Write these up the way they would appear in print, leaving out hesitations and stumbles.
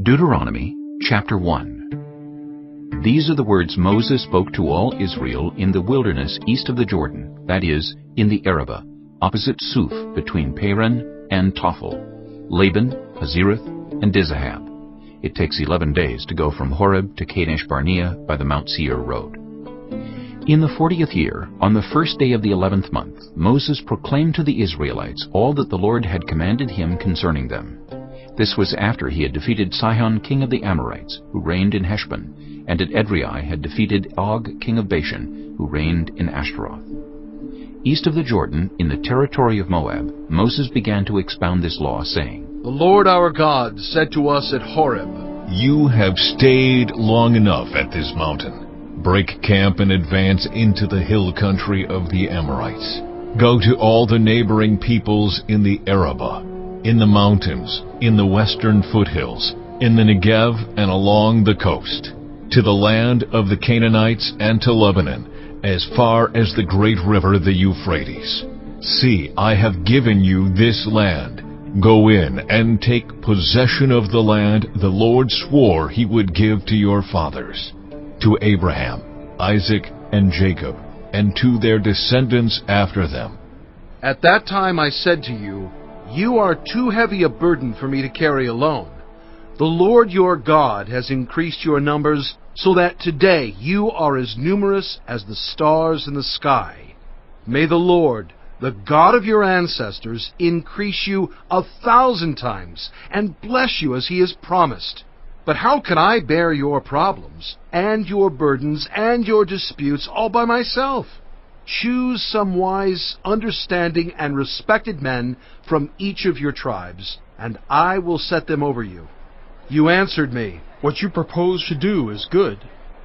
Deuteronomy chapter 1. These are the words Moses spoke to all Israel in the wilderness east of the Jordan, that is, in the Arabah, opposite Suf, between Paran and Tophel, Laban, Hazereth, and Dizahab. It takes 11 days to go from Horeb to Kadesh Barnea by the Mount Seir road. In the 40th year, on the first day of the 11th month, Moses proclaimed to the Israelites all that the Lord had commanded him concerning them. This was after he had defeated Sihon king of the Amorites, who reigned in Heshbon, and at Edrei had defeated Og king of Bashan, who reigned in Ashtaroth. East of the Jordan, in the territory of Moab, Moses began to expound this law, saying, The Lord our God said to us at Horeb, You have stayed long enough at this mountain. Break camp and advance into the hill country of the Amorites. Go to all the neighboring peoples in the Arabah, in the mountains, in the western foothills, in the Negev and along the coast, to the land of the Canaanites and to Lebanon, as far as the great river the Euphrates. See, I have given you this land. Go in and take possession of the land the Lord swore he would give to your fathers, to Abraham, Isaac, and Jacob, and to their descendants after them. At that time I said to you, You are too heavy a burden for me to carry alone. The Lord your God has increased your numbers, so that today you are as numerous as the stars in the sky. May the Lord, the God of your ancestors, increase you 1,000 times, and bless you as he has promised. But how can I bear your problems, and your burdens, and your disputes all by myself? Choose some wise, understanding, and respected men from each of your tribes, and I will set them over you. You answered me, What you propose to do is good.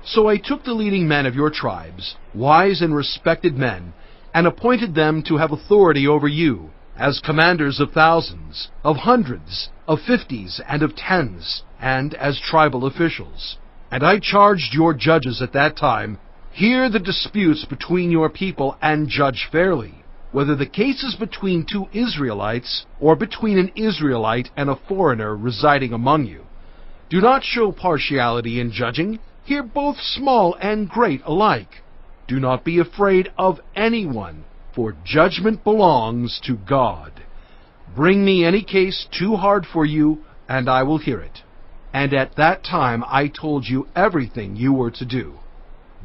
So I took the leading men of your tribes, wise and respected men, and appointed them to have authority over you, as commanders of thousands, of hundreds, of 50s, and of 10s, and as tribal officials. And I charged your judges at that time, Hear the disputes between your people and judge fairly, whether the case is between two Israelites or between an Israelite and a foreigner residing among you. Do not show partiality in judging. Hear both small and great alike. Do not be afraid of anyone, for judgment belongs to God. Bring me any case too hard for you, and I will hear it. And at that time I told you everything you were to do.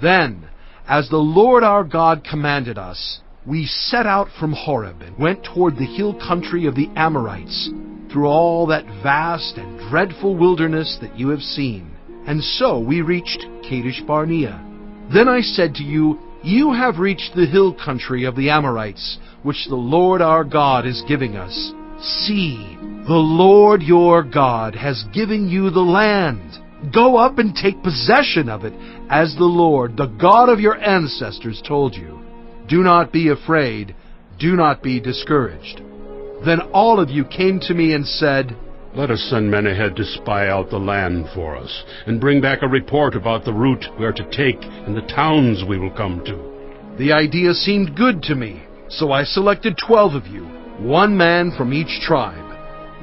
Then, as the Lord our God commanded us, we set out from Horeb and went toward the hill country of the Amorites, through all that vast and dreadful wilderness that you have seen. And so we reached Kadesh Barnea. Then I said to you, You have reached the hill country of the Amorites, which the Lord our God is giving us. See, the Lord your God has given you the land. Go up and take possession of it, as the Lord, the God of your ancestors, told you. Do not be afraid. Do not be discouraged. Then all of you came to me and said, Let us send men ahead to spy out the land for us, and bring back a report about the route we are to take and the towns we will come to. The idea seemed good to me, so I selected 12 of you, one man from each tribe.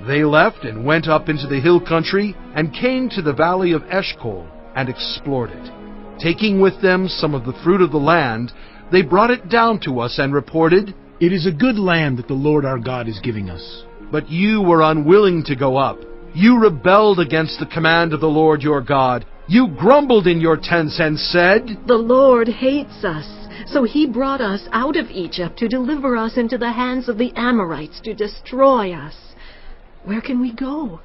They left and went up into the hill country and came to the valley of Eshcol and explored it. Taking with them some of the fruit of the land, they brought it down to us and reported, It is a good land that the Lord our God is giving us. But you were unwilling to go up. You rebelled against the command of the Lord your God. You grumbled in your tents and said, The Lord hates us, so he brought us out of Egypt to deliver us into the hands of the Amorites to destroy us. Where can we go?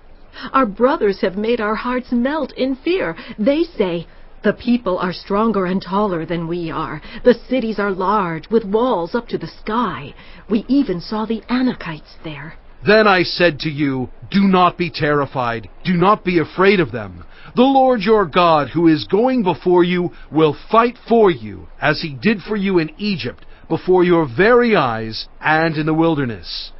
Our brothers have made our hearts melt in fear. They say, The people are stronger and taller than we are. The cities are large, with walls up to the sky. We even saw the Anakites there. Then I said to you, Do not be terrified. Do not be afraid of them. The Lord your God, who is going before you, will fight for you, as he did for you in Egypt, before your very eyes and in the wilderness.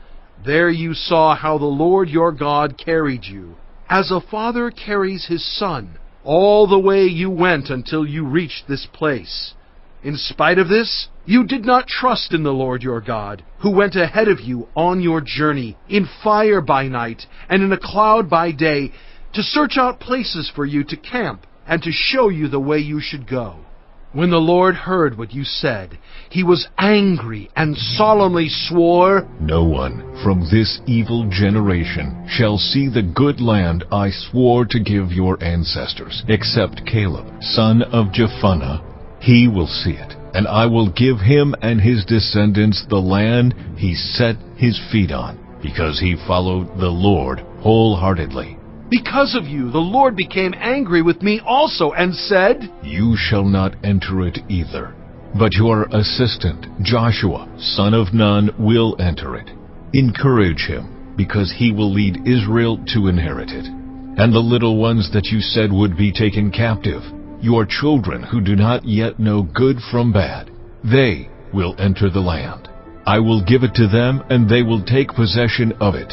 There you saw how the Lord your God carried you, as a father carries his son, all the way you went until you reached this place. In spite of this, you did not trust in the Lord your God, who went ahead of you on your journey, in fire by night and in a cloud by day, to search out places for you to camp, and to show you the way you should go. When the Lord heard what you said, he was angry and solemnly swore, No one from this evil generation shall see the good land I swore to give your ancestors, except Caleb, son of Jephunneh. He will see it, and I will give him and his descendants the land he set his feet on, because he followed the Lord wholeheartedly. Because of you, the Lord became angry with me also, and said, You shall not enter it either, but your assistant, Joshua, son of Nun, will enter it. Encourage him, because he will lead Israel to inherit it. And the little ones that you said would be taken captive, your children who do not yet know good from bad, they will enter the land. I will give it to them, and they will take possession of it.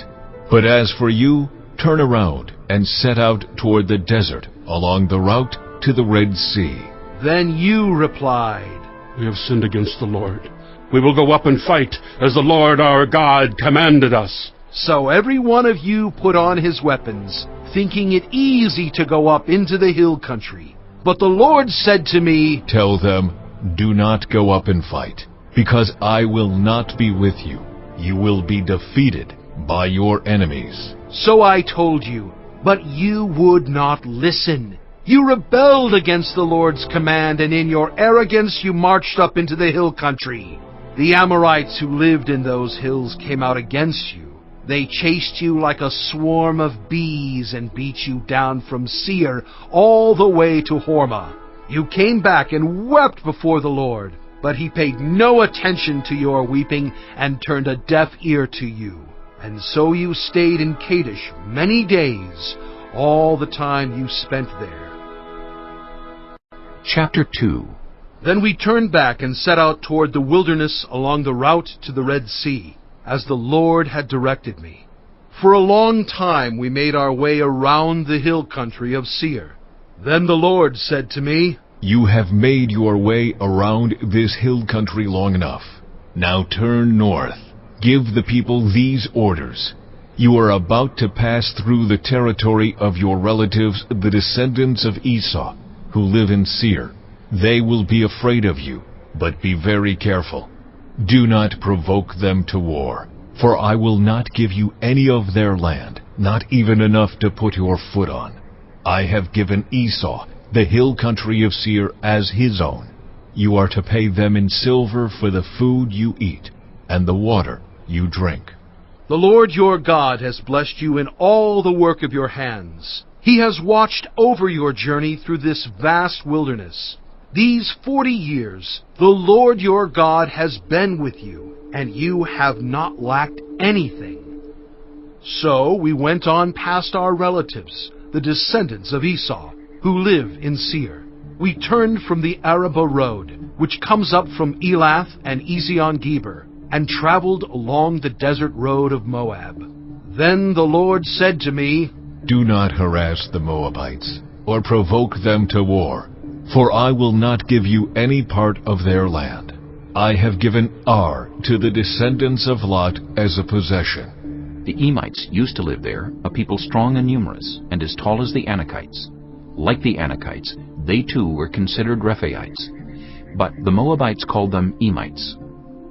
But as for you, turn around and set out toward the desert along the route to the Red Sea. Then you replied, We have sinned against the Lord. We will go up and fight, as the Lord our God commanded us. So every one of you put on his weapons, thinking it easy to go up into the hill country. But the Lord said to me, Tell them, do not go up and fight, because I will not be with you. You will be defeated by your enemies. So I told you, but you would not listen. You rebelled against the Lord's command, and in your arrogance you marched up into the hill country. The Amorites who lived in those hills came out against you. They chased you like a swarm of bees and beat you down from Seir all the way to Hormah. You came back and wept before the Lord, but he paid no attention to your weeping and turned a deaf ear to you. And so you stayed in Kadesh many days, all the time you spent there. Chapter 2. Then we turned back and set out toward the wilderness along the route to the Red Sea, as the Lord had directed me. For a long time we made our way around the hill country of Seir. Then the Lord said to me, You have made your way around this hill country long enough. Now turn north. Give the people these orders. You are about to pass through the territory of your relatives, the descendants of Esau, who live in Seir. They will be afraid of you, but be very careful. Do not provoke them to war, for I will not give you any of their land, not even enough to put your foot on. I have given Esau the hill country of Seir as his own. You are to pay them in silver for the food you eat and the water you drink. The Lord your God has blessed you in all the work of your hands. He has watched over your journey through this vast wilderness. These 40 years, the Lord your God has been with you, and you have not lacked anything. So we went on past our relatives, the descendants of Esau, who live in Seir. We turned from the Arabah road, which comes up from Elath and Ezion-Geber, and traveled along the desert road of Moab. Then the Lord said to me, Do not harass the Moabites, or provoke them to war, for I will not give you any part of their land. I have given Ar to the descendants of Lot as a possession. The Emites used to live there, a people strong and numerous, and as tall as the Anakites. Like the Anakites, they too were considered Rephaites, but the Moabites called them Emites.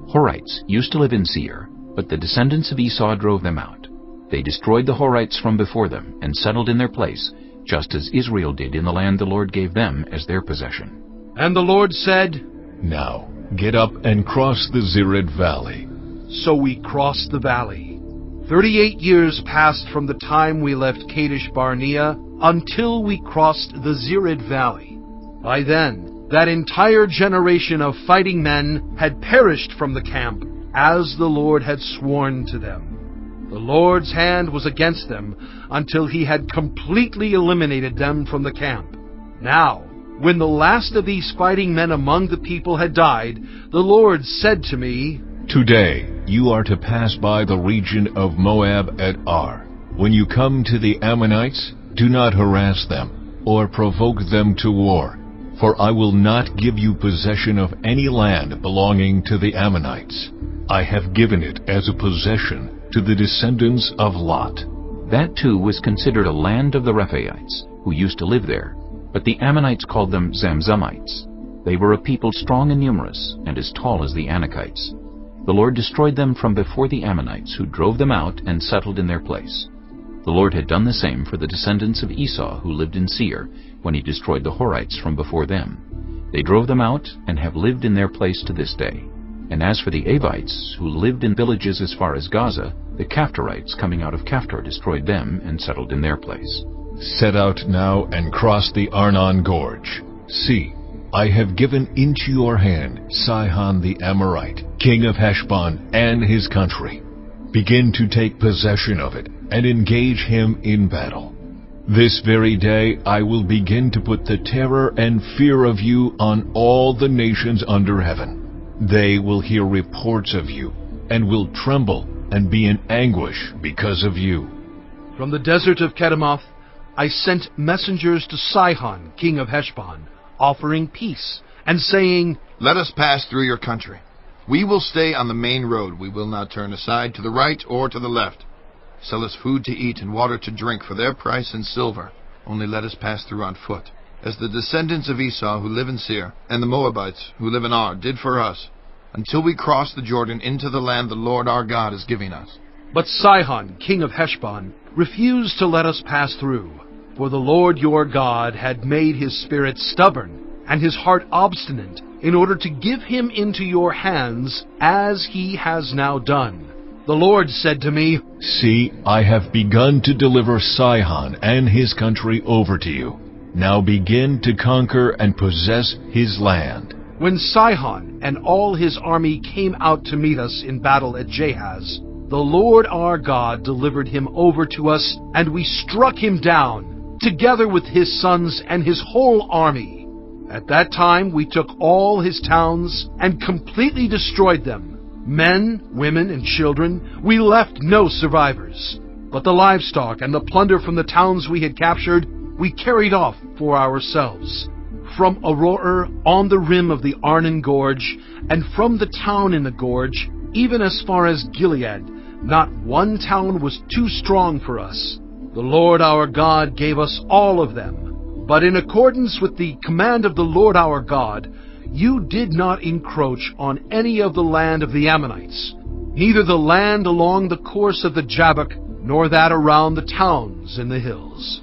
Horites used to live in Seir, but the descendants of Esau drove them out. They destroyed the Horites from before them and settled in their place, just as Israel did in the land the Lord gave them as their possession. And the Lord said, Now get up and cross the Zered Valley. So we crossed the valley. 38 years passed from the time we left Kadesh Barnea until we crossed the Zered Valley. By then, that entire generation of fighting men had perished from the camp, as the Lord had sworn to them. The Lord's hand was against them until he had completely eliminated them from the camp. Now, when the last of these fighting men among the people had died, the Lord said to me, Today you are to pass by the region of Moab at Ar. When you come to the Ammonites, do not harass them or provoke them to war, for I will not give you possession of any land belonging to the Ammonites. I have given it as a possession to the descendants of Lot. That too was considered a land of the Rephaites, who used to live there, but the Ammonites called them Zamzummites. They were a people strong and numerous, and as tall as the Anakites. The Lord destroyed them from before the Ammonites, who drove them out and settled in their place. The Lord had done the same for the descendants of Esau who lived in Seir, when he destroyed the Horites from before them. They drove them out and have lived in their place to this day. And as for the Avites, who lived in villages as far as Gaza, the Caphtorites coming out of Caphtor destroyed them and settled in their place. Set out now and cross the Arnon Gorge. See, I have given into your hand Sihon the Amorite, king of Heshbon, and his country. Begin to take possession of it, and engage him in battle. This very day I will begin to put the terror and fear of you on all the nations under heaven. They will hear reports of you, and will tremble and be in anguish because of you. From the desert of Kedemoth, I sent messengers to Sihon, king of Heshbon, offering peace, and saying, Let us pass through your country. We will stay on the main road. We will not turn aside to the right or to the left. Sell us food to eat and water to drink for their price in silver. Only let us pass through on foot, as the descendants of Esau who live in Seir, and the Moabites who live in Ar did for us, until we cross the Jordan into the land the Lord our God is giving us. But Sihon, king of Heshbon, refused to let us pass through. For the Lord your God had made his spirit stubborn, and his heart obstinate, in order to give him into your hands, as he has now done. The Lord said to me, See, I have begun to deliver Sihon and his country over to you. Now begin to conquer and possess his land. When Sihon and all his army came out to meet us in battle at Jahaz, the Lord our God delivered him over to us, and we struck him down, together with his sons and his whole army. At that time we took all his towns and completely destroyed them. Men, women, and children, we left no survivors. But the livestock and the plunder from the towns we had captured, we carried off for ourselves. From Aroer on the rim of the Arnon Gorge, and from the town in the gorge, even as far as Gilead, not one town was too strong for us. The Lord our God gave us all of them. But in accordance with the command of the Lord our God, you did not encroach on any of the land of the Ammonites, neither the land along the course of the Jabbok, nor that around the towns in the hills.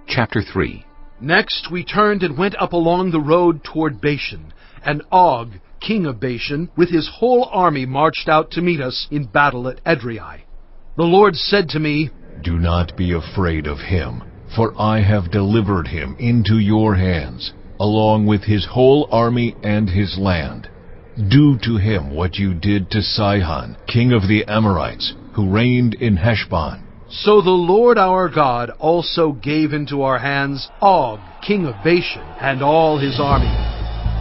Chapter 3. Next we turned and went up along the road toward Bashan, and Og, king of Bashan, with his whole army marched out to meet us in battle at Edrei. The Lord said to me, Do not be afraid of him, for I have delivered him into your hands, along with his whole army and his land. Do to him what you did to Sihon, king of the Amorites, who reigned in Heshbon. So the Lord our God also gave into our hands Og, king of Bashan, and all his army.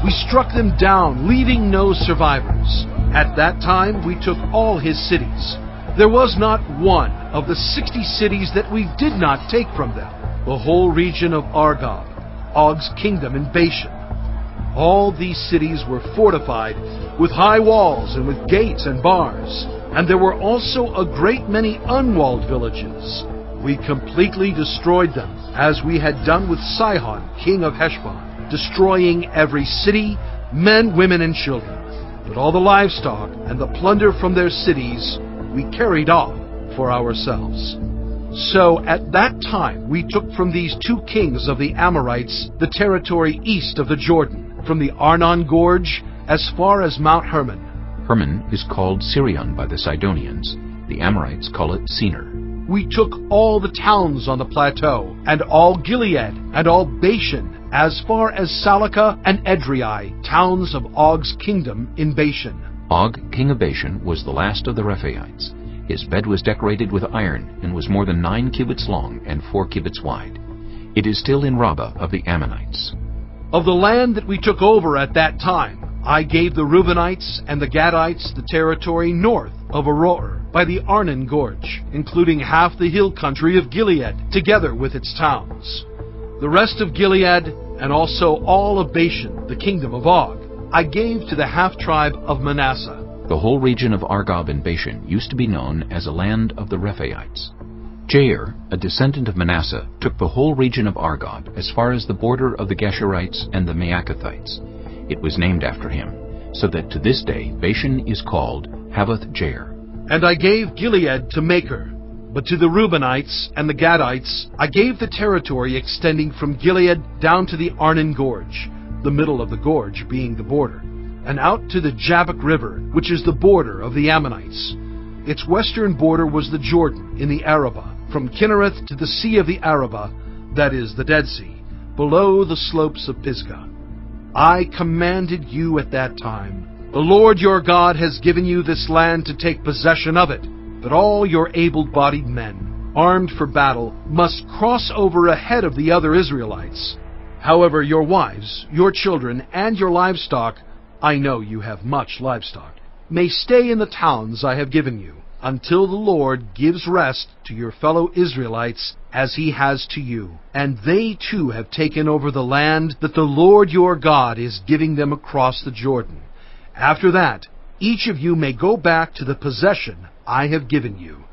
We struck them down, leaving no survivors. At that time we took all his cities. There was not one of the 60 cities that we did not take from them. The whole region of Argob, Og's kingdom in Bashan. All these cities were fortified with high walls and with gates and bars, and there were also a great many unwalled villages. We completely destroyed them, as we had done with Sihon, king of Heshbon, destroying every city, men, women, and children. But all the livestock and the plunder from their cities we carried off for ourselves. So at that time we took from these two kings of the Amorites the territory east of the Jordan, from the Arnon Gorge as far as Mount Hermon. Hermon is called Sirion by the Sidonians. The Amorites call it Senir. We took all the towns on the plateau, and all Gilead, and all Bashan, as far as Salakah and Edrei, towns of Og's kingdom in Bashan. Og, king of Bashan, was the last of the Rephaites. His bed was decorated with iron, and was more than 9 cubits long and 4 cubits wide. It is still in Rabbah of the Ammonites. Of the land that we took over at that time, I gave the Reubenites and the Gadites the territory north of Aroer by the Arnon Gorge, including half the hill country of Gilead, together with its towns. The rest of Gilead, and also all of Bashan, the kingdom of Og, I gave to the half-tribe of Manasseh. The whole region of Argob and Bashan used to be known as a land of the Rephaites. Jair, a descendant of Manasseh, took the whole region of Argob as far as the border of the Geshurites and the Maacathites. It was named after him, so that to this day Bashan is called Havoth Jair. And I gave Gilead to Machir, but to the Reubenites and the Gadites I gave the territory extending from Gilead down to the Arnon Gorge, the middle of the gorge being the border, and out to the Jabbok River, which is the border of the Ammonites. Its western border was the Jordan in the Arabah, from Kinnereth to the Sea of the Arabah, that is, the Dead Sea, below the slopes of Pisgah. I commanded you at that time, the Lord your God has given you this land to take possession of it, but all your able-bodied men, armed for battle, must cross over ahead of the other Israelites. However, your wives, your children, and your livestock, I know you have much livestock, may stay in the towns I have given you, until the Lord gives rest to your fellow Israelites as he has to you. And they too have taken over the land that the Lord your God is giving them across the Jordan. After that, each of you may go back to the possession I have given you.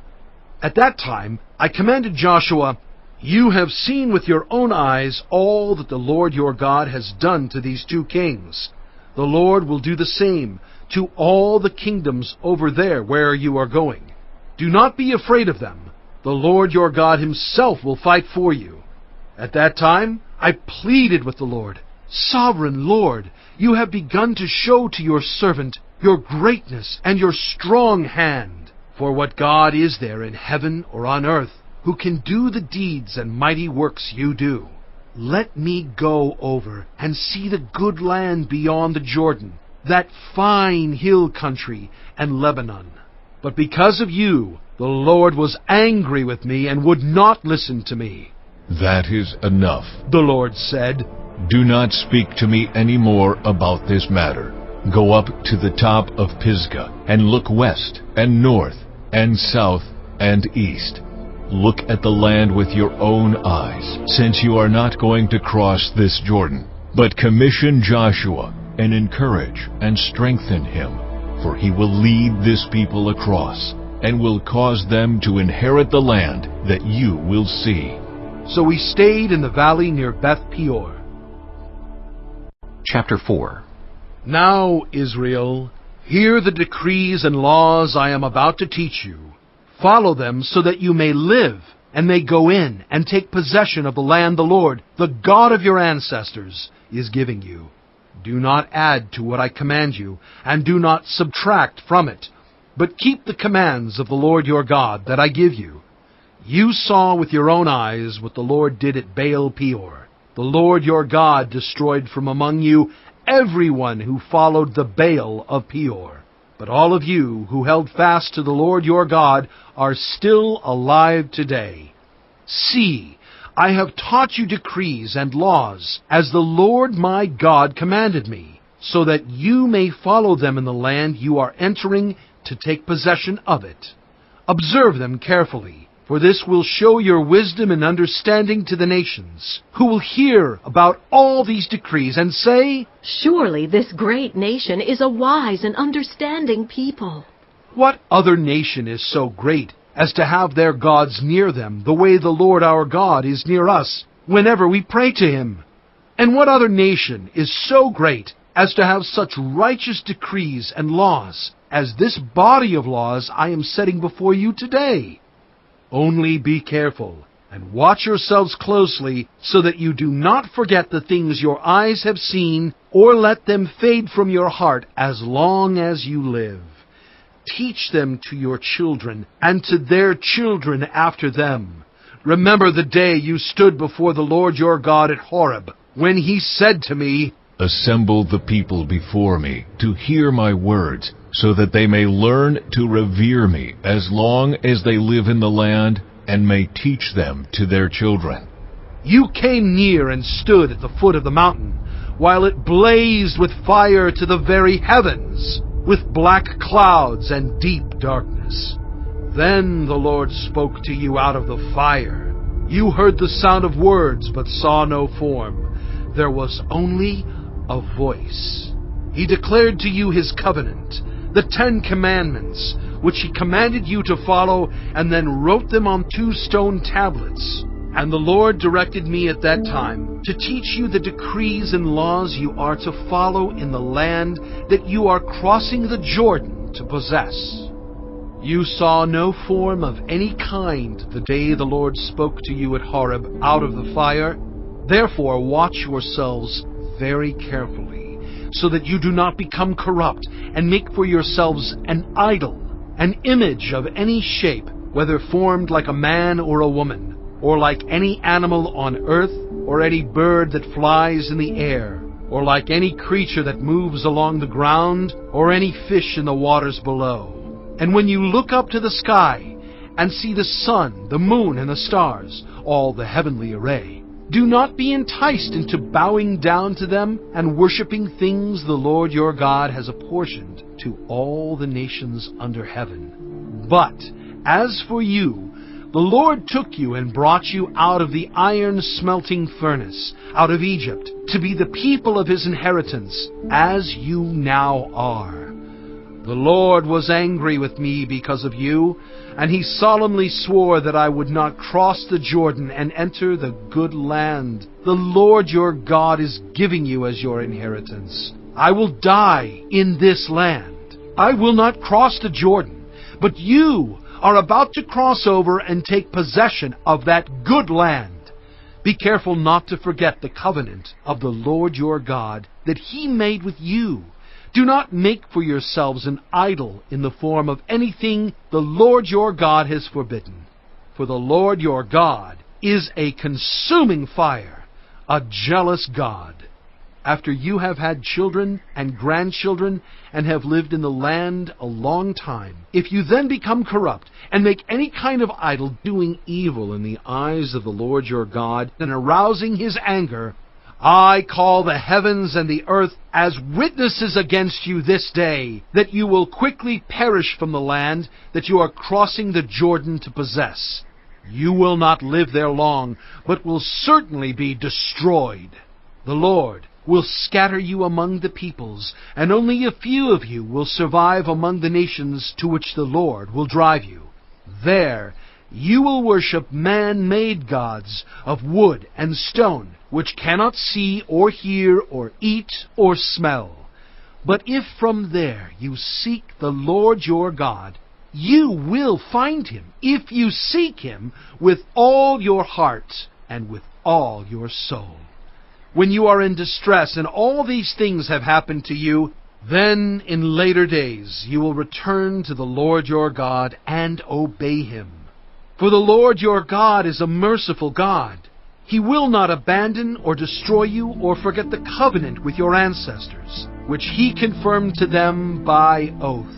At that time, I commanded Joshua, You have seen with your own eyes all that the Lord your God has done to these two kings. The Lord will do the same to all the kingdoms over there where you are going. Do not be afraid of them. The Lord your God himself will fight for you. At that time, I pleaded with the Lord, Sovereign Lord, you have begun to show to your servant your greatness and your strong hand. For what God is there in heaven or on earth who can do the deeds and mighty works you do? Let me go over and see the good land beyond the Jordan, that fine hill country and Lebanon. But because of you, the Lord was angry with me and would not listen to me. That is enough. The Lord said, Do not speak to me any more about this matter. Go up to the top of Pisgah, and look west and north and south and east. Look at the land with your own eyes, since you are not going to cross this Jordan. But commission Joshua, and encourage and strengthen him, for he will lead this people across, and will cause them to inherit the land that you will see. So we stayed in the valley near Beth Peor. Chapter 4. Now, Israel, hear the decrees and laws I am about to teach you. Follow them so that you may live, and may go in and take possession of the land the Lord, the God of your ancestors, is giving you. Do not add to what I command you, and do not subtract from it, but keep the commands of the Lord your God that I give you. You saw with your own eyes what the Lord did at Baal Peor. The Lord your God destroyed from among you everyone who followed the Baal of Peor. But all of you who held fast to the Lord your God are still alive today. See, I have taught you decrees and laws, as the Lord my God commanded me, so that you may follow them in the land you are entering to take possession of it. Observe them carefully, for this will show your wisdom and understanding to the nations, who will hear about all these decrees and say, Surely this great nation is a wise and understanding people. What other nation is so great as to have their gods near them the way the Lord our God is near us whenever we pray to him? And what other nation is so great as to have such righteous decrees and laws as this body of laws I am setting before you today? Only be careful, and watch yourselves closely, so that you do not forget the things your eyes have seen, or let them fade from your heart as long as you live. Teach them to your children, and to their children after them. Remember the day you stood before the Lord your God at Horeb, when he said to me, Assemble the people before me to hear my words, so that they may learn to revere me as long as they live in the land, and may teach them to their children. You came near and stood at the foot of the mountain, while it blazed with fire to the very heavens, with black clouds and deep darkness. Then the Lord spoke to you out of the fire. You heard the sound of words, but saw no form. There was only a voice. He declared to you his covenant, the 10 Commandments, which he commanded you to follow, and then wrote them on 2 stone tablets. And the Lord directed me at that time to teach you the decrees and laws you are to follow in the land that you are crossing the Jordan to possess. You saw no form of any kind the day the Lord spoke to you at Horeb out of the fire. Therefore watch yourselves very carefully, so that you do not become corrupt and make for yourselves an idol, an image of any shape, whether formed like a man or a woman, or like any animal on earth, or any bird that flies in the air, or like any creature that moves along the ground, or any fish in the waters below. And when you look up to the sky and see the sun, the moon, and the stars, all the heavenly array, do not be enticed into bowing down to them and worshiping things the Lord your God has apportioned to all the nations under heaven. But as for you, the Lord took you and brought you out of the iron smelting furnace, out of Egypt, to be the people of his inheritance, as you now are. The Lord was angry with me because of you, and he solemnly swore that I would not cross the Jordan and enter the good land the Lord your God is giving you as your inheritance. I will die in this land. I will not cross the Jordan, but you are about to cross over and take possession of that good land. Be careful not to forget the covenant of the Lord your God that he made with you. Do not make for yourselves an idol in the form of anything the Lord your God has forbidden. For the Lord your God is a consuming fire, a jealous God. After you have had children and grandchildren and have lived in the land a long time, if you then become corrupt and make any kind of idol, doing evil in the eyes of the Lord your God and arousing his anger, I call the heavens and the earth as witnesses against you this day, that you will quickly perish from the land that you are crossing the Jordan to possess. You will not live there long, but will certainly be destroyed. The Lord will scatter you among the peoples, and only a few of you will survive among the nations to which the Lord will drive you. There you will worship man-made gods of wood and stone, which cannot see or hear or eat or smell. But if from there you seek the Lord your God, you will find him, if you seek him with all your heart and with all your soul. When you are in distress and all these things have happened to you, then in later days you will return to the Lord your God and obey him. For the Lord your God is a merciful God. He will not abandon or destroy you or forget the covenant with your ancestors, which he confirmed to them by oath.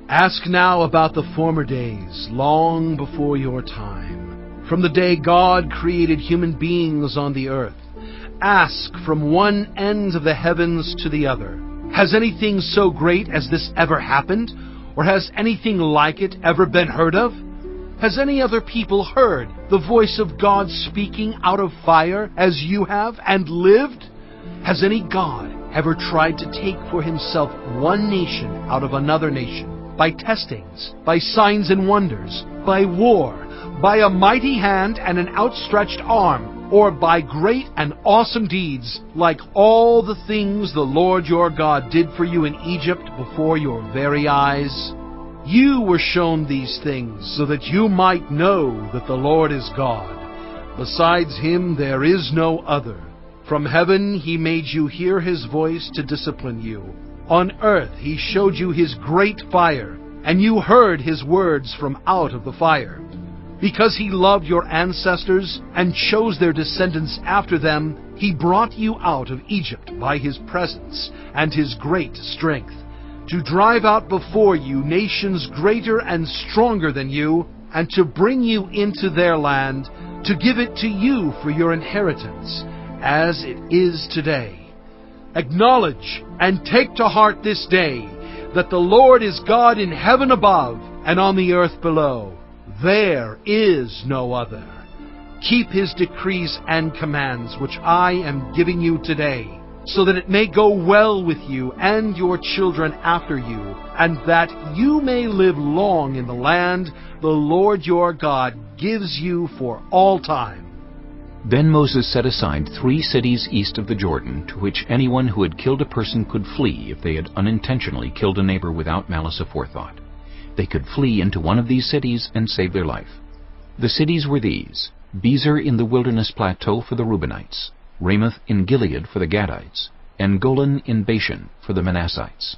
Ask now about the former days, long before your time, from the day God created human beings on the earth. Ask from one end of the heavens to the other. Has anything so great as this ever happened? Or has anything like it ever been heard of? Has any other people heard the voice of God speaking out of fire as you have and lived? Has any God ever tried to take for himself one nation out of another nation, by testings, by signs and wonders, by war, by a mighty hand and an outstretched arm, or by great and awesome deeds, like all the things the Lord your God did for you in Egypt before your very eyes? You were shown these things so that you might know that the Lord is God. Besides him there is no other. From heaven he made you hear his voice to discipline you. On earth he showed you his great fire, and you heard his words from out of the fire. Because he loved your ancestors and chose their descendants after them, he brought you out of Egypt by his presence and his great strength, to drive out before you nations greater and stronger than you, and to bring you into their land, to give it to you for your inheritance, as it is today. Acknowledge and take to heart this day that the Lord is God in heaven above and on the earth below. There is no other. Keep his decrees and commands, which I am giving you today. so that it may go well with you and your children after you, and that you may live long in the land the Lord your God gives you for all time. Then Moses set aside 3 cities east of the Jordan, to which anyone who had killed a person could flee if they had unintentionally killed a neighbor without malice aforethought. They could flee into one of these cities and save their life. The cities were these: Bezer in the wilderness plateau for the Reubenites, Ramoth in Gilead for the Gadites, and Golan in Bashan for the Manassites.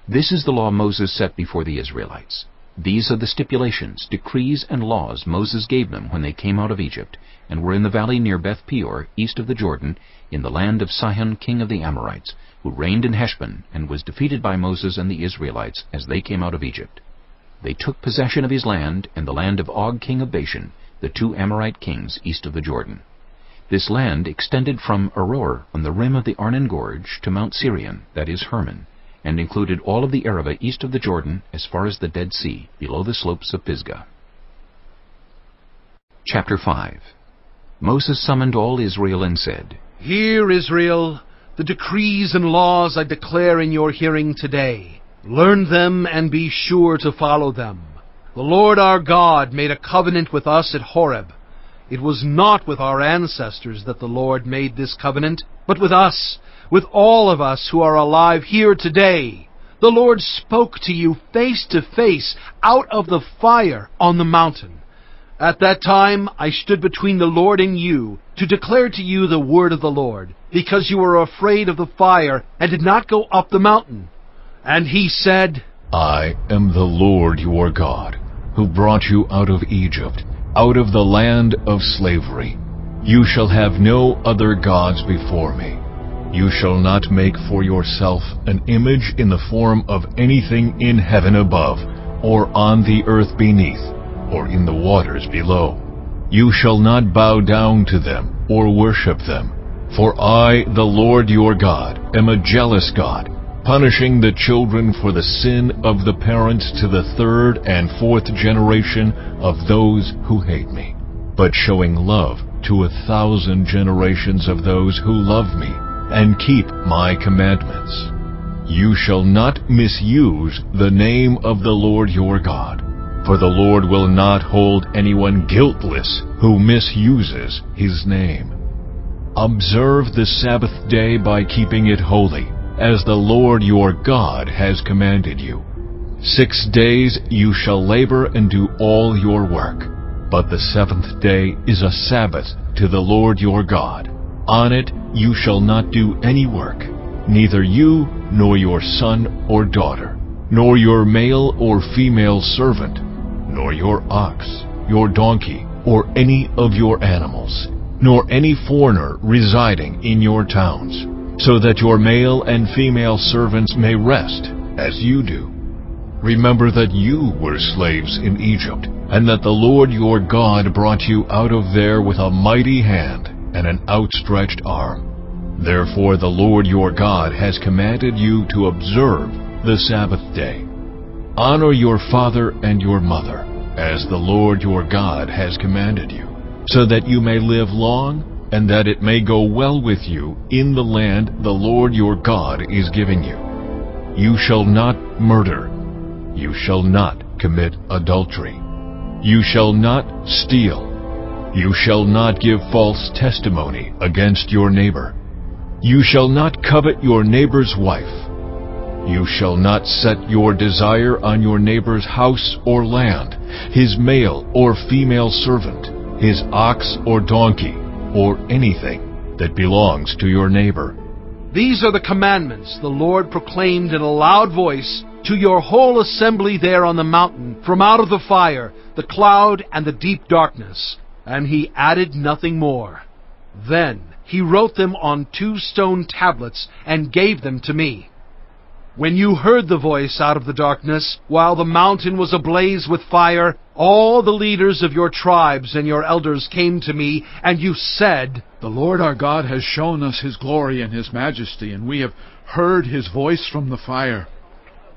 This is the law Moses set before the Israelites. These are the stipulations, decrees, and laws Moses gave them when they came out of Egypt, and were in the valley near Beth Peor, east of the Jordan, in the land of Sihon king of the Amorites, who reigned in Heshbon, and was defeated by Moses and the Israelites as they came out of Egypt. They took possession of his land, and the land of Og king of Bashan, the 2 Amorite kings east of the Jordan. This land extended from Aroer on the rim of the Arnon Gorge to Mount Sirion, that is Hermon, and included all of the Arabah east of the Jordan as far as the Dead Sea, below the slopes of Pisgah. Chapter 5. Moses summoned all Israel and said, Hear, Israel, the decrees and laws I declare in your hearing today. Learn them and be sure to follow them. The Lord our God made a covenant with us at Horeb. It was not with our ancestors that the Lord made this covenant, but with us, with all of us who are alive here today. The Lord spoke to you face to face out of the fire on the mountain. At that time I stood between the Lord and you to declare to you the word of the Lord, because you were afraid of the fire and did not go up the mountain. And he said, I am the Lord your God, who brought you out of Egypt, out of the land of slavery. You shall have no other gods before me. You shall not make for yourself an image in the form of anything in heaven above, or on the earth beneath, or in the waters below. You shall not bow down to them, or worship them. For I, the Lord your God, am a jealous God, punishing the children for the sin of the parents to the 3rd and 4th generation of those who hate me, but showing love to 1,000 generations of those who love me and keep my commandments. You shall not misuse the name of the Lord your God, for the Lord will not hold anyone guiltless who misuses his name. Observe the Sabbath day by keeping it holy, as the Lord your God has commanded you. 6 days you shall labor and do all your work, but the 7th day is a Sabbath to the Lord your God. On it you shall not do any work, neither you nor your son or daughter, nor your male or female servant, nor your ox, your donkey, or any of your animals, nor any foreigner residing in your towns, so that your male and female servants may rest, as you do. Remember that you were slaves in Egypt, and that the Lord your God brought you out of there with a mighty hand and an outstretched arm. Therefore the Lord your God has commanded you to observe the Sabbath day. Honor your father and your mother, as the Lord your God has commanded you, so that you may live long, and that it may go well with you in the land the Lord your God is giving you. You shall not murder. You shall not commit adultery. You shall not steal. You shall not give false testimony against your neighbor. You shall not covet your neighbor's wife. You shall not set your desire on your neighbor's house or land, his male or female servant, his ox or donkey, or anything that belongs to your neighbor. These are the commandments the Lord proclaimed in a loud voice to your whole assembly there on the mountain, from out of the fire, the cloud, and the deep darkness. And he added nothing more. Then he wrote them on 2 stone tablets and gave them to me. When you heard the voice out of the darkness, while the mountain was ablaze with fire, all the leaders of your tribes and your elders came to me, and you said, The Lord our God has shown us his glory and his majesty, and we have heard his voice from the fire.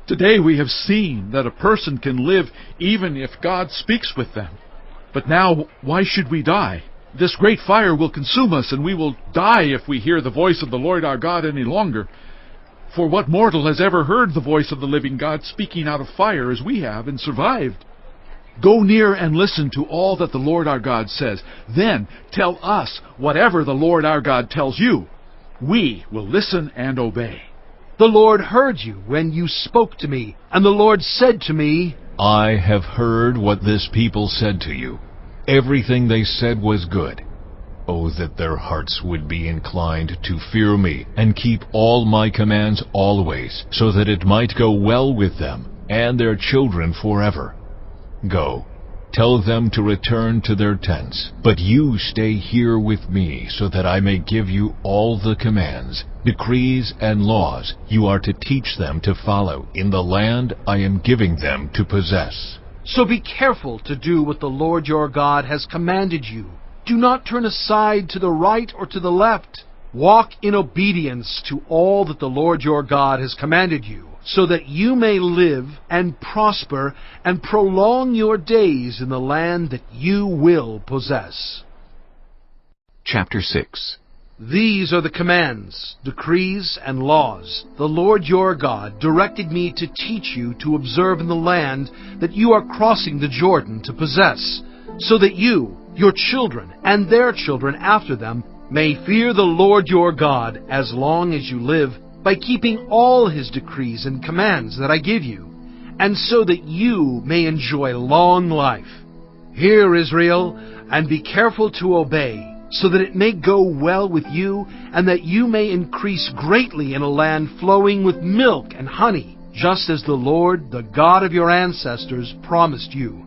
Today we have seen that a person can live even if God speaks with them. But now, why should we die? This great fire will consume us, and we will die if we hear the voice of the Lord our God any longer. For what mortal has ever heard the voice of the living God speaking out of fire as we have, and survived? Go near and listen to all that the Lord our God says. Then tell us whatever the Lord our God tells you. We will listen and obey." The Lord heard you when you spoke to me, and the Lord said to me, I have heard what this people said to you. Everything they said was good. Oh, that their hearts would be inclined to fear me, and keep all my commands always, so that it might go well with them, and their children forever. Go, tell them to return to their tents, but you stay here with me, so that I may give you all the commands, decrees, and laws you are to teach them to follow in the land I am giving them to possess. "So be careful to do what the Lord your God has commanded you. Do not turn aside to the right or to the left. Walk in obedience to all that the Lord your God has commanded you, so that you may live and prosper and prolong your days in the land that you will possess." Chapter 6. These are the commands, decrees, and laws the Lord your God directed me to teach you to observe in the land that you are crossing the Jordan to possess, so that you, your children, and their children after them may fear the Lord your God as long as you live, by keeping all his decrees and commands that I give you, and so that you may enjoy long life. Hear, Israel, and be careful to obey, so that it may go well with you, and that you may increase greatly in a land flowing with milk and honey, just as the Lord, the God of your ancestors, promised you.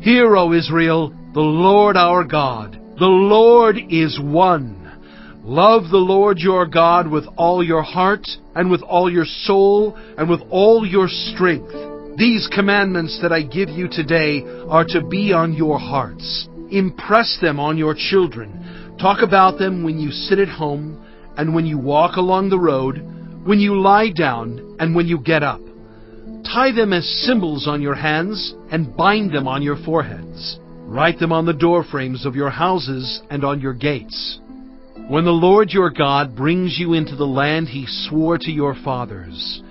Hear, O Israel, the Lord our God, the Lord is one. Love the Lord your God with all your heart, and with all your soul, and with all your strength. These commandments that I give you today are to be on your hearts. Impress them on your children. Talk about them when you sit at home, and when you walk along the road, when you lie down, and when you get up. Tie them as symbols on your hands, and bind them on your foreheads. Write them on the doorframes of your houses and on your gates. When the Lord your God brings you into the land he swore to your fathers,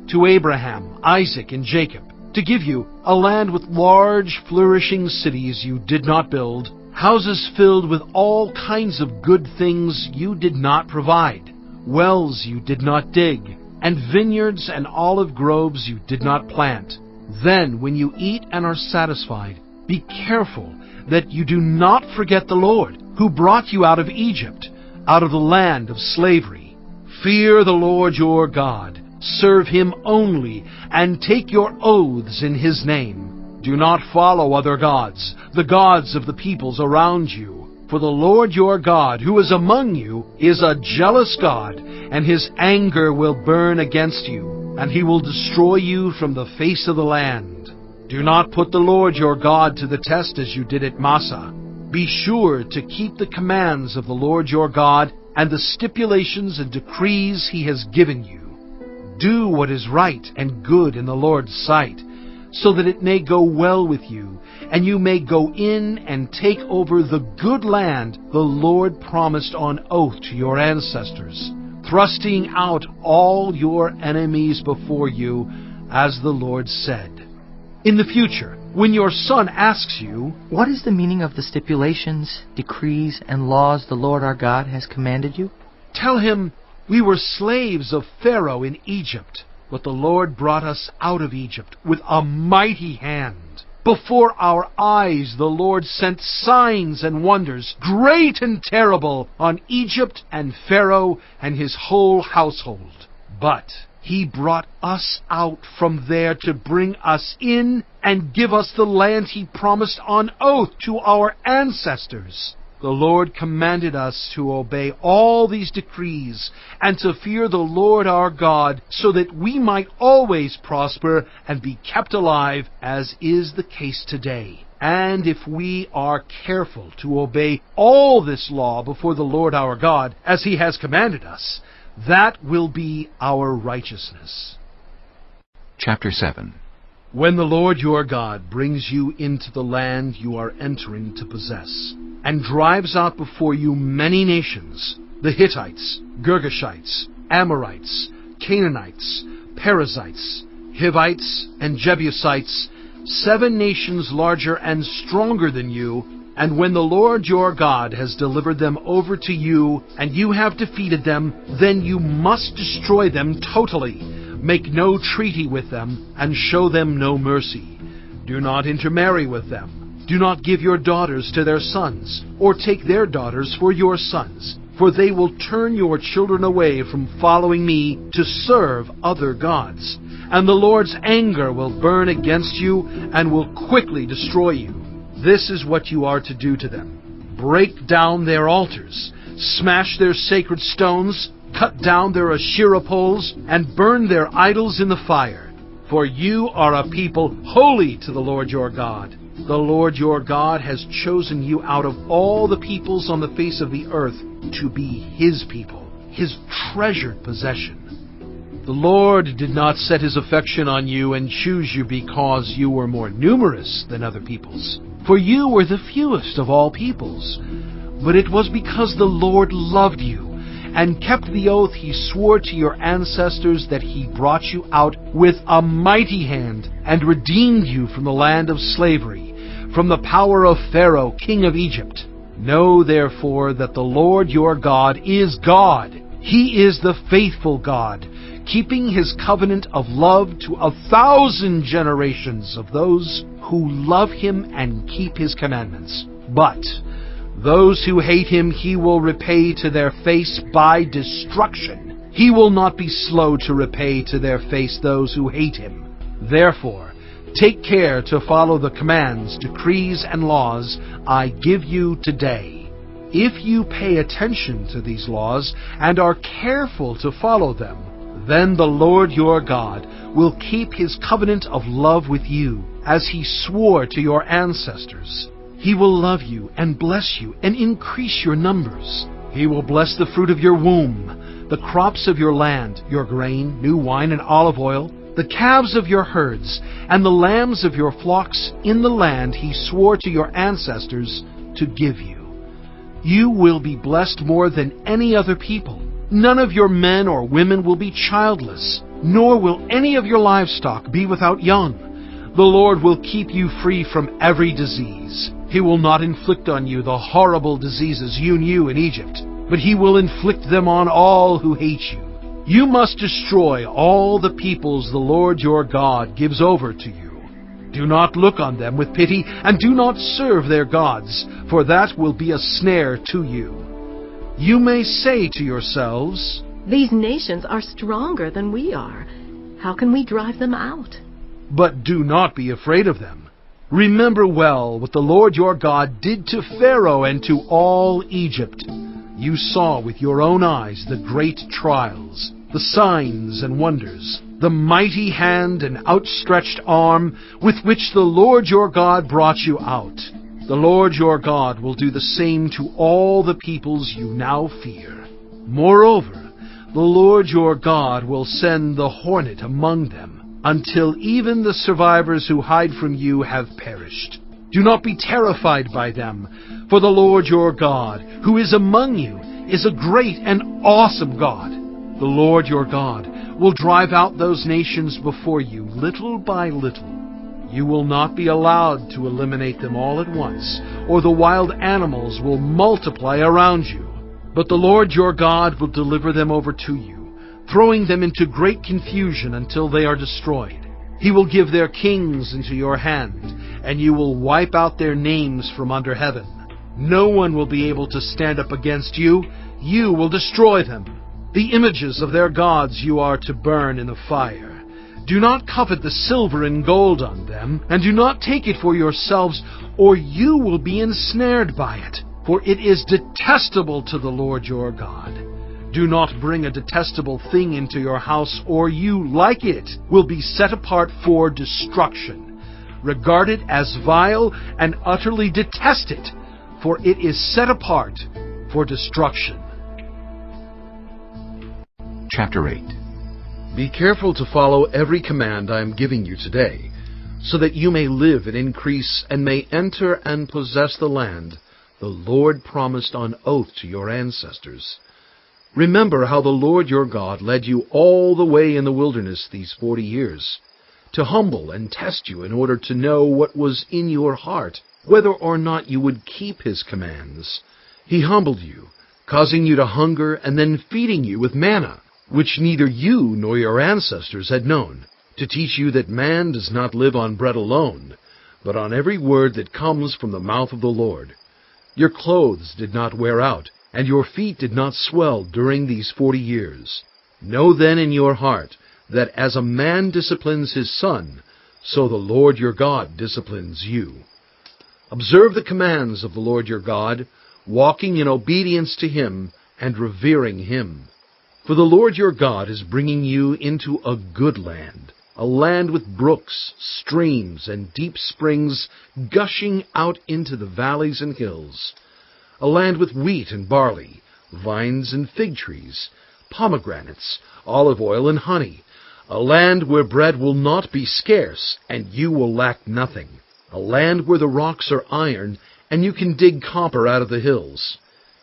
to Abraham, Isaac, and Jacob, to give you a land with large, flourishing cities you did not build, houses filled with all kinds of good things you did not provide, wells you did not dig, and vineyards and olive groves you did not plant. Then, when you eat and are satisfied, be careful that you do not forget the Lord, who brought you out of Egypt, out of the land of slavery. Fear the Lord your God, serve him only, and take your oaths in his name. Do not follow other gods, the gods of the peoples around you. For the Lord your God, who is among you, is a jealous God, and his anger will burn against you, and he will destroy you from the face of the land. Do not put the Lord your God to the test as you did at Massah. Be sure to keep the commands of the Lord your God and the stipulations and decrees he has given you. Do what is right and good in the Lord's sight, so that it may go well with you, and you may go in and take over the good land the Lord promised on oath to your ancestors, thrusting out all your enemies before you, as the Lord said. In the future, when your son asks you, "What is the meaning of the stipulations, decrees, and laws the Lord our God has commanded you?" tell him, "We were slaves of Pharaoh in Egypt, but the Lord brought us out of Egypt with a mighty hand. Before our eyes the Lord sent signs and wonders, great and terrible, on Egypt and Pharaoh and his whole household. But he brought us out from there to bring us in and give us the land he promised on oath to our ancestors. The Lord commanded us to obey all these decrees and to fear the Lord our God, so that we might always prosper and be kept alive, as is the case today. And if we are careful to obey all this law before the Lord our God, as he has commanded us, that will be our righteousness." Chapter 7. When the Lord your God brings you into the land you are entering to possess, and drives out before you many nations, the Hittites, Girgashites, Amorites, Canaanites, Perizzites, Hivites, and Jebusites, 7 nations larger and stronger than you, and when the Lord your God has delivered them over to you, and you have defeated them, then you must destroy them totally. Make no treaty with them, and show them no mercy. Do not intermarry with them. Do not give your daughters to their sons, or take their daughters for your sons, for they will turn your children away from following me to serve other gods. And the Lord's anger will burn against you, and will quickly destroy you. This is what you are to do to them. Break down their altars, smash their sacred stones, cut down their Asherah poles, and burn their idols in the fire. For you are a people holy to the Lord your God. The Lord your God has chosen you out of all the peoples on the face of the earth to be His people, His treasured possession. The Lord did not set His affection on you and choose you because you were more numerous than other peoples, for you were the fewest of all peoples. But it was because the Lord loved you and kept the oath He swore to your ancestors that He brought you out with a mighty hand and redeemed you from the land of slavery, from the power of Pharaoh, king of Egypt. Know therefore that the Lord your God is God. He is the faithful God, keeping His covenant of love to 1,000 generations of those who love Him and keep His commandments. But those who hate Him He will repay to their face by destruction. He will not be slow to repay to their face those who hate Him. Therefore, take care to follow the commands, decrees, and laws I give you today. If you pay attention to these laws and are careful to follow them, then the Lord your God will keep His covenant of love with you, as He swore to your ancestors. He will love you and bless you and increase your numbers. He will bless the fruit of your womb, the crops of your land, your grain, new wine, and olive oil, the calves of your herds, and the lambs of your flocks in the land He swore to your ancestors to give you. You will be blessed more than any other people. None of your men or women will be childless, nor will any of your livestock be without young. The Lord will keep you free from every disease. He will not inflict on you the horrible diseases you knew in Egypt, but He will inflict them on all who hate you. You must destroy all the peoples the Lord your God gives over to you. Do not look on them with pity, and do not serve their gods, for that will be a snare to you. You may say to yourselves, These nations are stronger than we are. How can we drive them out? But do not be afraid of them. Remember well what the Lord your God did to Pharaoh and to all Egypt. You saw with your own eyes the great trials, the signs and wonders, the mighty hand and outstretched arm with which the Lord your God brought you out. The Lord your God will do the same to all the peoples you now fear. Moreover, the Lord your God will send the hornet among them, until even the survivors who hide from you have perished. Do not be terrified by them, for the Lord your God, who is among you, is a great and awesome God. The Lord your God will drive out those nations before you, little by little. You will not be allowed to eliminate them all at once, or the wild animals will multiply around you. But the Lord your God will deliver them over to you, throwing them into great confusion until they are destroyed. He will give their kings into your hand, and you will wipe out their names from under heaven. No one will be able to stand up against you. You will destroy them. The images of their gods you are to burn in the fire. Do not covet the silver and gold on them, and do not take it for yourselves, or you will be ensnared by it, for it is detestable to the Lord your God. Do not bring a detestable thing into your house, or you, like it, will be set apart for destruction. Regard it as vile and utterly detest it, for it is set apart for destruction. Chapter 8. Be careful to follow every command I am giving you today, so that you may live and increase and may enter and possess the land the Lord promised on oath to your ancestors. Remember how the Lord your God led you all the way in the wilderness these 40 years, to humble and test you in order to know what was in your heart, whether or not you would keep his commands. He humbled you, causing you to hunger and then feeding you with manna, which neither you nor your ancestors had known, to teach you that man does not live on bread alone, but on every word that comes from the mouth of the Lord. Your clothes did not wear out, and your feet did not swell during these 40 years. Know then in your heart that as a man disciplines his son, so the Lord your God disciplines you. Observe the commands of the Lord your God, walking in obedience to him and revering him. For the Lord your God is bringing you into a good land, a land with brooks, streams, and deep springs gushing out into the valleys and hills, a land with wheat and barley, vines and fig trees, pomegranates, olive oil and honey, a land where bread will not be scarce, and you will lack nothing, a land where the rocks are iron, and you can dig copper out of the hills.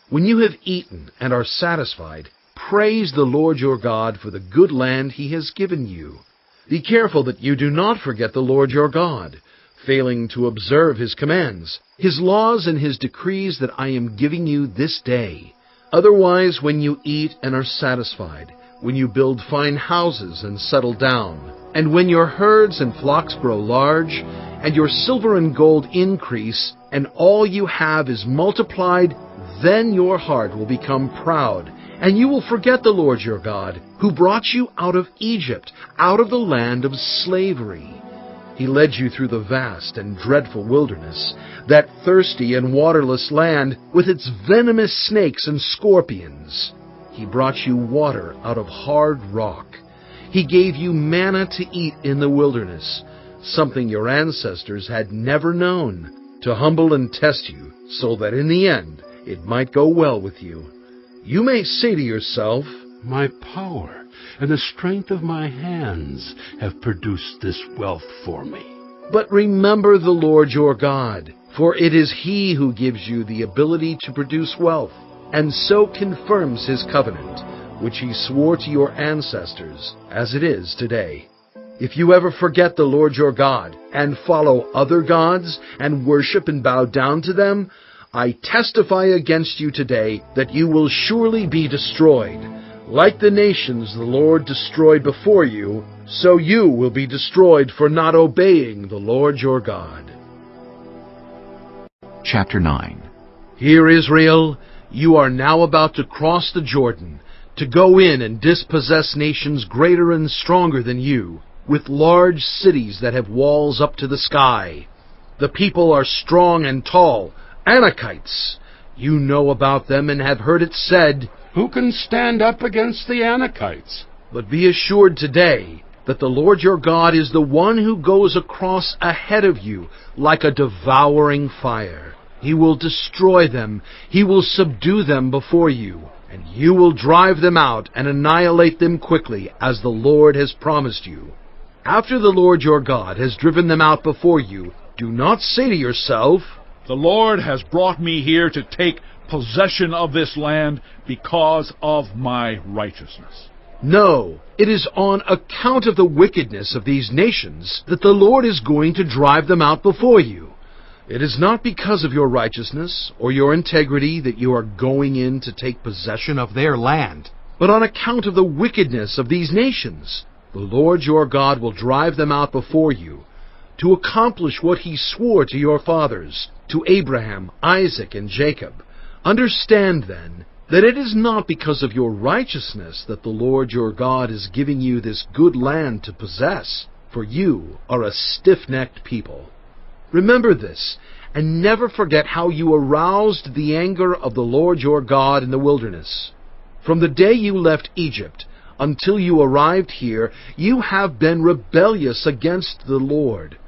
When you have eaten and are satisfied, praise the Lord your God for the good land he has given you. Be careful that you do not forget the Lord your God, failing to observe his commands, his laws and his decrees that I am giving you this day. Otherwise, when you eat and are satisfied, when you build fine houses and settle down, and when your herds and flocks grow large, and your silver and gold increase, and all you have is multiplied, then your heart will become proud, and you will forget the Lord your God, who brought you out of Egypt, out of the land of slavery. He led you through the vast and dreadful wilderness, that thirsty and waterless land with its venomous snakes and scorpions. He brought you water out of hard rock. He gave you manna to eat in the wilderness, something your ancestors had never known, to humble and test you, so that in the end it might go well with you. You may say to yourself, My power and the strength of my hands have produced this wealth for me. but remember the Lord your God, for it is he who gives you the ability to produce wealth, and so confirms his covenant, which he swore to your ancestors, as it is today. If you ever forget the Lord your God, and follow other gods, and worship and bow down to them, I testify against you today that you will surely be destroyed. Like the nations the Lord destroyed before you, so you will be destroyed for not obeying the Lord your God. Chapter 9. Hear, Israel, you are now about to cross the Jordan, to go in and dispossess nations greater and stronger than you, with large cities that have walls up to the sky. The people are strong and tall, Anakites. You know about them and have heard it said, Who can stand up against the Anakites? But be assured today that the Lord your God is the one who goes across ahead of you like a devouring fire. He will destroy them. He will subdue them before you, and you will drive them out and annihilate them quickly, as the Lord has promised you. After the Lord your God has driven them out before you, do not say to yourself, The Lord has brought me here to take possession of this land because of my righteousness. No, it is on account of the wickedness of these nations that the Lord is going to drive them out before you. It is not because of your righteousness or your integrity that you are going in to take possession of their land, but on account of the wickedness of these nations. The Lord your God will drive them out before you to accomplish what he swore to your fathers, to Abraham, Isaac, and Jacob. Understand, then, that it is not because of your righteousness that the Lord your God is giving you this good land to possess, for you are a stiff-necked people. Remember this, and never forget how you aroused the anger of the Lord your God in the wilderness. From the day you left Egypt until you arrived here, you have been rebellious against the Lord.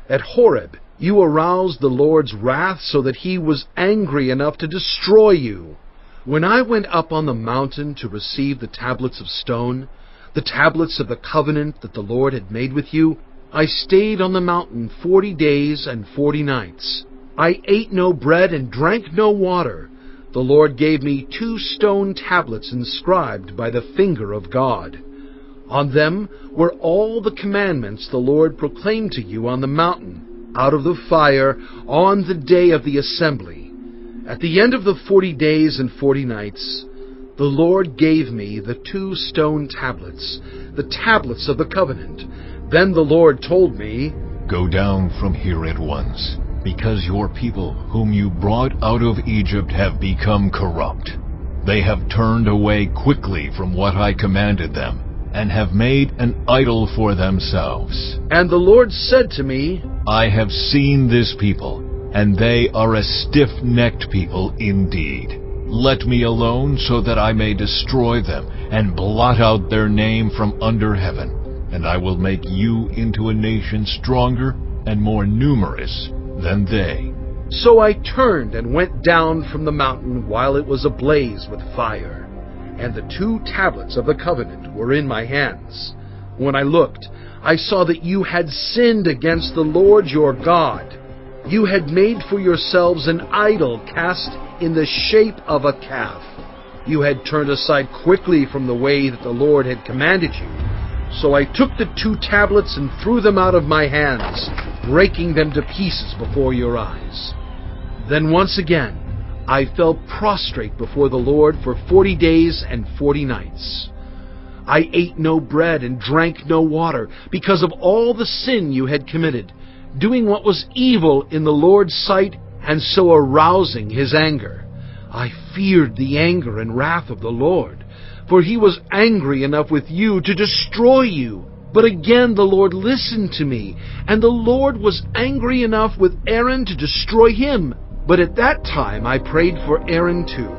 At Horeb, you aroused the Lord's wrath so that he was angry enough to destroy you. When I went up on the mountain to receive the tablets of stone, the tablets of the covenant that the Lord had made with you, I stayed on the mountain 40 days and 40 nights. I ate no bread and drank no water. The Lord gave me 2 stone tablets inscribed by the finger of God. On them were all the commandments the Lord proclaimed to you on the mountain, out of the fire, on the day of the assembly. At the end of the 40 days and 40 nights, the Lord gave me the 2 stone tablets, the tablets of the covenant. Then the Lord told me, Go down from here at once, because your people whom you brought out of Egypt have become corrupt. They have turned away quickly from what I commanded them, and have made an idol for themselves. And the Lord said to me, I have seen this people, and they are a stiff-necked people indeed. Let me alone so that I may destroy them, and blot out their name from under heaven. And I will make you into a nation stronger and more numerous than they. So I turned and went down from the mountain while it was ablaze with fire. And the 2 tablets of the covenant were in my hands. When I looked, I saw that you had sinned against the Lord your God. You had made for yourselves an idol cast in the shape of a calf. You had turned aside quickly from the way that the Lord had commanded you. So I took the 2 tablets and threw them out of my hands, breaking them to pieces before your eyes. Then once again I fell prostrate before the Lord for 40 days and 40 nights. I ate no bread and drank no water because of all the sin you had committed, doing what was evil in the Lord's sight and so arousing his anger. I feared the anger and wrath of the Lord, for he was angry enough with you to destroy you. But again the Lord listened to me, and the Lord was angry enough with Aaron to destroy him. But at that time I prayed for Aaron too.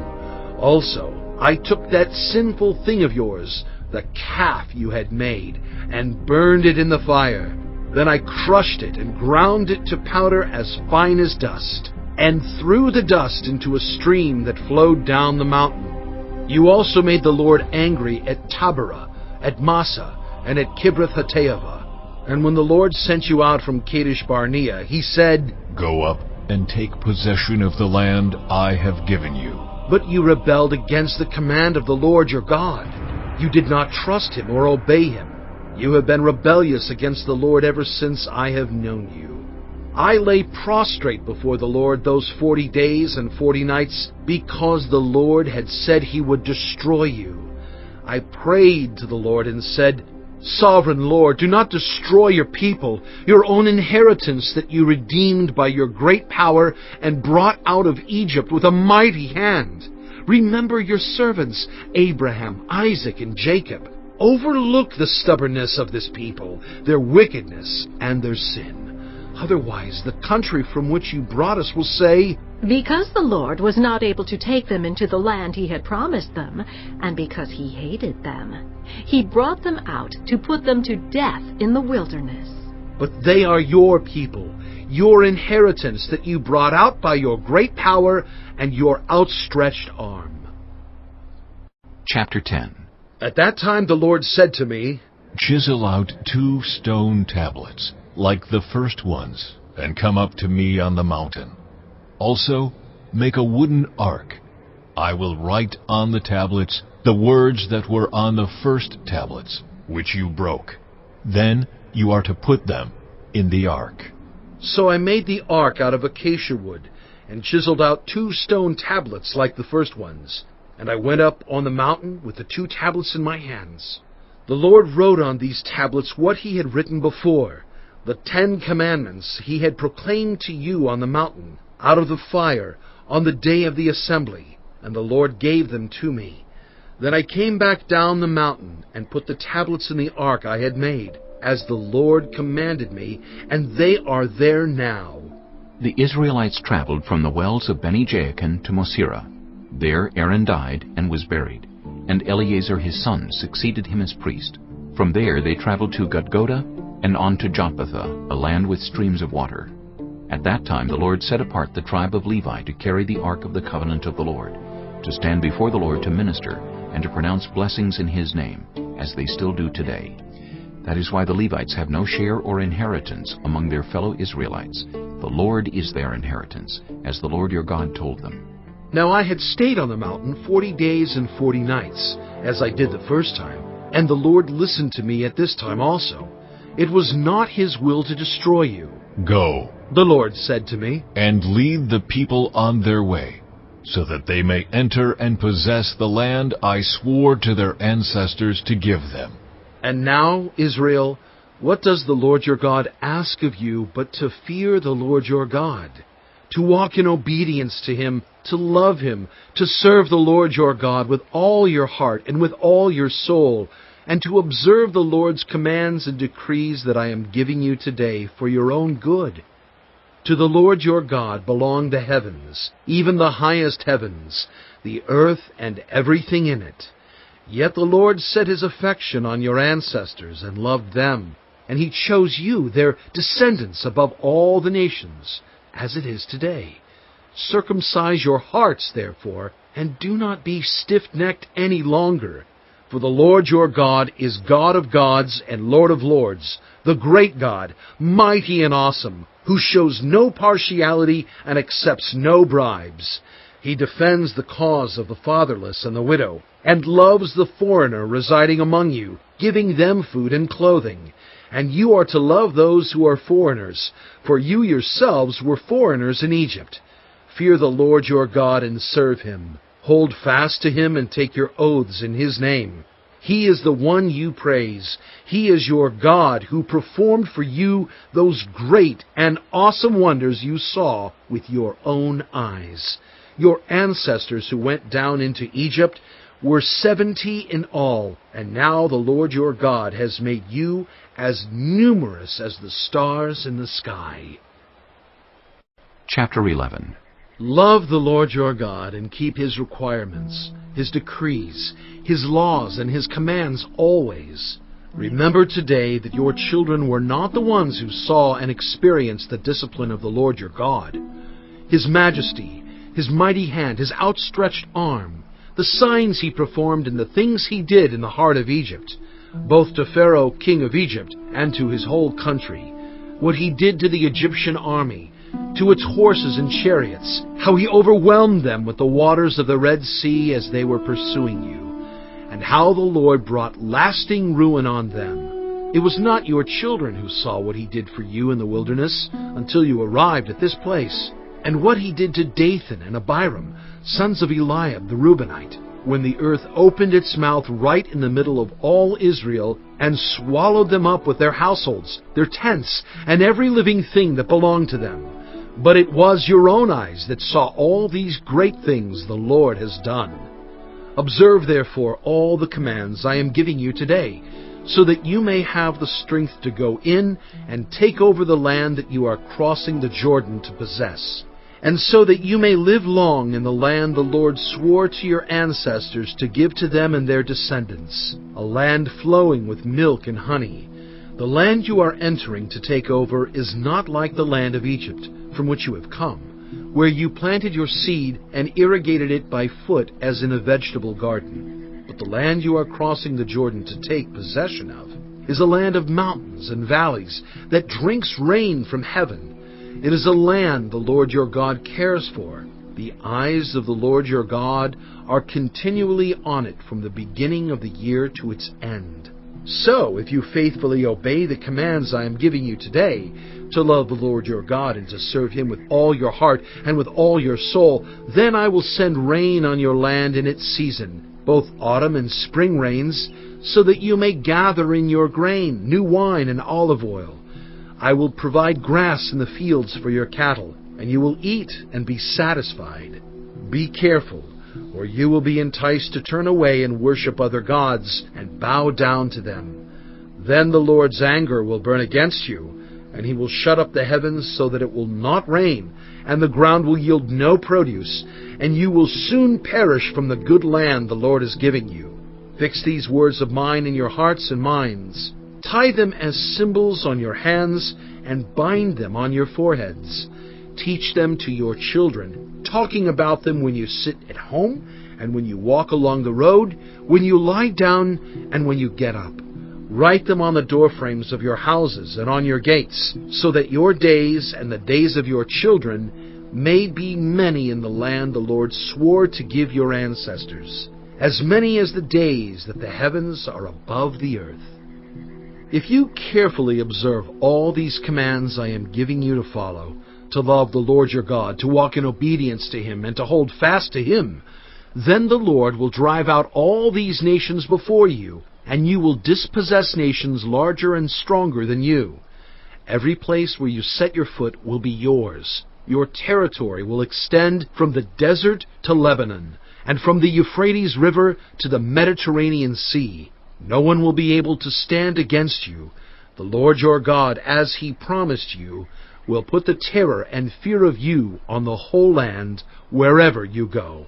Also I took that sinful thing of yours, the calf you had made, and burned it in the fire. Then I crushed it and ground it to powder as fine as dust, and threw the dust into a stream that flowed down the mountain. You also made the Lord angry at Taberah, at Massa, and at Kibroth-Hattaavah. And when the Lord sent you out from Kadesh Barnea, he said, Go up and take possession of the land I have given you. But you rebelled against the command of the Lord your God. You did not trust him or obey him. You have been rebellious against the Lord ever since I have known you. I lay prostrate before the Lord those 40 days and 40 nights because the Lord had said he would destroy you. I prayed to the Lord and said, Sovereign Lord, do not destroy your people, your own inheritance that you redeemed by your great power and brought out of Egypt with a mighty hand. Remember your servants, Abraham, Isaac, and Jacob. Overlook the stubbornness of this people, their wickedness, and their sin. Otherwise, the country from which you brought us will say, Because the Lord was not able to take them into the land he had promised them, and because he hated them, he brought them out to put them to death in the wilderness. But they are your people, your inheritance that you brought out by your great power and your outstretched arm. Chapter 10. At that time the Lord said to me, Chisel out 2 stone tablets, like the first ones, and come up to me on the mountain. Also, make a wooden ark. I will write on the tablets the words that were on the first tablets, which you broke. Then you are to put them in the ark. So I made the ark out of acacia wood, and chiseled out 2 stone tablets like the first ones. And I went up on the mountain with the 2 tablets in my hands. The Lord wrote on these tablets what he had written before, the 10 commandments he had proclaimed to you on the mountain, out of the fire, on the day of the assembly, and the Lord gave them to me. Then I came back down the mountain and put the tablets in the ark I had made, as the Lord commanded me, and they are there now. The Israelites traveled from the wells of Beni-Jaakan to Mosera. There Aaron died and was buried, and Eleazar his son succeeded him as priest. From there they traveled to Gudgoda and on to Jotbatha, a land with streams of water. At that time the Lord set apart the tribe of Levi to carry the ark of the covenant of the Lord, to stand before the Lord to minister, and to pronounce blessings in his name, as they still do today. That is why the Levites have no share or inheritance among their fellow Israelites. The Lord is their inheritance, as the Lord your God told them. Now I had stayed on the mountain 40 days and 40 nights, as I did the first time, and the Lord listened to me at this time also. It was not his will to destroy you. Go, The Lord said to me, and lead the people on their way, so that they may enter and possess the land I swore to their ancestors to give them. And now, Israel, what does the Lord your God ask of you but to fear the Lord your God, to walk in obedience to him, to love him, to serve the Lord your God with all your heart and with all your soul, and to observe the Lord's commands and decrees that I am giving you today for your own good? To the Lord your God belong the heavens, even the highest heavens, the earth and everything in it. Yet the Lord set his affection on your ancestors and loved them, and he chose you, their descendants, above all the nations, as it is today. Circumcise your hearts, therefore, and do not be stiff-necked any longer. For the Lord your God is God of gods and Lord of lords, the great God, mighty and awesome, who shows no partiality and accepts no bribes. He defends the cause of the fatherless and the widow, and loves the foreigner residing among you, giving them food and clothing. And you are to love those who are foreigners, for you yourselves were foreigners in Egypt. Fear the Lord your God and serve him. Hold fast to him and take your oaths in his name. He is the one you praise. He is your God who performed for you those great and awesome wonders you saw with your own eyes. Your ancestors who went down into Egypt were 70 in all, and now the Lord your God has made you as numerous as the stars in the sky. Chapter 11. Love the Lord your God and keep his requirements, his decrees, his laws, and his commands always. Remember today that your children were not the ones who saw and experienced the discipline of the Lord your God, his majesty, his mighty hand, his outstretched arm, the signs he performed and the things he did in the heart of Egypt, both to Pharaoh king of Egypt and to his whole country, what he did to the Egyptian army, to its horses and chariots, how he overwhelmed them with the waters of the Red Sea as they were pursuing you, and how the Lord brought lasting ruin on them. It was not your children who saw what he did for you in the wilderness until you arrived at this place, and what he did to Dathan and Abiram, sons of Eliab the Reubenite, when the earth opened its mouth right in the middle of all Israel and swallowed them up with their households, their tents, and every living thing that belonged to them. But it was your own eyes that saw all these great things the Lord has done. Observe therefore all the commands I am giving you today, so that you may have the strength to go in and take over the land that you are crossing the Jordan to possess, and so that you may live long in the land the Lord swore to your ancestors to give to them and their descendants, a land flowing with milk and honey. The land you are entering to take over is not like the land of Egypt, from which you have come, where you planted your seed and irrigated it by foot as in a vegetable garden. But the land you are crossing the Jordan to take possession of is a land of mountains and valleys that drinks rain from heaven. It is a land the Lord your God cares for. The eyes of the Lord your God are continually on it from the beginning of the year to its end. So, if you faithfully obey the commands I am giving you today, to love the Lord your God and to serve him with all your heart and with all your soul, then I will send rain on your land in its season, both autumn and spring rains, so that you may gather in your grain, new wine and olive oil. I will provide grass in the fields for your cattle, and you will eat and be satisfied. Be careful, or you will be enticed to turn away and worship other gods and bow down to them. Then the Lord's anger will burn against you, and he will shut up the heavens so that it will not rain, and the ground will yield no produce, and you will soon perish from the good land the Lord is giving you. Fix these words of mine in your hearts and minds. Tie them as symbols on your hands and bind them on your foreheads. Teach them to your children, talking about them when you sit at home and when you walk along the road, when you lie down and when you get up. Write them on the doorframes of your houses and on your gates, so that your days and the days of your children may be many in the land the Lord swore to give your ancestors, as many as the days that the heavens are above the earth. If you carefully observe all these commands I am giving you to follow, to love the Lord your God, to walk in obedience to Him, and to hold fast to Him, then the Lord will drive out all these nations before you, and you will dispossess nations larger and stronger than you. Every place where you set your foot will be yours. Your territory will extend from the desert to Lebanon, and from the Euphrates River to the Mediterranean Sea. No one will be able to stand against you. The Lord your God, as He promised you, will put the terror and fear of you on the whole land wherever you go.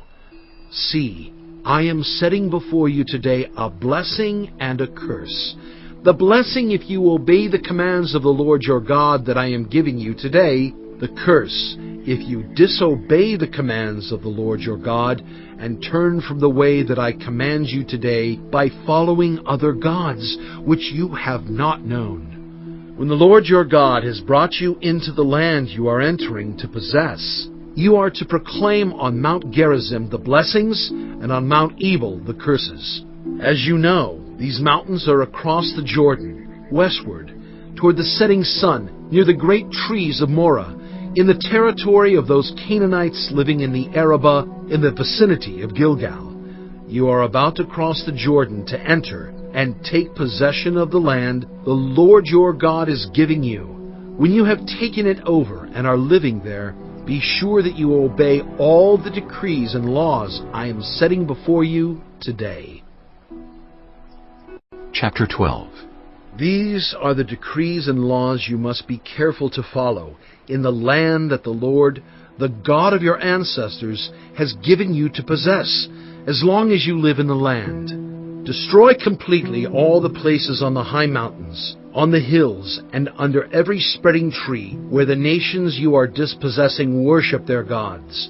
See, I am setting before you today a blessing and a curse. The blessing if you obey the commands of the Lord your God that I am giving you today. The curse if you disobey the commands of the Lord your God and turn from the way that I command you today by following other gods which you have not known. When the Lord your God has brought you into the land you are entering to possess, you are to proclaim on Mount Gerizim the blessings, and on Mount Ebal the curses. As you know, these mountains are across the Jordan, westward, toward the setting sun, near the great trees of Moreh, in the territory of those Canaanites living in the Arabah, in the vicinity of Gilgal. You are about to cross the Jordan to enter and take possession of the land the Lord your God is giving you. When you have taken it over and are living there, be sure that you obey all the decrees and laws I am setting before you today. Chapter 12. These are the decrees and laws you must be careful to follow in the land that the Lord, the God of your ancestors, has given you to possess, as long as you live in the land. Destroy completely all the places on the high mountains, on the hills, and under every spreading tree, where the nations you are dispossessing worship their gods.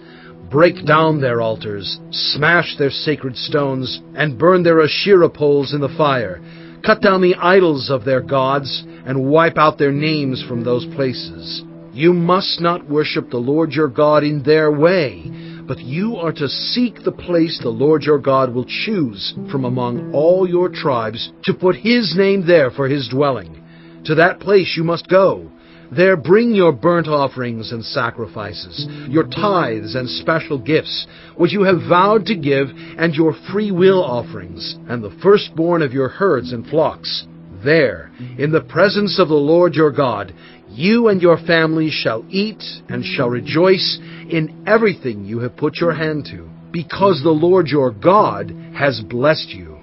Break down their altars, smash their sacred stones, and burn their Asherah poles in the fire. Cut down the idols of their gods, and wipe out their names from those places. You must not worship the Lord your God in their way, but you are to seek the place the Lord your God will choose from among all your tribes to put His name there for His dwelling. To that place you must go. There bring your burnt offerings and sacrifices, your tithes and special gifts, which you have vowed to give, and your free will offerings, and the firstborn of your herds and flocks. There, in the presence of the Lord your God, you and your families shall eat and shall rejoice in everything you have put your hand to, because the Lord your God has blessed you.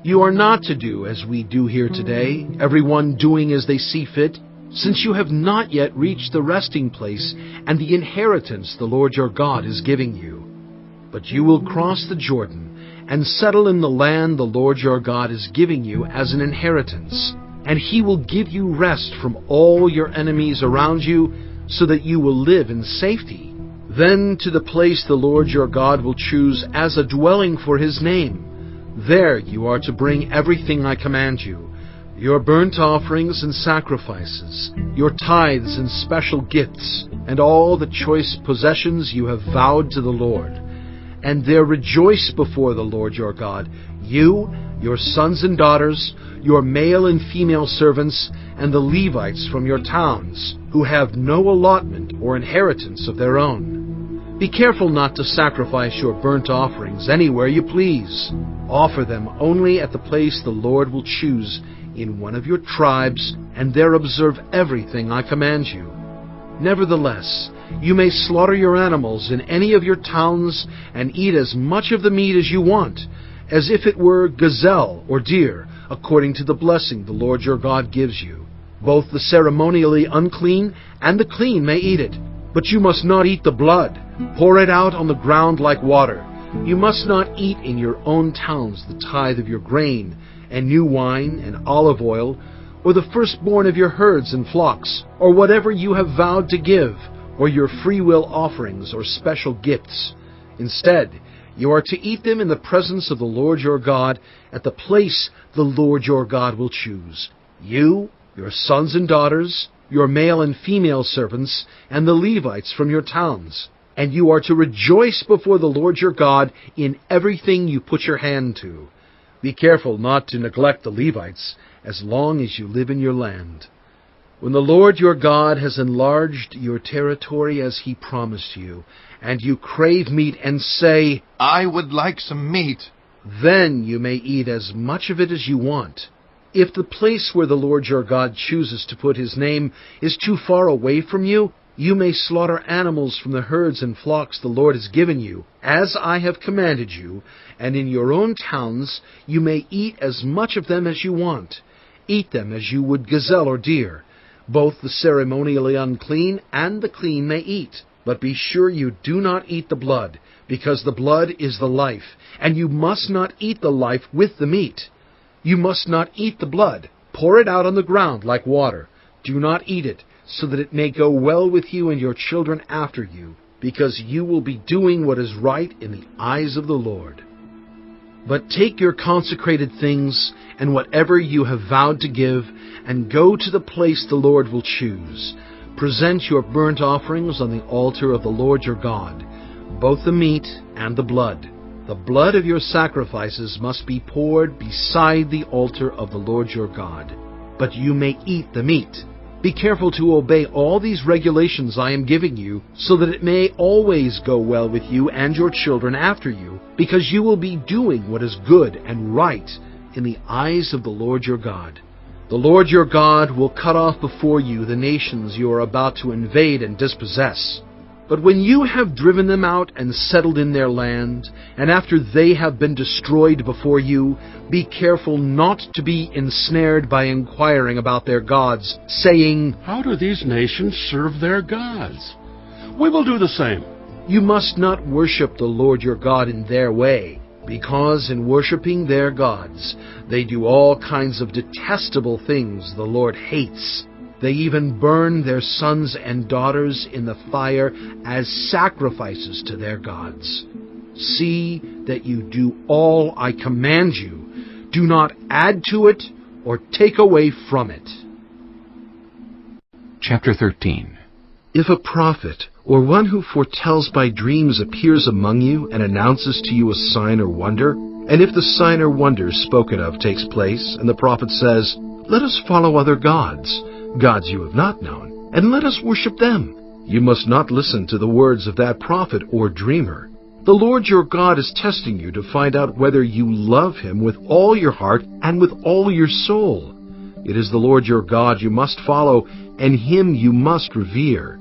You are not to do as we do here today, everyone doing as they see fit, since you have not yet reached the resting place and the inheritance the Lord your God is giving you. But you will cross the Jordan and settle in the land the Lord your God is giving you as an inheritance, and He will give you rest from all your enemies around you, so that you will live in safety. Then to the place the Lord your God will choose as a dwelling for His name. There you are to bring everything I command you, your burnt offerings and sacrifices, your tithes and special gifts, and all the choice possessions you have vowed to the Lord. And there rejoice before the Lord your God, you, your sons and daughters, your male and female servants, and the Levites from your towns, who have no allotment or inheritance of their own. Be careful not to sacrifice your burnt offerings anywhere you please. Offer them only at the place the Lord will choose in one of your tribes, and there observe everything I command you. Nevertheless, you may slaughter your animals in any of your towns and eat as much of the meat as you want, as if it were gazelle or deer, according to the blessing the Lord your God gives you. Both the ceremonially unclean and the clean may eat it, but you must not eat the blood. Pour it out on the ground like water. You must not eat in your own towns the tithe of your grain, and new wine, and olive oil, or the firstborn of your herds and flocks, or whatever you have vowed to give, or your free will offerings or special gifts. Instead, You are to eat them in the presence of the Lord your God, at the place the Lord your God will choose. You, your sons and daughters, your male and female servants, and the Levites from your towns. And you are to rejoice before the Lord your God in everything you put your hand to. Be careful not to neglect the Levites, as long as you live in your land. When the Lord your God has enlarged your territory as he promised you, and you crave meat and say, I would like some meat, then you may eat as much of it as you want. If the place where the Lord your God chooses to put his name is too far away from you, you may slaughter animals from the herds and flocks the Lord has given you, as I have commanded you, and in your own towns you may eat as much of them as you want. Eat them as you would gazelle or deer. Both the ceremonially unclean and the clean may eat. But be sure you do not eat the blood, because the blood is the life, and you must not eat the life with the meat. You must not eat the blood. Pour it out on the ground like water. Do not eat it, so that it may go well with you and your children after you, because you will be doing what is right in the eyes of the Lord. But take your consecrated things and whatever you have vowed to give, and go to the place the Lord will choose. Present your burnt offerings on the altar of the Lord your God, both the meat and the blood. The blood of your sacrifices must be poured beside the altar of the Lord your God. But you may eat the meat. Be careful to obey all these regulations I am giving you, so that it may always go well with you and your children after you, because you will be doing what is good and right in the eyes of the Lord your God. The Lord your God will cut off before you the nations you are about to invade and dispossess. But when you have driven them out and settled in their land, and after they have been destroyed before you, be careful not to be ensnared by inquiring about their gods, saying, How do these nations serve their gods? We will do the same. You must not worship the Lord your God in their way, because in worshiping their gods, they do all kinds of detestable things the Lord hates. They even burn their sons and daughters in the fire as sacrifices to their gods. See that you do all I command you. Do not add to it or take away from it. Chapter 13. If a prophet or one who foretells by dreams appears among you and announces to you a sign or wonder, and if the sign or wonder spoken of takes place, and the prophet says, Let us follow other gods, gods you have not known, and let us worship them, you must not listen to the words of that prophet or dreamer. The Lord your God is testing you to find out whether you love him with all your heart and with all your soul. It is the Lord your God you must follow, and him you must revere.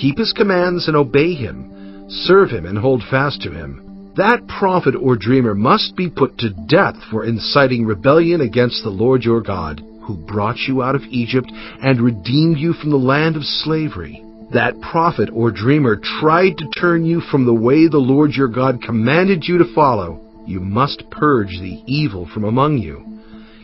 Keep his commands and obey him. Serve him and hold fast to him. That prophet or dreamer must be put to death for inciting rebellion against the Lord your God, who brought you out of Egypt and redeemed you from the land of slavery. That prophet or dreamer tried to turn you from the way the Lord your God commanded you to follow. You must purge the evil from among you.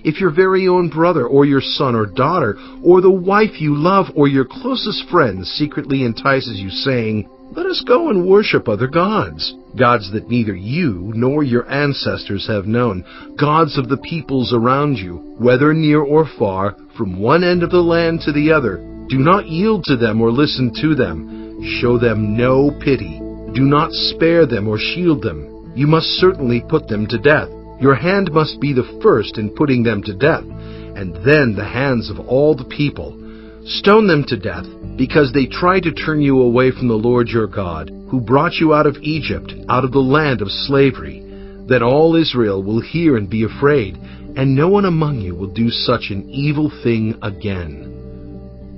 If your very own brother or your son or daughter or the wife you love or your closest friend secretly entices you, saying, Let us go and worship other gods, gods that neither you nor your ancestors have known, gods of the peoples around you, whether near or far, from one end of the land to the other, do not yield to them or listen to them. Show them no pity. Do not spare them or shield them. You must certainly put them to death. Your hand must be the first in putting them to death, and then the hands of all the people. Stone them to death, because they tried to turn you away from the Lord your God, who brought you out of Egypt, out of the land of slavery. Then all Israel will hear and be afraid, and no one among you will do such an evil thing again.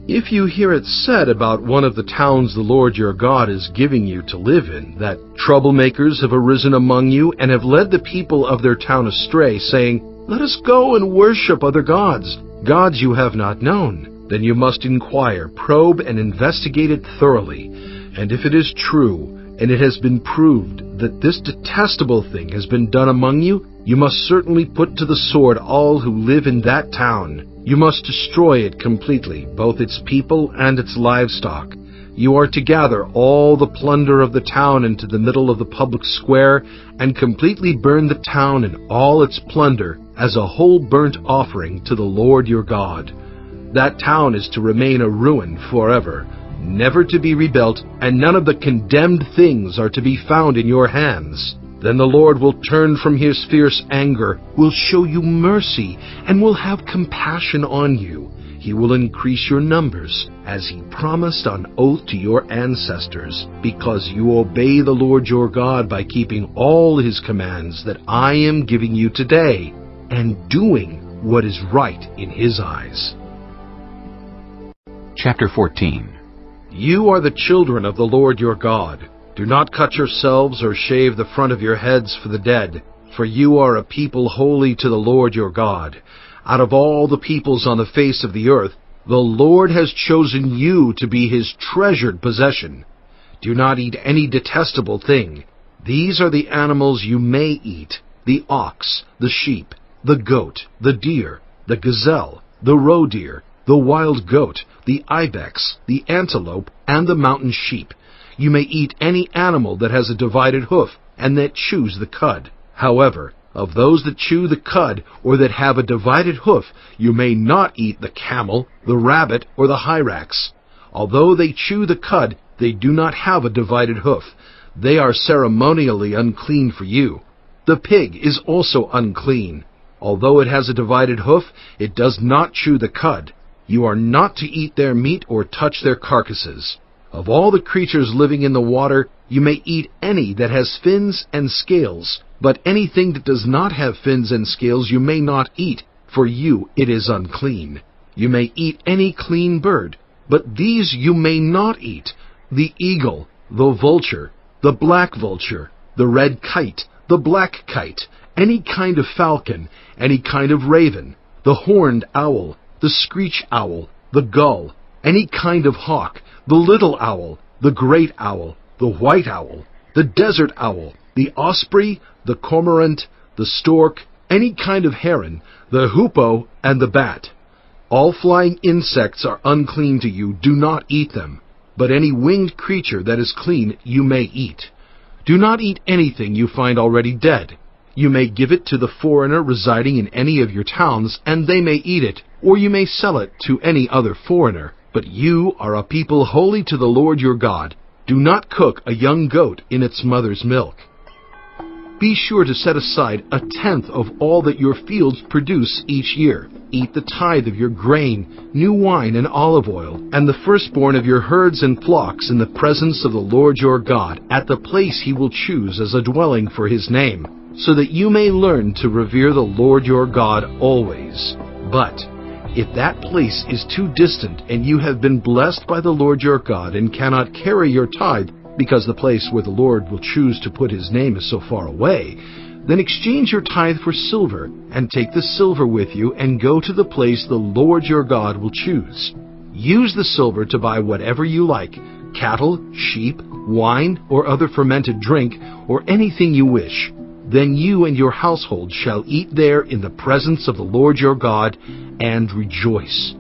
If you hear it said about one of the towns the Lord your God is giving you to live in, that troublemakers have arisen among you and have led the people of their town astray, saying, Let us go and worship other gods, gods you have not known, then you must inquire, probe, and investigate it thoroughly. And if it is true, and it has been proved that this detestable thing has been done among you, you must certainly put to the sword all who live in that town. You must destroy it completely, both its people and its livestock. You are to gather all the plunder of the town into the middle of the public square and completely burn the town and all its plunder as a whole burnt offering to the Lord your God. That town is to remain a ruin forever, never to be rebuilt, and none of the condemned things are to be found in your hands. Then the Lord will turn from his fierce anger, will show you mercy, and will have compassion on you. He will increase your numbers, as he promised on oath to your ancestors, because you obey the Lord your God by keeping all his commands that I am giving you today, and doing what is right in his eyes. Chapter 14. You are the children of the Lord your God. Do not cut yourselves or shave the front of your heads for the dead, for you are a people holy to the Lord your God. Out of all the peoples on the face of the earth, the Lord has chosen you to be his treasured possession. Do not eat any detestable thing. These are the animals you may eat: the ox, the sheep, the goat, the deer, the gazelle, the roe deer, the wild goat, the ibex, the antelope, and the mountain sheep. You may eat any animal that has a divided hoof and that chews the cud. However, of those that chew the cud or that have a divided hoof, you may not eat the camel, the rabbit, or the hyrax. Although they chew the cud, they do not have a divided hoof. They are ceremonially unclean for you. The pig is also unclean. Although it has a divided hoof, it does not chew the cud. You are not to eat their meat or touch their carcasses. Of all the creatures living in the water, you may eat any that has fins and scales, but anything that does not have fins and scales you may not eat, for you it is unclean. You may eat any clean bird, but these you may not eat: the eagle, the vulture, the black vulture, the red kite, the black kite, any kind of falcon, any kind of raven, the horned owl, the screech owl, the gull, any kind of hawk, the little owl, the great owl, the white owl, the desert owl, the osprey, the cormorant, the stork, any kind of heron, the hoopoe, and the bat. All flying insects are unclean to you. Do not eat them. But any winged creature that is clean you may eat. Do not eat anything you find already dead. You may give it to the foreigner residing in any of your towns, and they may eat it, or you may sell it to any other foreigner. But you are a people holy to the Lord your God. Do not cook a young goat in its mother's milk. Be sure to set aside 1/10 of all that your fields produce each year. Eat the tithe of your grain, new wine and olive oil, and the firstborn of your herds and flocks in the presence of the Lord your God, at the place he will choose as a dwelling for his name, so that you may learn to revere the Lord your God always. But if that place is too distant and you have been blessed by the Lord your God and cannot carry your tithe, because the place where the Lord will choose to put his name is so far away, then exchange your tithe for silver, and take the silver with you and go to the place the Lord your God will choose. Use the silver to buy whatever you like: cattle, sheep, wine, or other fermented drink, or anything you wish. Then you and your household shall eat there in the presence of the Lord your God, and rejoice.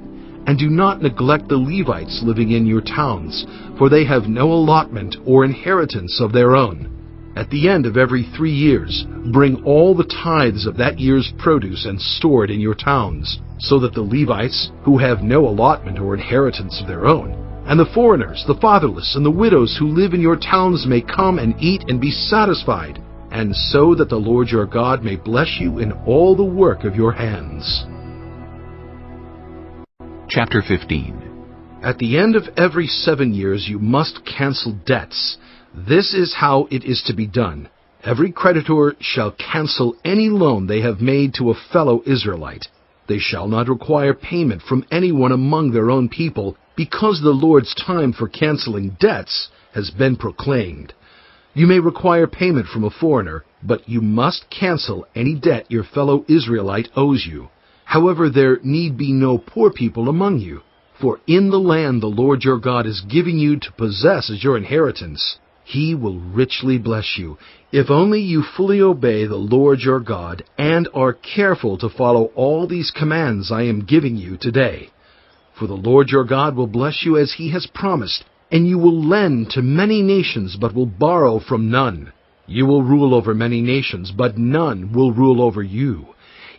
And do not neglect the Levites living in your towns, for they have no allotment or inheritance of their own. At the end of every 3 years, bring all the tithes of that year's produce and store it in your towns, so that the Levites, who have no allotment or inheritance of their own, and the foreigners, the fatherless, and the widows who live in your towns may come and eat and be satisfied, and so that the Lord your God may bless you in all the work of your hands. Chapter 15. At the end of every 7 years you must cancel debts. This is how it is to be done. Every creditor shall cancel any loan they have made to a fellow Israelite. They shall not require payment from anyone among their own people, because the Lord's time for canceling debts has been proclaimed. You may require payment from a foreigner, but you must cancel any debt your fellow Israelite owes you. However, there need be no poor people among you, for in the land the Lord your God is giving you to possess as your inheritance, he will richly bless you, if only you fully obey the Lord your God and are careful to follow all these commands I am giving you today. For the Lord your God will bless you as he has promised, And you will lend to many nations, but will borrow from none. You will rule over many nations, but none will rule over you.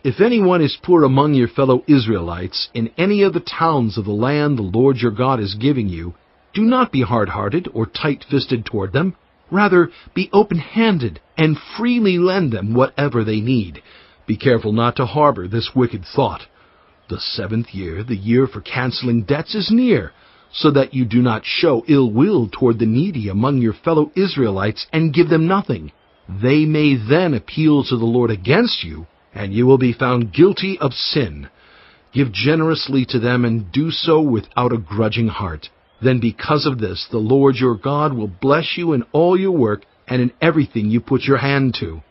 If anyone is poor among your fellow Israelites in any of the towns of the land the Lord your God is giving you, do not be hard-hearted or tight-fisted toward them. Rather, be open-handed and freely lend them whatever they need. Be careful not to harbor this wicked thought. The 7th year, the year for canceling debts, is near, so that you do not show ill will toward the needy among your fellow Israelites and give them nothing. They may then appeal to the Lord against you, and you will be found guilty of sin. Give generously to them and do so without a grudging heart. Then because of this, the Lord your God will bless you in all your work and in everything you put your hand to.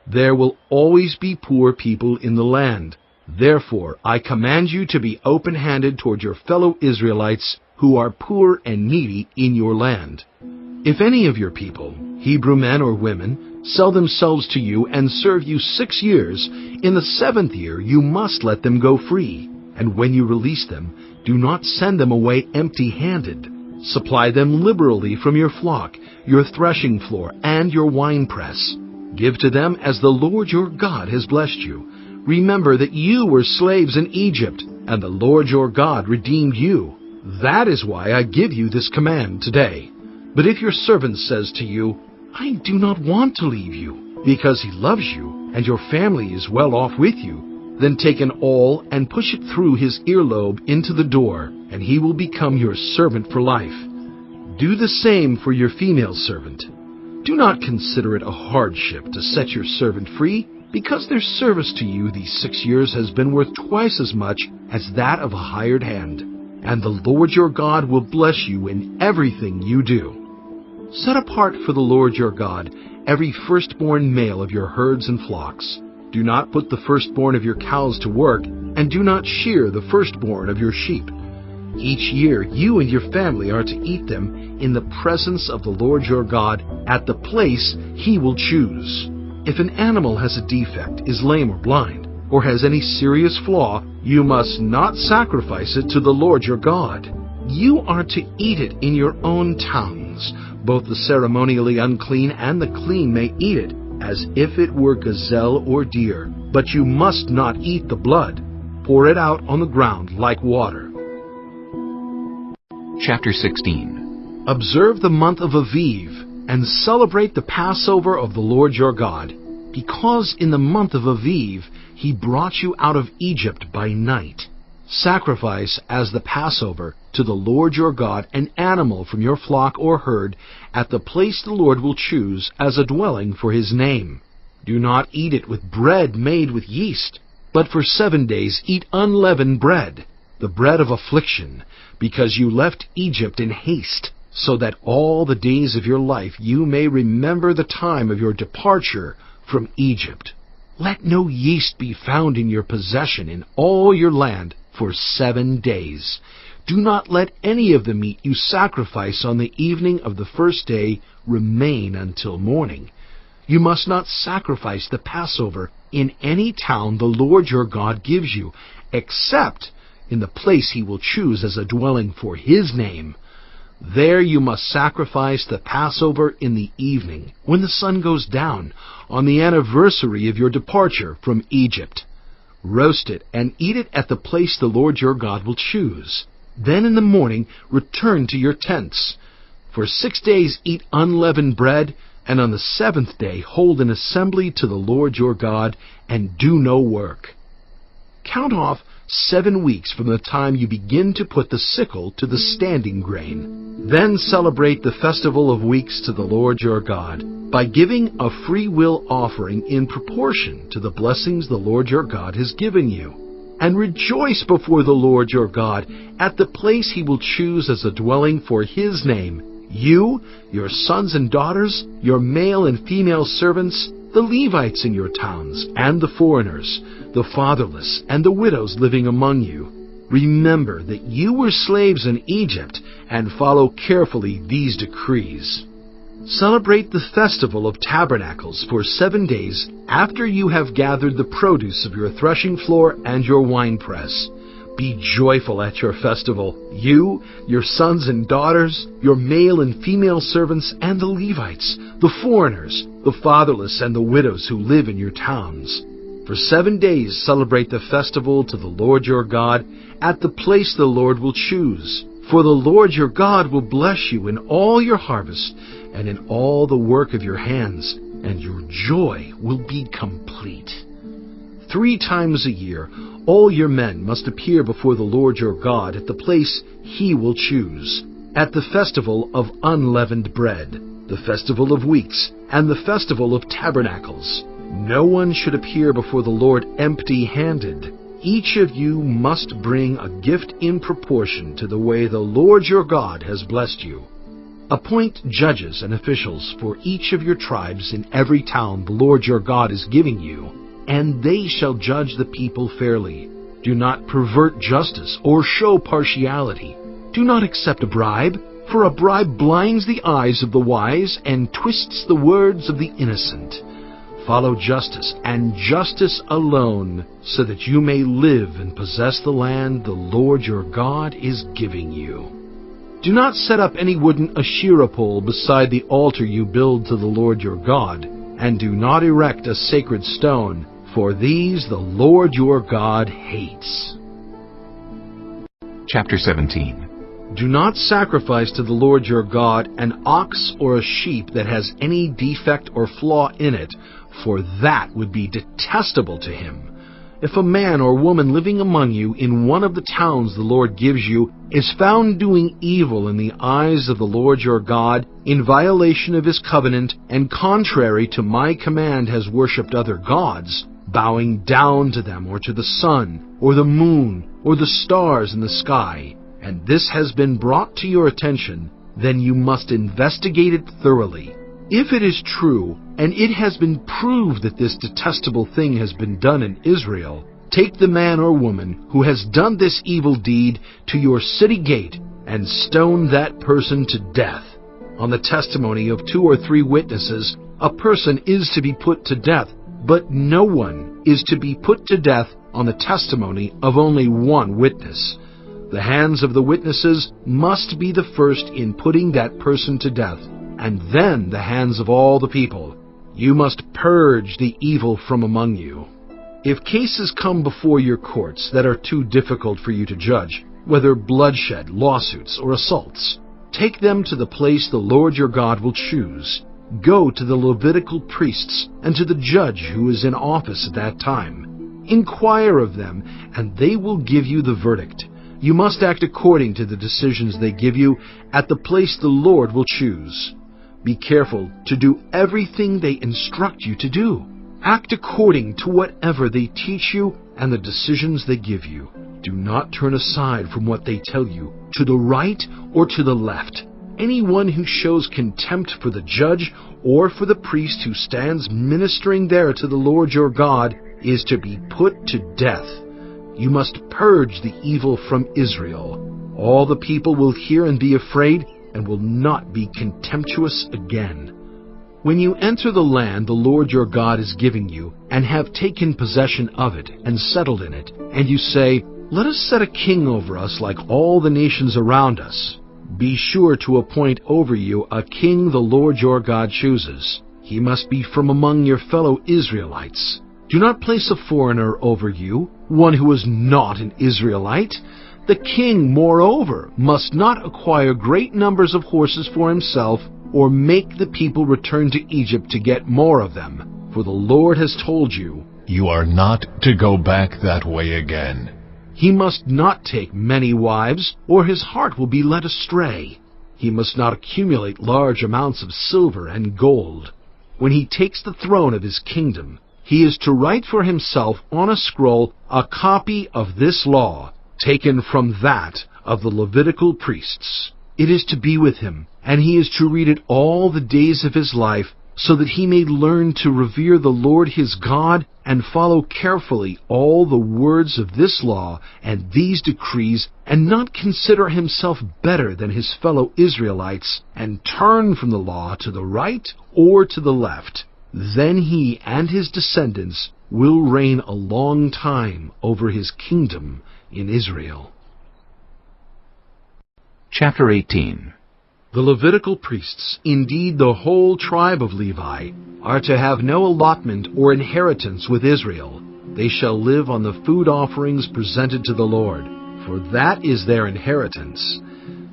There will always be poor people in the land. Therefore, I command you to be open-handed toward your fellow Israelites who are poor and needy in your land. If any of your people, Hebrew men or women, sell themselves to you and serve you 6 years, in the 7th year you must let them go free. And when you release them, do not send them away empty-handed. Supply them liberally from your flock, your threshing floor, and your winepress. Give to them as the Lord your God has blessed you. Remember that you were slaves in Egypt, and the Lord your God redeemed you. That is why I give you this command today. But if your servant says to you, I do not want to leave you, because he loves you, and your family is well off with you, then take an awl and push it through his earlobe into the door, and he will become your servant for life. Do the same for your female servant. Do not consider it a hardship to set your servant free, because their service to you these 6 years has been worth twice as much as that of a hired hand. And the Lord your God will bless you in everything you do. Set apart for the Lord your God every firstborn male of your herds and flocks. Do not put the firstborn of your cows to work, and do not shear the firstborn of your sheep. Each year you and your family are to eat them in the presence of the Lord your God at the place he will choose. If an animal has a defect, is lame or blind, or has any serious flaw, you must not sacrifice it to the Lord your God. You are to eat it in your own towns. Both the ceremonially unclean and the clean may eat it, as if it were gazelle or deer. But you must not eat the blood. Pour it out on the ground like water. Chapter 16. Observe the month of Aviv, and celebrate the Passover of the Lord your God, because in the month of Aviv he brought you out of Egypt by night. Sacrifice as the Passover to the Lord your God an animal from your flock or herd at the place the Lord will choose as a dwelling for his name. Do not eat it with bread made with yeast, but for 7 days eat unleavened bread, the bread of affliction, because you left Egypt in haste, so that all the days of your life you may remember the time of your departure from Egypt. Let no yeast be found in your possession in all your land for 7 days. Do not let any of the meat you sacrifice on the evening of the first day remain until morning. You must not sacrifice the Passover in any town the Lord your God gives you, except in the place he will choose as a dwelling for his name. There you must sacrifice the Passover in the evening, when the sun goes down, on the anniversary of your departure from Egypt. Roast it and eat it at the place the Lord your God will choose. Then in the morning return to your tents. For 6 days eat unleavened bread, and on the 7th day hold an assembly to the Lord your God, and do no work. Count off 7 weeks from the time you begin to put the sickle to the standing grain. Then celebrate the festival of weeks to the Lord your God, by giving a free will offering in proportion to the blessings the Lord your God has given you. And rejoice before the Lord your God at the place he will choose as a dwelling for his name. You, your sons and daughters, your male and female servants, the Levites in your towns, and the foreigners, the fatherless, and the widows living among you. Remember that you were slaves in Egypt, and follow carefully these decrees. Celebrate the festival of tabernacles for 7 days after you have gathered the produce of your threshing floor and your winepress. Be joyful at your festival, you, your sons and daughters, your male and female servants, and the Levites, the foreigners, the fatherless, and the widows who live in your towns. For 7 days celebrate the festival to the Lord your God at the place the Lord will choose. For the Lord your God will bless you in all your harvest and in all the work of your hands, and your joy will be complete. 3 times a year all your men must appear before the Lord your God at the place he will choose, at the festival of unleavened bread, the festival of weeks, and the festival of tabernacles. No one should appear before the Lord empty-handed. Each of you must bring a gift in proportion to the way the Lord your God has blessed you. Appoint judges and officials for each of your tribes in every town the Lord your God is giving you, and they shall judge the people fairly. Do not pervert justice or show partiality. Do not accept a bribe, for a bribe blinds the eyes of the wise and twists the words of the innocent. Follow justice, and justice alone, so that you may live and possess the land the Lord your God is giving you. Do not set up any wooden Asherah pole beside the altar you build to the Lord your God, and do not erect a sacred stone, for these the Lord your God hates. Chapter 17. Do not sacrifice to the Lord your God an ox or a sheep that has any defect or flaw in it, for that would be detestable to him. If a man or woman living among you in one of the towns the Lord gives you is found doing evil in the eyes of the Lord your God, in violation of his covenant, and contrary to my command has worshipped other gods, bowing down to them or to the sun, or the moon, or the stars in the sky, and this has been brought to your attention, then you must investigate it thoroughly. If it is true, and it has been proved that this detestable thing has been done in Israel, take the man or woman who has done this evil deed to your city gate, and stone that person to death. On the testimony of 2 or 3 witnesses, a person is to be put to death, but no one is to be put to death on the testimony of only 1 witness. The hands of the witnesses must be the first in putting that person to death, and then the hands of all the people. You must purge the evil from among you. If cases come before your courts that are too difficult for you to judge, whether bloodshed, lawsuits, or assaults, take them to the place the Lord your God will choose. Go to the Levitical priests and to the judge who is in office at that time. Inquire of them, and they will give you the verdict. You must act according to the decisions they give you at the place the Lord will choose. Be careful to do everything they instruct you to do. Act according to whatever they teach you and the decisions they give you. Do not turn aside from what they tell you, to the right or to the left. Anyone who shows contempt for the judge or for the priest who stands ministering there to the Lord your God is to be put to death. You must purge the evil from Israel. All the people will hear and be afraid, and will not be contemptuous again. When you enter the land the Lord your God is giving you, and have taken possession of it, and settled in it, and you say, "Let us set a king over us like all the nations around us," be sure to appoint over you a king the Lord your God chooses. He must be from among your fellow Israelites. Do not place a foreigner over you, one who is not an Israelite. The king, moreover, must not acquire great numbers of horses for himself, or make the people return to Egypt to get more of them. For the Lord has told you, You are not to go back that way again. he must not take many wives, or his heart will be led astray. He must not accumulate large amounts of silver and gold. When he takes the throne of his kingdom, he is to write for himself on a scroll a copy of this law, taken from that of the Levitical priests. It is to be with him, and he is to read it all the days of his life, so that he may learn to revere the Lord his God and follow carefully all the words of this law and these decrees, and not consider himself better than his fellow Israelites, and turn from the law to the right or to the left. Then he and his descendants will reign a long time over his kingdom in Israel. Chapter 18. The Levitical priests, indeed the whole tribe of Levi, are to have no allotment or inheritance with Israel. They shall live on the food offerings presented to the Lord, for that is their inheritance.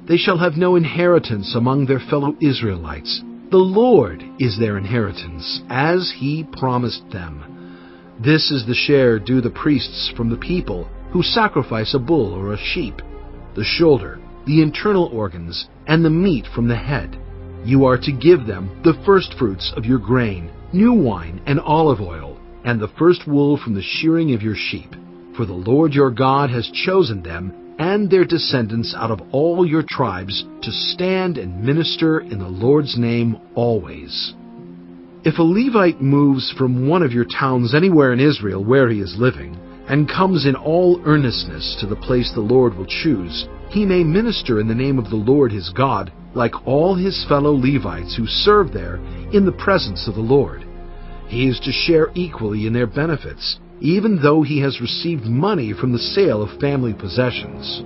They shall have no inheritance among their fellow Israelites. The Lord is their inheritance, as He promised them. This is the share due the priests from the people who sacrifice a bull or a sheep, the shoulder, the internal organs, and the meat from the head. You are to give them the firstfruits of your grain, new wine, and olive oil, and the first wool from the shearing of your sheep. For the Lord your God has chosen them and their descendants out of all your tribes to stand and minister in the Lord's name always. If a Levite moves from one of your towns anywhere in Israel where he is living, and comes in all earnestness to the place the Lord will choose, he may minister in the name of the Lord his God, like all his fellow Levites who serve there in the presence of the Lord. He is to share equally in their benefits, even though he has received money from the sale of family possessions.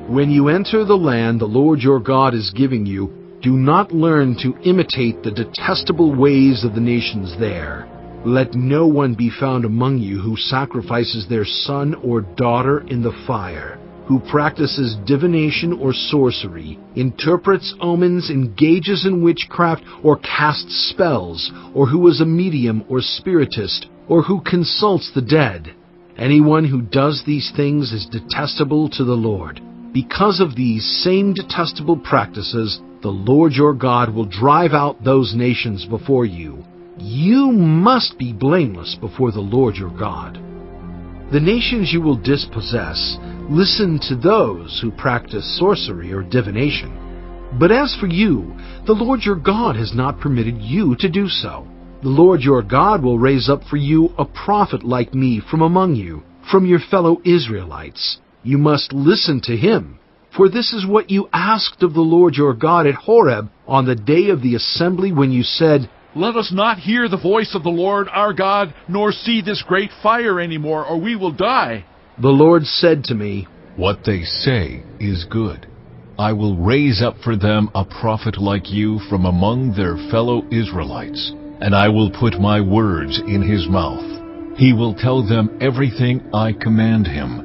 When you enter the land the Lord your God is giving you, do not learn to imitate the detestable ways of the nations there. Let no one be found among you who sacrifices their son or daughter in the fire, who practices divination or sorcery, interprets omens, engages in witchcraft, or casts spells, or who is a medium or spiritist, or who consults the dead. Anyone who does these things is detestable to the Lord. Because of these same detestable practices, the Lord your God will drive out those nations before you. You must be blameless before the Lord your God. The nations you will dispossess, listen to those who practice sorcery or divination. But as for you, the Lord your God has not permitted you to do so. The Lord your God will raise up for you a prophet like me from among you, from your fellow Israelites. You must listen to him, for this is what you asked of the Lord your God at Horeb on the day of the assembly when you said, Let us not hear the voice of the Lord our God, nor see this great fire any more, or we will die. The Lord said to me, What they say is good. I will raise up for them a prophet like you from among their fellow Israelites, and I will put my words in his mouth. He will tell them everything I command him.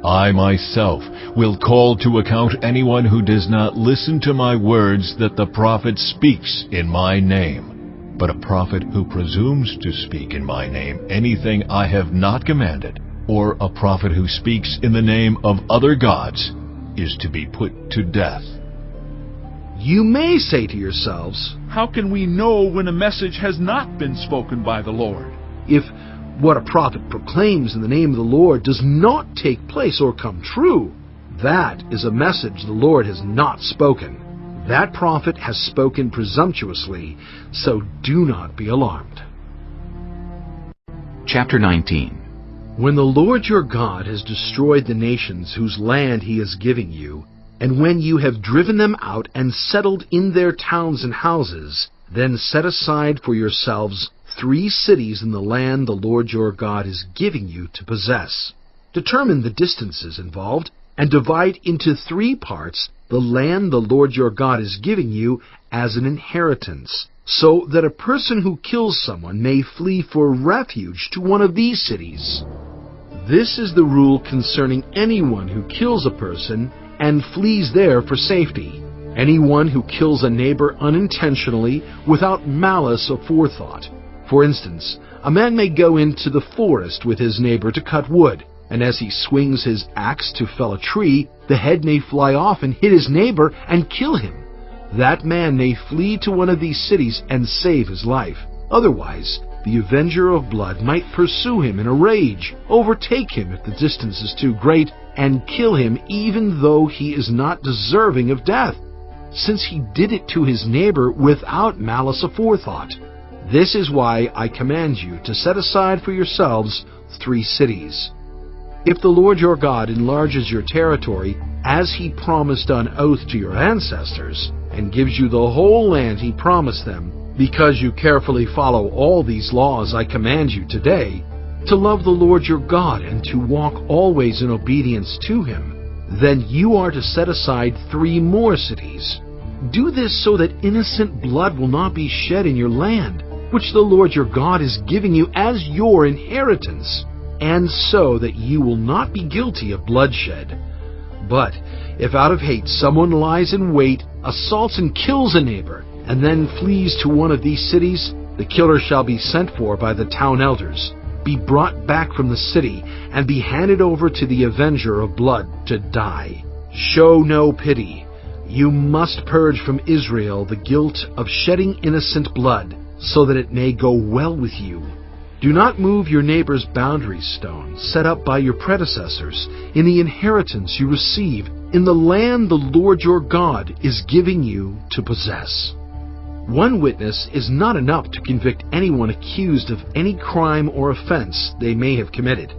I myself will call to account anyone who does not listen to my words that the prophet speaks in my name. But a prophet who presumes to speak in my name anything I have not commanded, or a prophet who speaks in the name of other gods, is to be put to death. You may say to yourselves, How can we know when a message has not been spoken by the Lord? If what a prophet proclaims in the name of the Lord does not take place or come true, that is a message the Lord has not spoken. That prophet has spoken presumptuously, so do not be alarmed. Chapter 19. When the Lord your God has destroyed the nations whose land he is giving you, and when you have driven them out and settled in their towns and houses, then set aside for yourselves 3 cities in the land the Lord your God is giving you to possess. Determine the distances involved, and divide into 3 parts the land the Lord your God is giving you as an inheritance, so that a person who kills someone may flee for refuge to one of these cities. This is the rule concerning anyone who kills a person and flees there for safety. Anyone who kills a neighbor unintentionally without malice aforethought. For instance, a man may go into the forest with his neighbor to cut wood, and as he swings his axe to fell a tree, the head may fly off and hit his neighbor and kill him. That man may flee to one of these cities and save his life. Otherwise, the avenger of blood might pursue him in a rage, overtake him if the distance is too great, and kill him even though he is not deserving of death, since he did it to his neighbor without malice aforethought. This is why I command you to set aside for yourselves 3 cities. If the Lord your God enlarges your territory, as he promised on oath to your ancestors, and gives you the whole land he promised them, because you carefully follow all these laws I command you today, to love the Lord your God and to walk always in obedience to him, then you are to set aside 3 more cities. Do this so that innocent blood will not be shed in your land, which the Lord your God is giving you as your inheritance, and so that you will not be guilty of bloodshed. But if out of hate someone lies in wait, assaults and kills a neighbor, and then flees to one of these cities, the killer shall be sent for by the town elders, be brought back from the city, and be handed over to the avenger of blood to die. Show no pity. You must purge from Israel the guilt of shedding innocent blood, so that it may go well with you. Do not move your neighbor's boundary stone set up by your predecessors in the inheritance you receive in the land the Lord your God is giving you to possess. One witness is not enough to convict anyone accused of any crime or offense they may have committed.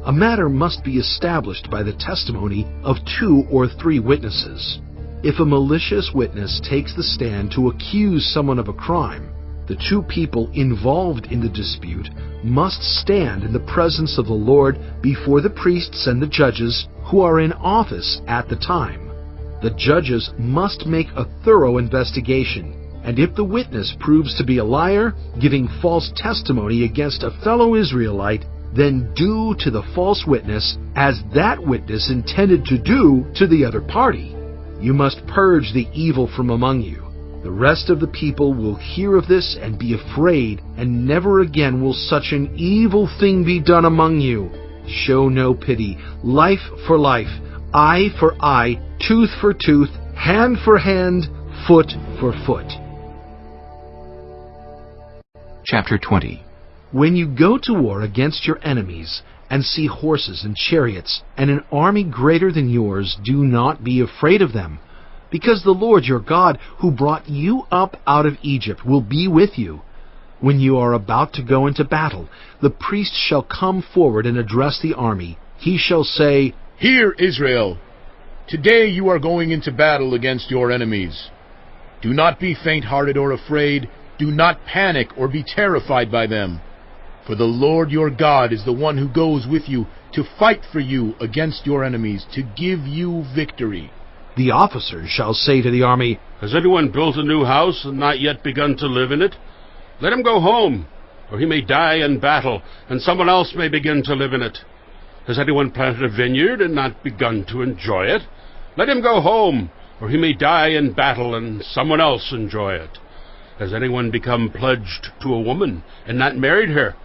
A matter must be established by the testimony of 2 or 3 witnesses. If a malicious witness takes the stand to accuse someone of a crime, the 2 people involved in the dispute must stand in the presence of the Lord before the priests and the judges who are in office at the time. The judges must make a thorough investigation, and if the witness proves to be a liar, giving false testimony against a fellow Israelite, then do to the false witness as that witness intended to do to the other party. You must purge the evil from among you. The rest of the people will hear of this and be afraid, and never again will such an evil thing be done among you. Show no pity. Life for life, eye for eye, tooth for tooth, hand for hand, foot for foot. Chapter 20. When you go to war against your enemies, and see horses and chariots, and an army greater than yours, do not be afraid of them, because the Lord your God, who brought you up out of Egypt, will be with you. When you are about to go into battle, the priest shall come forward and address the army. He shall say, "Hear, Israel! Today you are going into battle against your enemies. Do not be faint-hearted or afraid. Do not panic or be terrified by them. For the Lord your God is the one who goes with you to fight for you against your enemies, to give you victory." The officers shall say to the army, Has anyone built a new house and not yet begun to live in it? Let him go home, or he may die in battle, and someone else may begin to live in it. Has anyone planted a vineyard and not begun to enjoy it? Let him go home, or he may die in battle, and someone else enjoy it. Has anyone become pledged to a woman and not married her?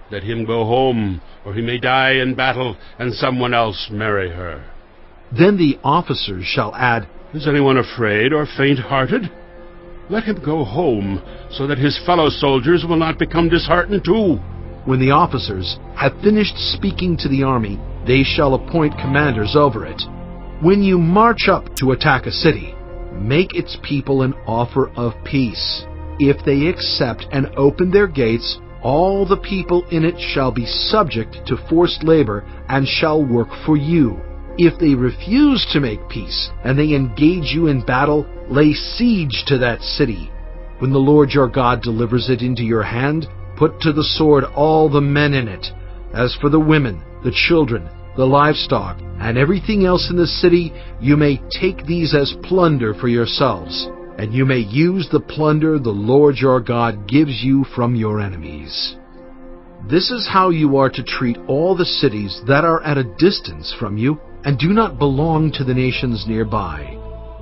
Let him go home, or he may die in battle, and someone else marry her. Then the officers shall add, Is anyone afraid or faint-hearted? Let him go home, so that his fellow soldiers will not become disheartened too. When the officers have finished speaking to the army, they shall appoint commanders over it. When you march up to attack a city, make its people an offer of peace. If they accept and open their gates, all the people in it shall be subject to forced labor and shall work for you. If they refuse to make peace and they engage you in battle, lay siege to that city. When the Lord your God delivers it into your hand, put to the sword all the men in it. As for the women, the children, the livestock, and everything else in the city, you may take these as plunder for yourselves, and you may use the plunder the Lord your God gives you from your enemies. This is how you are to treat all the cities that are at a distance from you and do not belong to the nations nearby.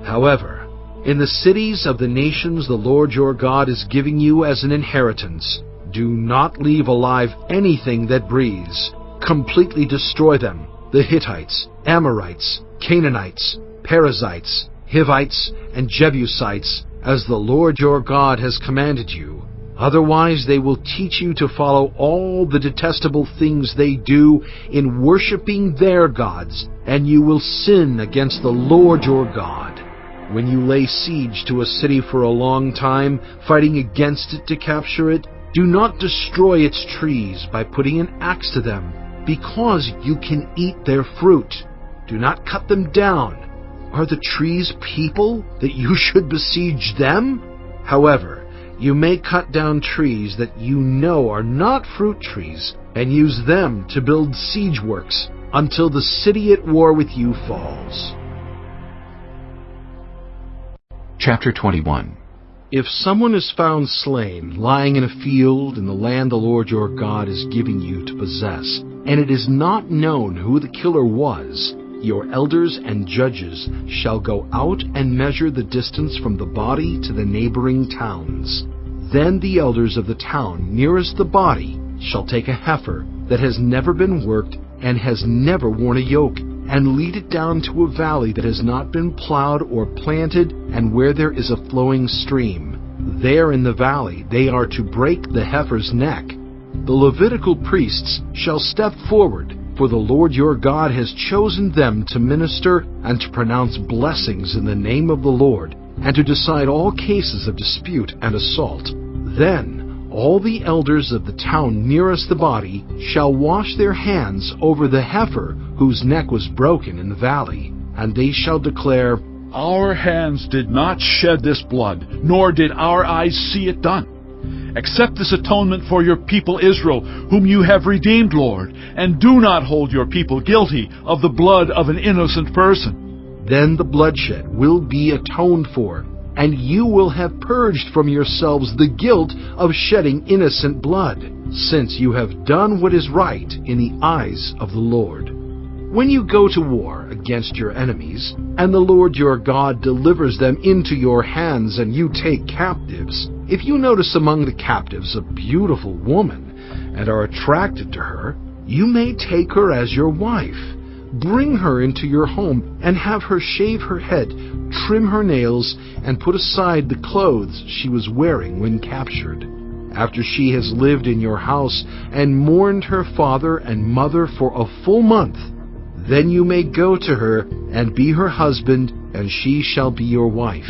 However, in the cities of the nations the Lord your God is giving you as an inheritance, do not leave alive anything that breathes. Completely destroy them: the Hittites, Amorites, Canaanites, Perizzites, Hivites, and Jebusites, as the Lord your God has commanded you. Otherwise they will teach you to follow all the detestable things they do in worshiping their gods, and you will sin against the Lord your God. When you lay siege to a city for a long time, fighting against it to capture it, do not destroy its trees by putting an axe to them, because you can eat their fruit. Do not cut them down. Are the trees people that you should besiege them? However, You may cut down trees that you know are not fruit trees, and use them to build siege works until the city at war with you falls. Chapter 21. If someone is found slain, lying in a field in the land the Lord your God is giving you to possess, and it is not known who the killer was, your elders and judges shall go out and measure the distance from the body to the neighboring towns. Then the elders of the town nearest the body shall take a heifer that has never been worked and has never worn a yoke, and lead it down to a valley that has not been plowed or planted, and where there is a flowing stream. There in the valley they are to break the heifer's neck. The Levitical priests shall step forward, for the Lord your God has chosen them to minister and to pronounce blessings in the name of the Lord, and to decide all cases of dispute and assault. Then all the elders of the town nearest the body shall wash their hands over the heifer whose neck was broken in the valley, and they shall declare, Our hands did not shed this blood, nor did our eyes see it done. Accept this atonement for your people Israel, whom you have redeemed, Lord, and do not hold your people guilty of the blood of an innocent person. Then the bloodshed will be atoned for, and you will have purged from yourselves the guilt of shedding innocent blood, since you have done what is right in the eyes of the Lord. When you go to war against your enemies, and the Lord your God delivers them into your hands, and you take captives, if you notice among the captives a beautiful woman, and are attracted to her, you may take her as your wife. Bring her into your home, and have her shave her head, trim her nails, and put aside the clothes she was wearing when captured. After she has lived in your house, and mourned her father and mother for a full month, then you may go to her and be her husband, and she shall be your wife.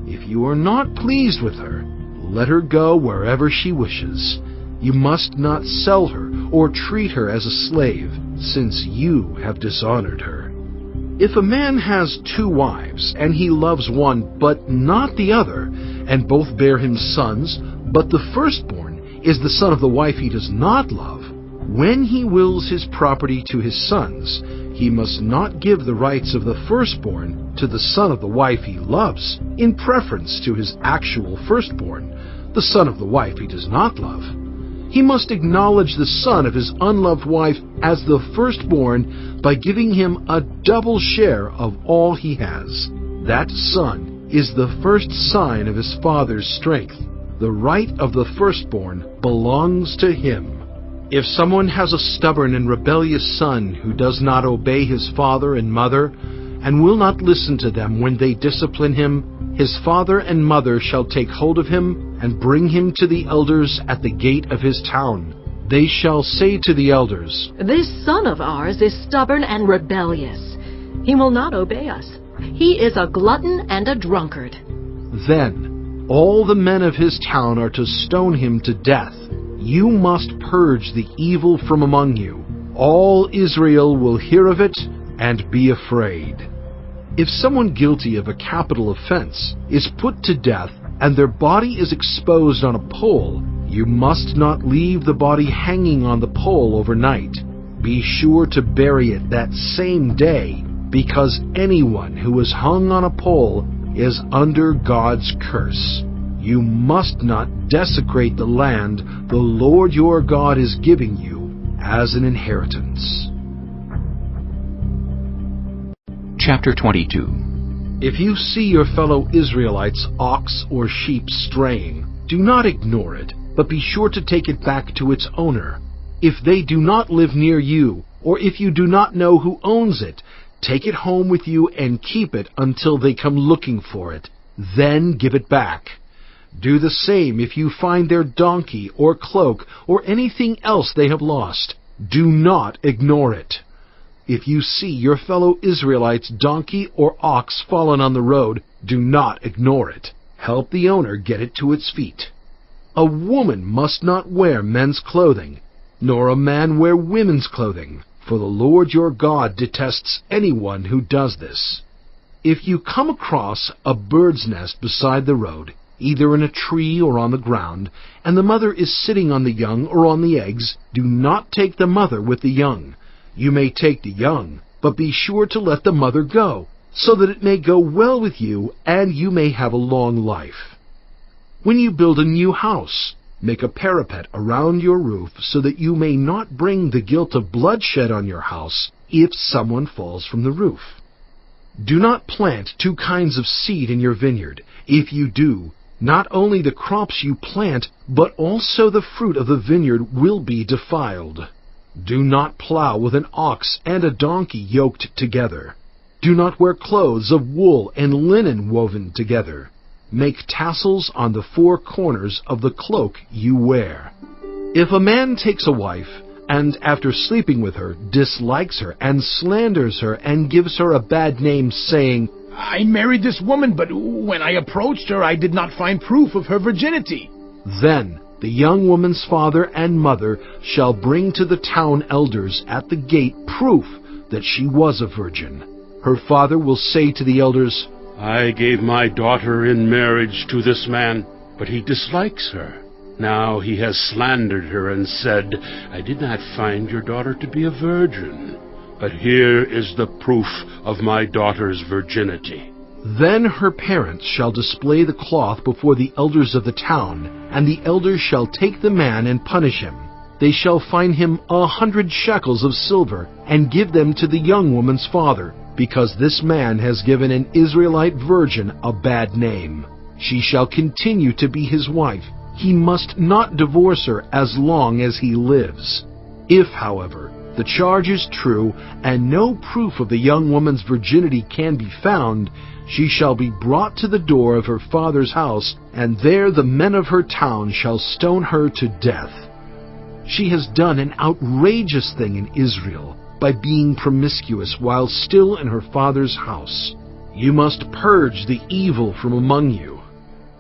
If you are not pleased with her, let her go wherever she wishes. You must not sell her or treat her as a slave, since you have dishonored her. If a man has 2 wives, and he loves one but not the other, and both bear him sons, but the firstborn is the son of the wife he does not love, when he wills his property to his sons, he must not give the rights of the firstborn to the son of the wife he loves, in preference to his actual firstborn, the son of the wife he does not love. He must acknowledge the son of his unloved wife as the firstborn by giving him a double share of all he has. That son is the first sign of his father's strength. The right of the firstborn belongs to him. If someone has a stubborn and rebellious son who does not obey his father and mother, and will not listen to them when they discipline him, his father and mother shall take hold of him and bring him to the elders at the gate of his town. They shall say to the elders, This son of ours is stubborn and rebellious. He will not obey us. He is a glutton and a drunkard. Then all the men of his town are to stone him to death. You must purge the evil from among you. All Israel will hear of it and be afraid. If someone guilty of a capital offense is put to death, and their body is exposed on a pole, you must not leave the body hanging on the pole overnight. Be sure to bury it that same day, because anyone who is hung on a pole is under God's curse. You must not desecrate the land the Lord your God is giving you as an inheritance. Chapter 22. If you see your fellow Israelites' ox or sheep straying, do not ignore it, but be sure to take it back to its owner. If they do not live near you, or if you do not know who owns it, take it home with you and keep it until they come looking for it. Then give it back. Do the same if you find their donkey or cloak or anything else they have lost. Do not ignore it. If you see your fellow Israelites' donkey or ox fallen on the road, do not ignore it. Help the owner get it to its feet. A woman must not wear men's clothing, nor a man wear women's clothing, for the Lord your God detests anyone who does this. If you come across a bird's nest beside the road, either in a tree or on the ground, and the mother is sitting on the young or on the eggs, do not take the mother with the young. You may take the young, but be sure to let the mother go, so that it may go well with you, and you may have a long life. When you build a new house, make a parapet around your roof, so that you may not bring the guilt of bloodshed on your house if someone falls from the roof. Do not plant two kinds of seed in your vineyard. If you do, not only the crops you plant, but also the fruit of the vineyard will be defiled. Do not plow with an ox and a donkey yoked together. Do not wear clothes of wool and linen woven together. Make tassels on the four corners of the cloak you wear. If a man takes a wife, and after sleeping with her, dislikes her, and slanders her, and gives her a bad name, saying, I married this woman, but when I approached her, I did not find proof of her virginity. Then the young woman's father and mother shall bring to the town elders at the gate proof that she was a virgin. Her father will say to the elders, I gave my daughter in marriage to this man, but he dislikes her. Now he has slandered her and said, I did not find your daughter to be a virgin, but here is the proof of my daughter's virginity. Then her parents shall display the cloth before the elders of the town, and the elders shall take the man and punish him. They shall fine him 100 shekels of silver, and give them to the young woman's father, because this man has given an Israelite virgin a bad name. She shall continue to be his wife. He must not divorce her as long as he lives. If, however, the charge is true, and no proof of the young woman's virginity can be found, she shall be brought to the door of her father's house, and there the men of her town shall stone her to death. She has done an outrageous thing in Israel by being promiscuous while still in her father's house. You must purge the evil from among you.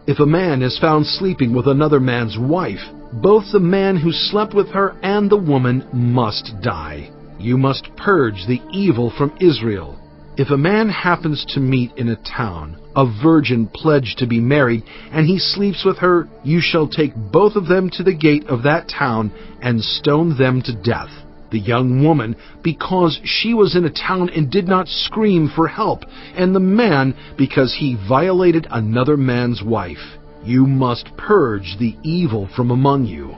If a man is found sleeping with another man's wife, both the man who slept with her and the woman must die. You must purge the evil from Israel. If a man happens to meet in a town a virgin pledged to be married, and he sleeps with her, you shall take both of them to the gate of that town and stone them to death. The young woman, because she was in a town and did not scream for help, and the man, because he violated another man's wife. You must purge the evil from among you.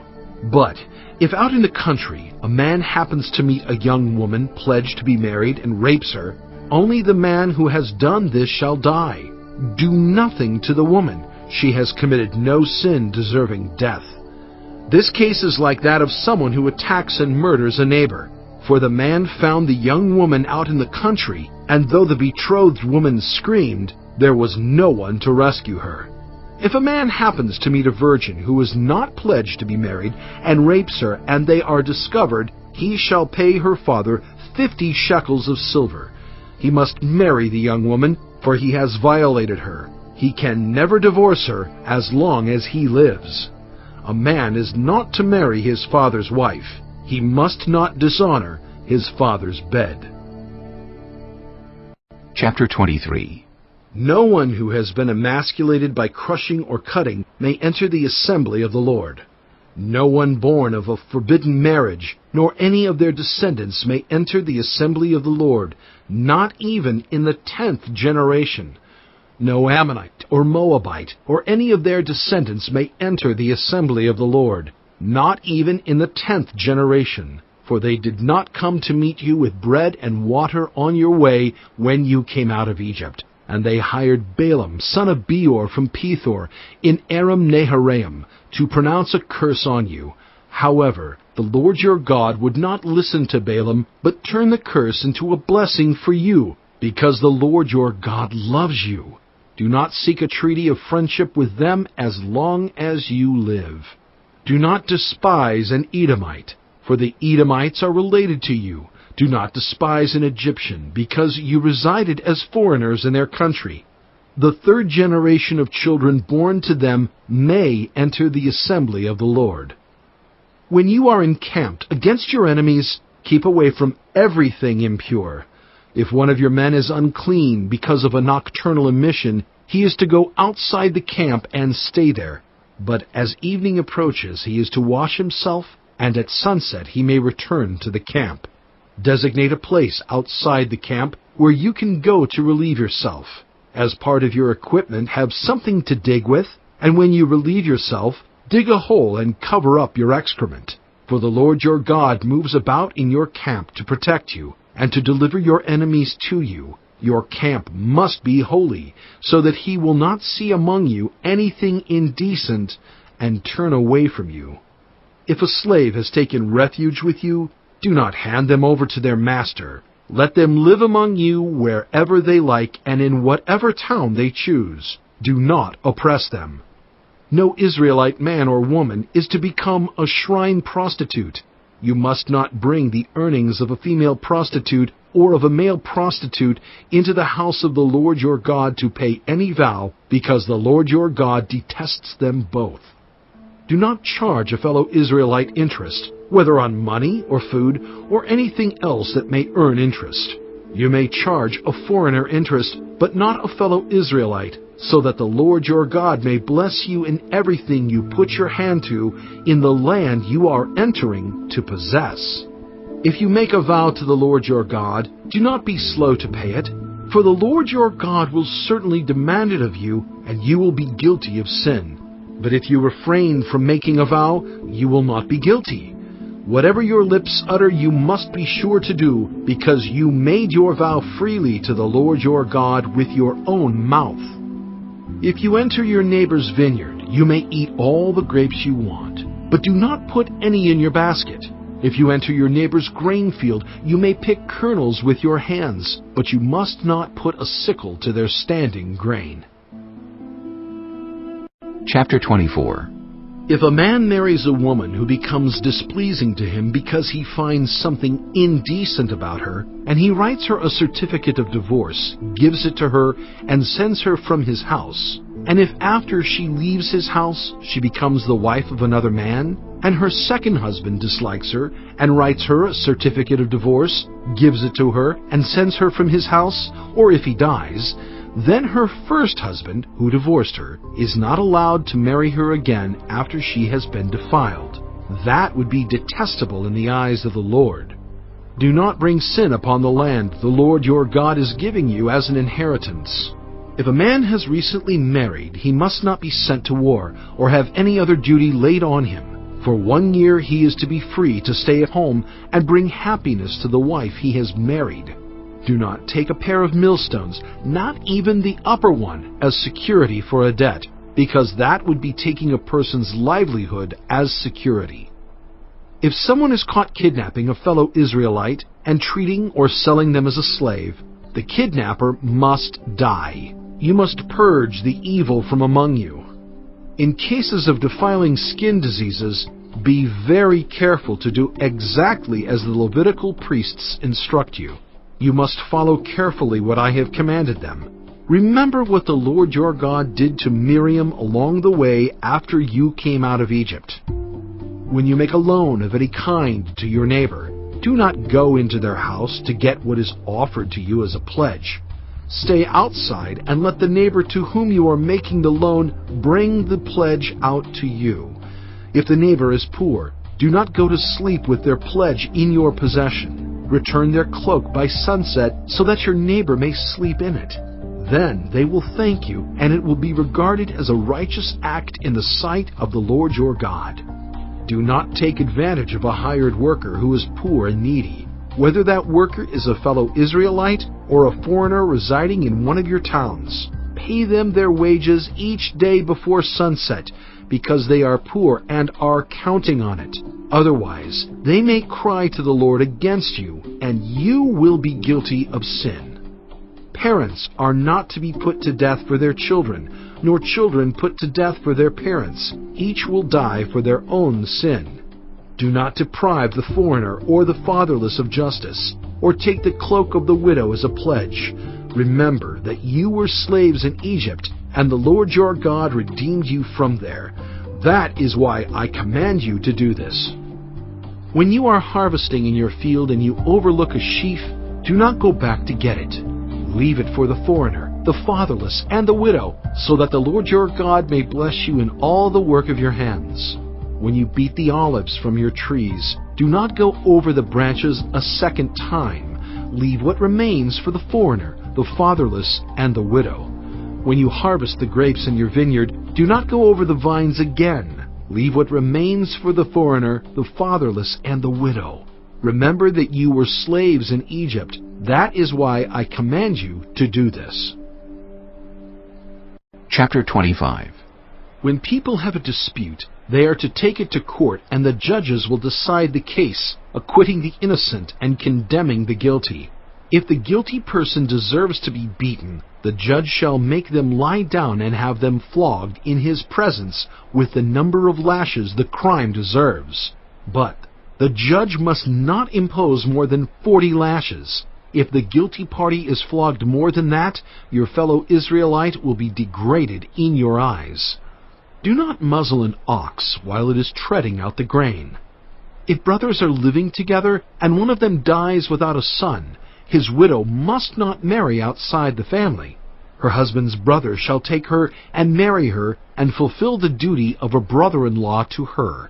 But if out in the country a man happens to meet a young woman pledged to be married and rapes her, only the man who has done this shall die. Do nothing to the woman. She has committed no sin deserving death. This case is like that of someone who attacks and murders a neighbor. For the man found the young woman out in the country, and though the betrothed woman screamed, there was no one to rescue her. If a man happens to meet a virgin who is not pledged to be married and rapes her, and they are discovered, he shall pay her father 50 shekels of silver. He must marry the young woman, for he has violated her. He can never divorce her as long as he lives. A man is not to marry his father's wife. He must not dishonor his father's bed. Chapter 23. No one who has been emasculated by crushing or cutting may enter the assembly of the Lord. No one born of a forbidden marriage, nor any of their descendants may enter the assembly of the Lord, not even in the 10th generation. No Ammonite or Moabite or any of their descendants may enter the assembly of the Lord, not even in the 10th generation. For they did not come to meet you with bread and water on your way when you came out of Egypt. And they hired Balaam, son of Beor from Pethor, in Aram Naharaim, to pronounce a curse on you. However, the Lord your God would not listen to Balaam, but turned the curse into a blessing for you, because the Lord your God loves you. Do not seek a treaty of friendship with them as long as you live. Do not despise an Edomite, for the Edomites are related to you. Do not despise an Egyptian, because you resided as foreigners in their country. The 3rd generation of children born to them may enter the assembly of the Lord. When you are encamped against your enemies, keep away from everything impure. If one of your men is unclean because of a nocturnal emission, He is to go outside the camp and stay there. But as evening approaches, he is to wash himself, and at sunset he may return to the camp. Designate a place outside the camp where you can go to relieve yourself. As part of your equipment, have something to dig with, and when you relieve yourself, dig a hole and cover up your excrement. For the Lord your God moves about in your camp to protect you, and to deliver your enemies to you. Your camp must be holy, so that he will not see among you anything indecent and turn away from you. If a slave has taken refuge with you, do not hand them over to their master. Let them live among you wherever they like and in whatever town they choose. Do not oppress them. No Israelite man or woman is to become a shrine prostitute. You must not bring the earnings of a female prostitute or of a male prostitute into the house of the Lord your God to pay any vow, because the Lord your God detests them both. Do not charge a fellow Israelite interest, whether on money or food or anything else that may earn interest. You may charge a foreigner interest, but not a fellow Israelite, so that the Lord your God may bless you in everything you put your hand to in the land you are entering to possess. If you make a vow to the Lord your God, do not be slow to pay it, for the Lord your God will certainly demand it of you, and you will be guilty of sin. But if you refrain from making a vow, you will not be guilty. Whatever your lips utter you must be sure to do, because you made your vow freely to the Lord your God with your own mouth. If you enter your neighbor's vineyard, you may eat all the grapes you want, but do not put any in your basket. If you enter your neighbor's grain field, you may pick kernels with your hands, but you must not put a sickle to their standing grain. Chapter 24. If a man marries a woman who becomes displeasing to him because he finds something indecent about her, and he writes her a certificate of divorce, gives it to her, and sends her from his house, and if after she leaves his house she becomes the wife of another man, and her second husband dislikes her, and writes her a certificate of divorce, gives it to her, and sends her from his house, or if he dies, then her first husband, who divorced her, is not allowed to marry her again after she has been defiled. That would be detestable in the eyes of the Lord. Do not bring sin upon the land the Lord your God is giving you as an inheritance. If a man has recently married, he must not be sent to war, or have any other duty laid on him. For 1 year he is to be free to stay at home and bring happiness to the wife he has married. Do not take a pair of millstones, not even the upper one, as security for a debt, because that would be taking a person's livelihood as security. If someone is caught kidnapping a fellow Israelite and treating or selling them as a slave, the kidnapper must die. You must purge the evil from among you. In cases of defiling skin diseases, be very careful to do exactly as the Levitical priests instruct you. You must follow carefully what I have commanded them. Remember what the Lord your God did to Miriam along the way after you came out of Egypt. When you make a loan of any kind to your neighbor, do not go into their house to get what is offered to you as a pledge. Stay outside and let the neighbor to whom you are making the loan bring the pledge out to you. If the neighbor is poor, do not go to sleep with their pledge in your possession. Return their cloak by sunset so that your neighbor may sleep in it. Then they will thank you, and it will be regarded as a righteous act in the sight of the Lord your God. Do not take advantage of a hired worker who is poor and needy, whether that worker is a fellow Israelite or a foreigner residing in one of your towns. Pay them their wages each day before sunset, because they are poor and are counting on it. Otherwise, they may cry to the Lord against you, and you will be guilty of sin. Parents are not to be put to death for their children, nor children put to death for their parents. Each will die for their own sin. Do not deprive the foreigner or the fatherless of justice, or take the cloak of the widow as a pledge. Remember that you were slaves in Egypt, and the Lord your God redeemed you from there. That is why I command you to do this. When you are harvesting in your field and you overlook a sheaf, do not go back to get it. Leave it for the foreigner, the fatherless, and the widow, so that the Lord your God may bless you in all the work of your hands. When you beat the olives from your trees, do not go over the branches a second time. Leave what remains for the foreigner, the fatherless, and the widow. When you harvest the grapes in your vineyard, do not go over the vines again. Leave what remains for the foreigner, the fatherless, and the widow. Remember that you were slaves in Egypt. That is why I command you to do this. Chapter 25. When people have a dispute, they are to take it to court, and the judges will decide the case, acquitting the innocent and condemning the guilty. If the guilty person deserves to be beaten, the judge shall make them lie down and have them flogged in his presence with the number of lashes the crime deserves. But the judge must not impose more than 40 lashes. If the guilty party is flogged more than that, your fellow Israelite will be degraded in your eyes. Do not muzzle an ox while it is treading out the grain. If brothers are living together and one of them dies without a son, his widow must not marry outside the family. Her husband's brother shall take her and marry her and fulfill the duty of a brother-in-law to her.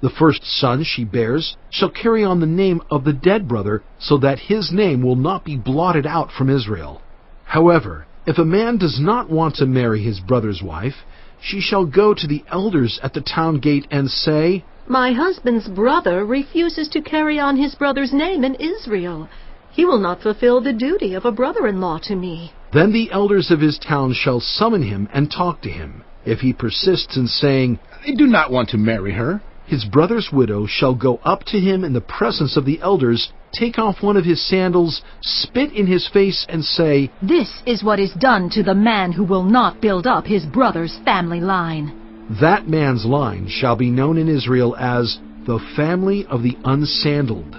The first son she bears shall carry on the name of the dead brother, so that his name will not be blotted out from Israel. However, if a man does not want to marry his brother's wife, she shall go to the elders at the town gate and say, My husband's brother refuses to carry on his brother's name in Israel. He will not fulfill the duty of a brother-in-law to me. Then the elders of his town shall summon him and talk to him. If he persists in saying, I do not want to marry her, his brother's widow shall go up to him in the presence of the elders, take off one of his sandals, spit in his face, and say, This is what is done to the man who will not build up his brother's family line. That man's line shall be known in Israel as the family of the unsandaled.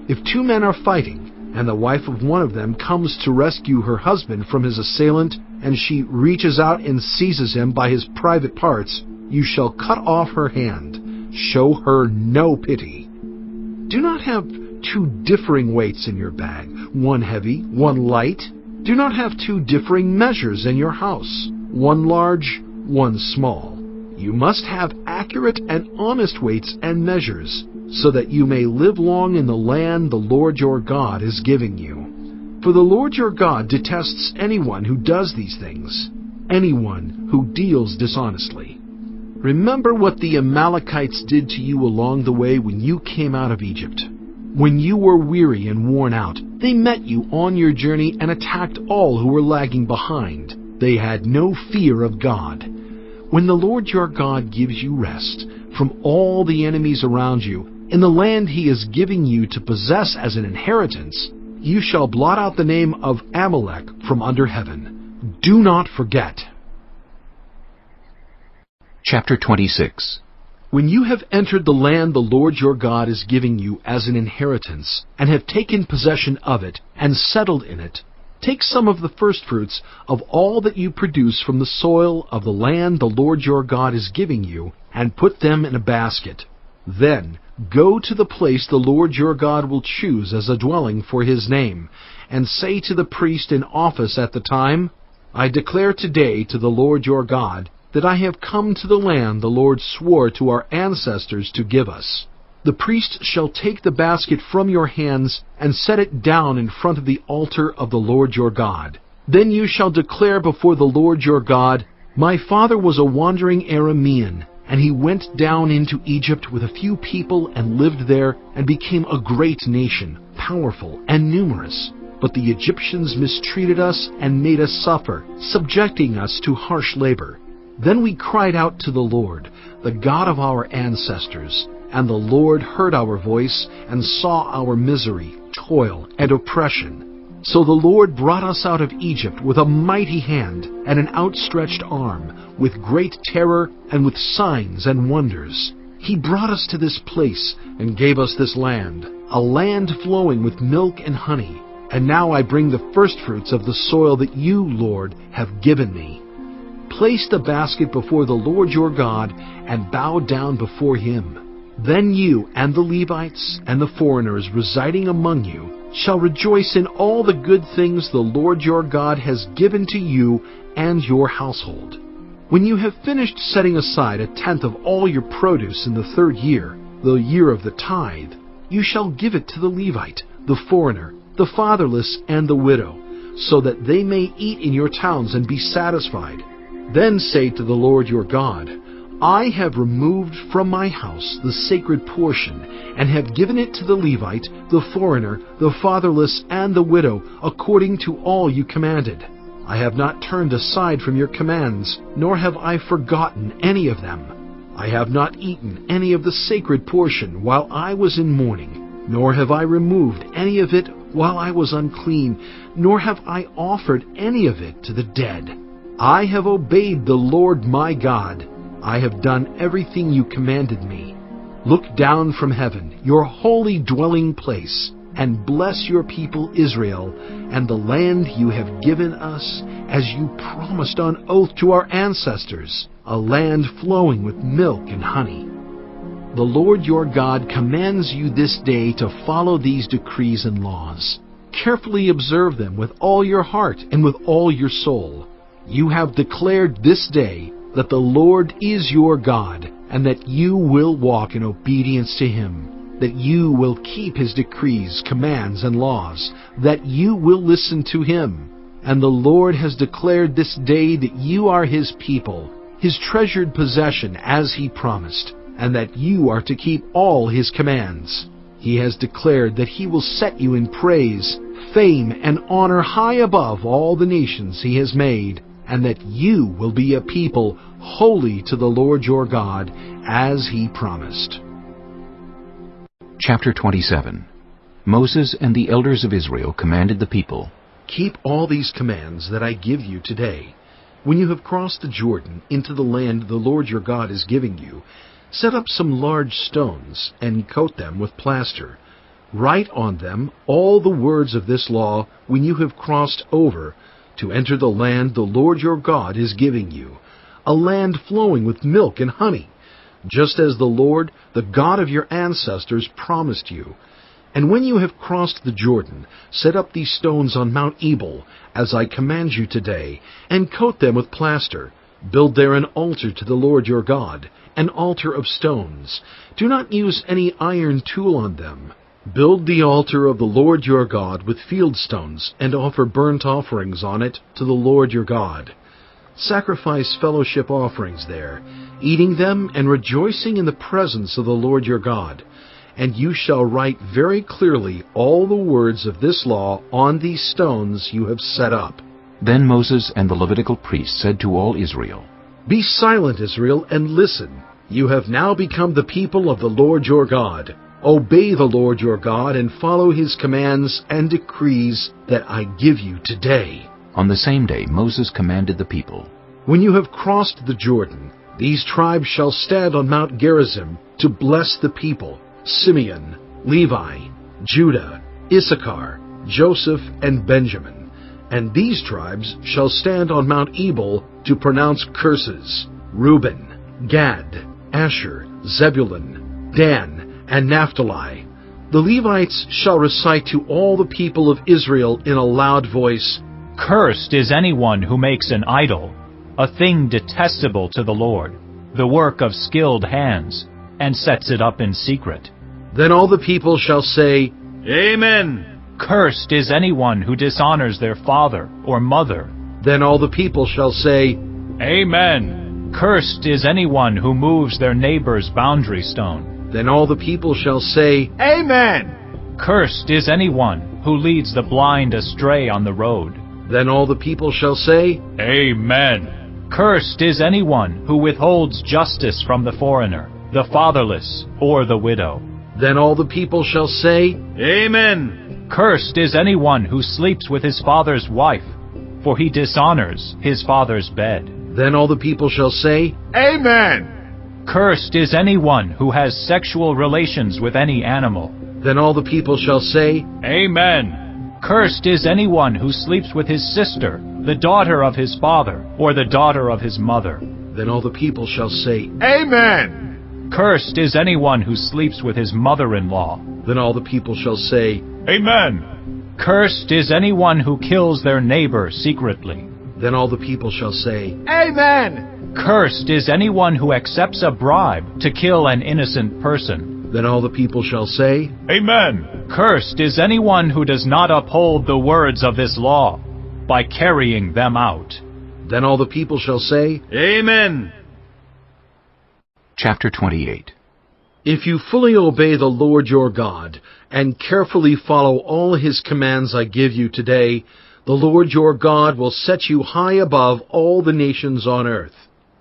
If two men are fighting, and the wife of one of them comes to rescue her husband from his assailant, and she reaches out and seizes him by his private parts, you shall cut off her hand. Show her no pity. Do not have two differing weights in your bag, one heavy, one light. Do not have two differing measures in your house, one large, one small. You must have accurate and honest weights and measures, so that you may live long in the land the Lord your God is giving you. For the Lord your God detests anyone who does these things, anyone who deals dishonestly. Remember what the Amalekites did to you along the way when you came out of Egypt. When you were weary and worn out, they met you on your journey and attacked all who were lagging behind. They had no fear of God. When the Lord your God gives you rest from all the enemies around you, in the land he is giving you to possess as an inheritance, you shall blot out the name of Amalek from under heaven. Do not forget. Chapter 26. When you have entered the land the Lord your God is giving you as an inheritance, and have taken possession of it, and settled in it, take some of the firstfruits of all that you produce from the soil of the land the Lord your God is giving you, and put them in a basket. Then go to the place the Lord your God will choose as a dwelling for his name, and say to the priest in office at the time, I declare today to the Lord your God that I have come to the land the Lord swore to our ancestors to give us. The priest shall take the basket from your hands and set it down in front of the altar of the Lord your God. Then you shall declare before the Lord your God, My father was a wandering Aramean, and he went down into Egypt with a few people and lived there and became a great nation, powerful and numerous. But the Egyptians mistreated us and made us suffer, subjecting us to harsh labor. Then we cried out to the Lord, the God of our ancestors, and the Lord heard our voice and saw our misery, toil, and oppression. So the Lord brought us out of Egypt with a mighty hand and an outstretched arm, with great terror and with signs and wonders. He brought us to this place and gave us this land, a land flowing with milk and honey. And now I bring the firstfruits of the soil that you, Lord, have given me. Place the basket before the Lord your God and bow down before him. Then you and the Levites and the foreigners residing among you shall rejoice in all the good things the Lord your God has given to you and your household. When you have finished setting aside 1/10 of all your produce in the 3rd year, the year of the tithe, you shall give it to the Levite, the foreigner, the fatherless, and the widow, so that they may eat in your towns and be satisfied. Then say to the Lord your God, I have removed from my house the sacred portion, and have given it to the Levite, the foreigner, the fatherless, and the widow, according to all you commanded. I have not turned aside from your commands, nor have I forgotten any of them. I have not eaten any of the sacred portion while I was in mourning, nor have I removed any of it while I was unclean, nor have I offered any of it to the dead. I have obeyed the Lord my God. I have done everything you commanded me. Look down from heaven, your holy dwelling place, and bless your people Israel, and the land you have given us, as you promised on oath to our ancestors, a land flowing with milk and honey. The Lord your God commands you this day to follow these decrees and laws. Carefully observe them with all your heart and with all your soul. You have declared this day that the Lord is your God, and that you will walk in obedience to Him, that you will keep His decrees, commands, and laws, that you will listen to Him. And the Lord has declared this day that you are His people, His treasured possession as He promised, and that you are to keep all His commands. He has declared that He will set you in praise, fame, and honor high above all the nations He has made, and that you will be a people holy to the Lord your God, as He promised. Chapter 27. Moses and the elders of Israel commanded the people, Keep all these commands that I give you today. When you have crossed the Jordan into the land the Lord your God is giving you, set up some large stones and coat them with plaster. Write on them all the words of this law when you have crossed over to enter the land the Lord your God is giving you, a land flowing with milk and honey, just as the Lord, the God of your ancestors, promised you. And when you have crossed the Jordan, set up these stones on Mount Ebal, as I command you today, and coat them with plaster. Build there an altar to the Lord your God, an altar of stones. Do not use any iron tool on them. Build the altar of the Lord your God with field stones, and offer burnt offerings on it to the Lord your God. Sacrifice fellowship offerings there, eating them and rejoicing in the presence of the Lord your God. And you shall write very clearly all the words of this law on these stones you have set up. Then Moses and the Levitical priests said to all Israel, Be silent, Israel, and listen. You have now become the people of the Lord your God. Obey the Lord your God and follow His commands and decrees that I give you today. On the same day Moses commanded the people, When you have crossed the Jordan, these tribes shall stand on Mount Gerizim to bless the people: Simeon, Levi, Judah, Issachar, Joseph, and Benjamin. And these tribes shall stand on Mount Ebal to pronounce curses: Reuben, Gad, Asher, Zebulun, Dan, and Naphtali. The Levites shall recite to all the people of Israel in a loud voice, Cursed is anyone who makes an idol, a thing detestable to the Lord, the work of skilled hands, and sets it up in secret. Then all the people shall say, Amen. Cursed is anyone who dishonors their father or mother. Then all the people shall say, Amen. Cursed is anyone who moves their neighbor's boundary stone. Then all the people shall say, Amen. Cursed is anyone who leads the blind astray on the road. Then all the people shall say, Amen. Cursed is anyone who withholds justice from the foreigner, the fatherless, or the widow. Then all the people shall say, Amen. Cursed is anyone who sleeps with his father's wife, for he dishonors his father's bed. Then all the people shall say, Amen. Cursed is anyone who has sexual relations with any animal. Then all the people shall say, Amen. Cursed is anyone who sleeps with his sister, the daughter of his father, or the daughter of his mother. Then all the people shall say, Amen. Cursed is anyone who sleeps with his mother-in-law. Then all the people shall say, Amen. Cursed is anyone who kills their neighbor secretly. Then all the people shall say, Amen. Cursed is anyone who accepts a bribe to kill an innocent person. Then all the people shall say, Amen. Cursed is anyone who does not uphold the words of this law by carrying them out. Then all the people shall say, Amen. Chapter 28. If you fully obey the Lord your God, and carefully follow all his commands I give you today, the Lord your God will set you high above all the nations on earth.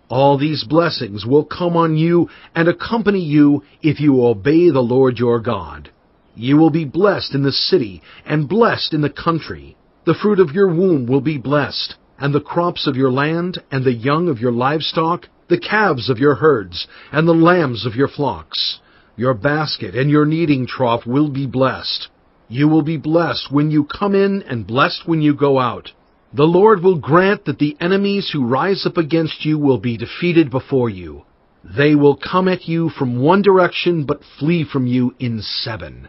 All these blessings will come on you and accompany you if you obey the Lord your God. You will be blessed in the city and blessed in the country. The fruit of your womb will be blessed, and the crops of your land, and the young of your livestock, the calves of your herds, and the lambs of your flocks. Your basket and your kneading trough will be blessed. You will be blessed when you come in and blessed when you go out. The Lord will grant that the enemies who rise up against you will be defeated before you. They will come at you from one direction but flee from you in 7.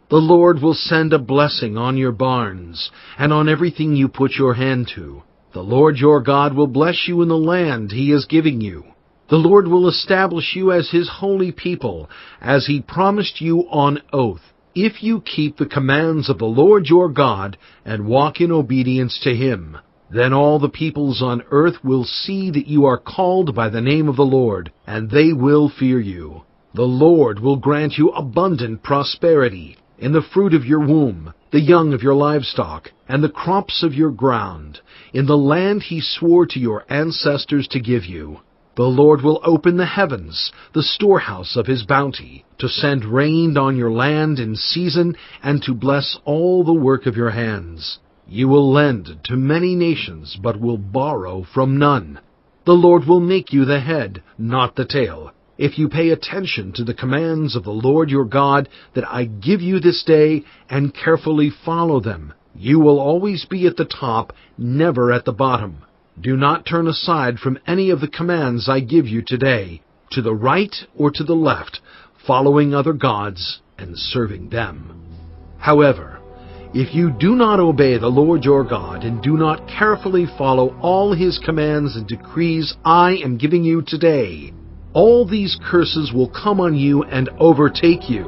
The Lord will send a blessing on your barns and on everything you put your hand to. The Lord your God will bless you in the land he is giving you. The Lord will establish you as his holy people, as he promised you on oath, if you keep the commands of the Lord your God and walk in obedience to him. Then all the peoples on earth will see that you are called by the name of the Lord, and they will fear you. The Lord will grant you abundant prosperity in the fruit of your womb, the young of your livestock, and the crops of your ground, in the land he swore to your ancestors to give you. The Lord will open the heavens, the storehouse of his bounty, to send rain on your land in season, and to bless all the work of your hands. You will lend to many nations, but will borrow from none. The Lord will make you the head, not the tail, if you pay attention to the commands of the Lord your God that I give you this day, and carefully follow them. You will always be at the top, never at the bottom. Do not turn aside from any of the commands I give you today, to the right or to the left, following other gods and serving them. However, if you do not obey the Lord your God and do not carefully follow all his commands and decrees I am giving you today, all these curses will come on you and overtake you.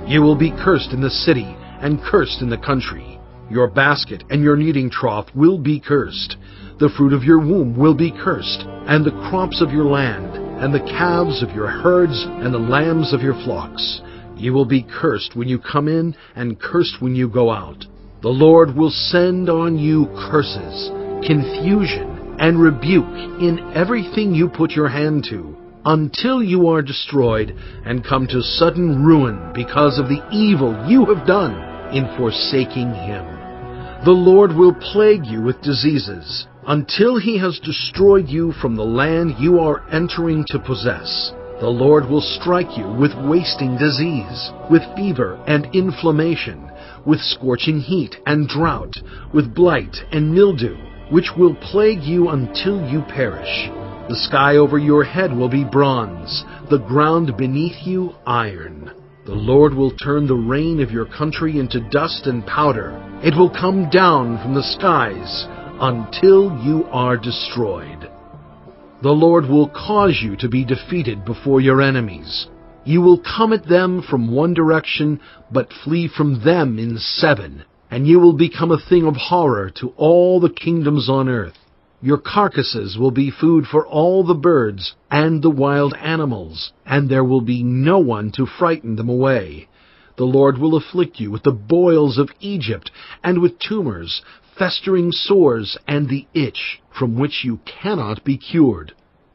You will be cursed in the city and cursed in the country. Your basket and your kneading trough will be cursed. The fruit of your womb will be cursed, and the crops of your land, and the calves of your herds, and the lambs of your flocks. You will be cursed when you come in, and cursed when you go out. The Lord will send on you curses, confusion, and rebuke in everything you put your hand to, until you are destroyed and come to sudden ruin because of the evil you have done in forsaking him. The Lord will plague you with diseases, until he has destroyed you from the land you are entering to possess. The Lord will strike you with wasting disease, with fever and inflammation, with scorching heat and drought, with blight and mildew, which will plague you until you perish. The sky over your head will be bronze, the ground beneath you iron. The Lord will turn the rain of your country into dust and powder. It will come down from the skies until you are destroyed. The Lord will cause you to be defeated before your enemies. You will come at them from one direction, but flee from them in 7, and you will become a thing of horror to all the kingdoms on earth. Your carcasses will be food for all the birds and the wild animals, and there will be no one to frighten them away. The Lord will afflict you with the boils of Egypt, and with tumors, festering sores, and the itch, from which you cannot be cured.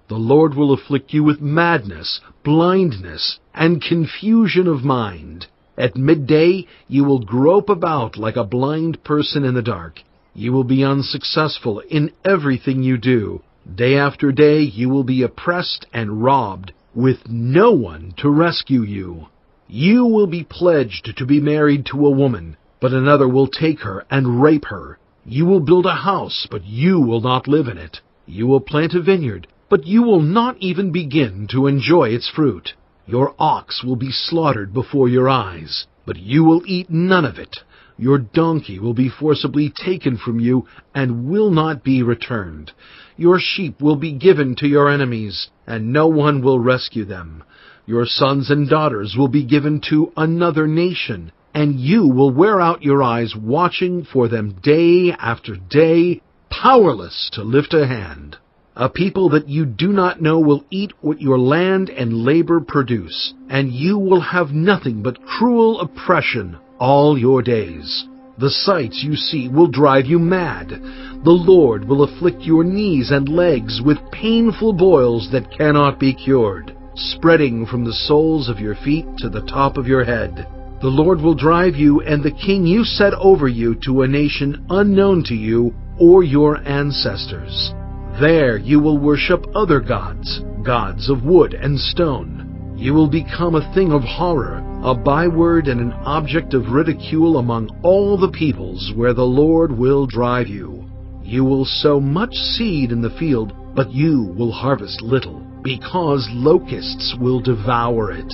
The Lord will afflict you with madness, blindness, and confusion of mind. At midday you will grope about like a blind person in the dark. You will be unsuccessful in everything you do. Day after day you will be oppressed and robbed, with no one to rescue you. You will be pledged to be married to a woman, but another will take her and rape her. You will build a house, but you will not live in it. You will plant a vineyard, but you will not even begin to enjoy its fruit. Your ox will be slaughtered before your eyes, but you will eat none of it. Your donkey will be forcibly taken from you and will not be returned. Your sheep will be given to your enemies, and no one will rescue them. Your sons and daughters will be given to another nation, and you will wear out your eyes watching for them day after day, powerless to lift a hand. A people that you do not know will eat what your land and labor produce, and you will have nothing but cruel oppression all your days. The sights you see will drive you mad. The Lord will afflict your knees and legs with painful boils that cannot be cured, spreading from the soles of your feet to the top of your head. The Lord will drive you and the king you set over you to a nation unknown to you or your ancestors. There you will worship other gods, gods of wood and stone. You will become a thing of horror, a byword and an object of ridicule among all the peoples where the Lord will drive you. You will sow much seed in the field, but you will harvest little, because locusts will devour it.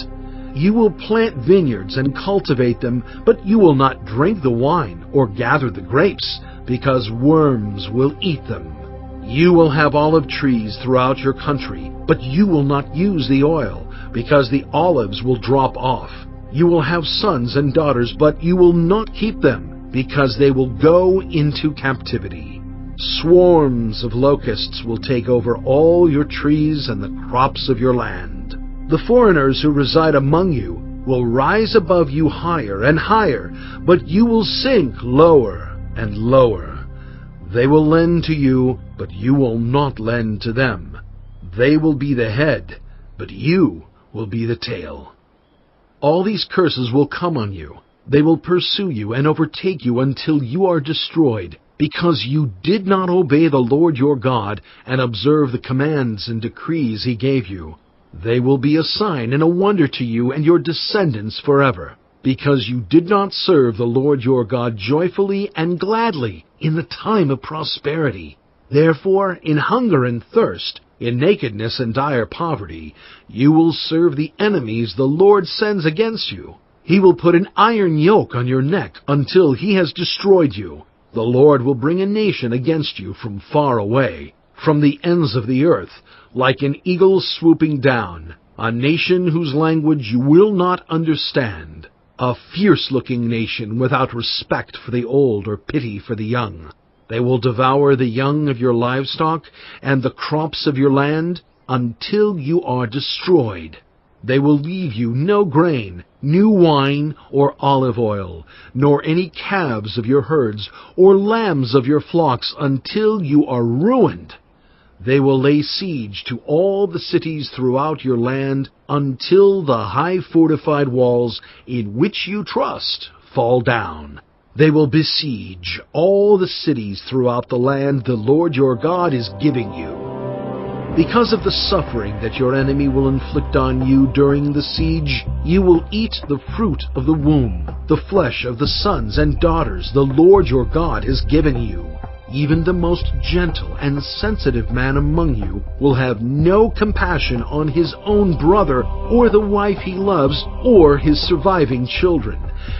You will plant vineyards and cultivate them, but you will not drink the wine or gather the grapes, because worms will eat them. You will have olive trees throughout your country, but you will not use the oil, because the olives will drop off. You will have sons and daughters, but you will not keep them, because they will go into captivity. Swarms of locusts will take over all your trees and the crops of your land. The foreigners who reside among you will rise above you higher and higher, but you will sink lower and lower. They will lend to you, but you will not lend to them. They will be the head, but you will be the tail. All these curses will come on you. They will pursue you and overtake you until you are destroyed, because you did not obey the Lord your God and observe the commands and decrees He gave you. They will be a sign and a wonder to you and your descendants forever, because you did not serve the Lord your God joyfully and gladly in the time of prosperity. Therefore, in hunger and thirst, in nakedness and dire poverty, you will serve the enemies the Lord sends against you. He will put an iron yoke on your neck until He has destroyed you. The Lord will bring a nation against you from far away, from the ends of the earth, like an eagle swooping down, a nation whose language you will not understand, a fierce-looking nation without respect for the old or pity for the young. They will devour the young of your livestock and the crops of your land until you are destroyed. They will leave you no grain, new wine, or olive oil, nor any calves of your herds, or lambs of your flocks, until you are ruined. They will lay siege to all the cities throughout your land until the high fortified walls in which you trust fall down. They will besiege all the cities throughout the land the Lord your God is giving you. Because of the suffering that your enemy will inflict on you during the siege, you will eat the fruit of the womb, the flesh of the sons and daughters the Lord your God has given you. Even the most gentle and sensitive man among you will have no compassion on his own brother or the wife he loves or his surviving children,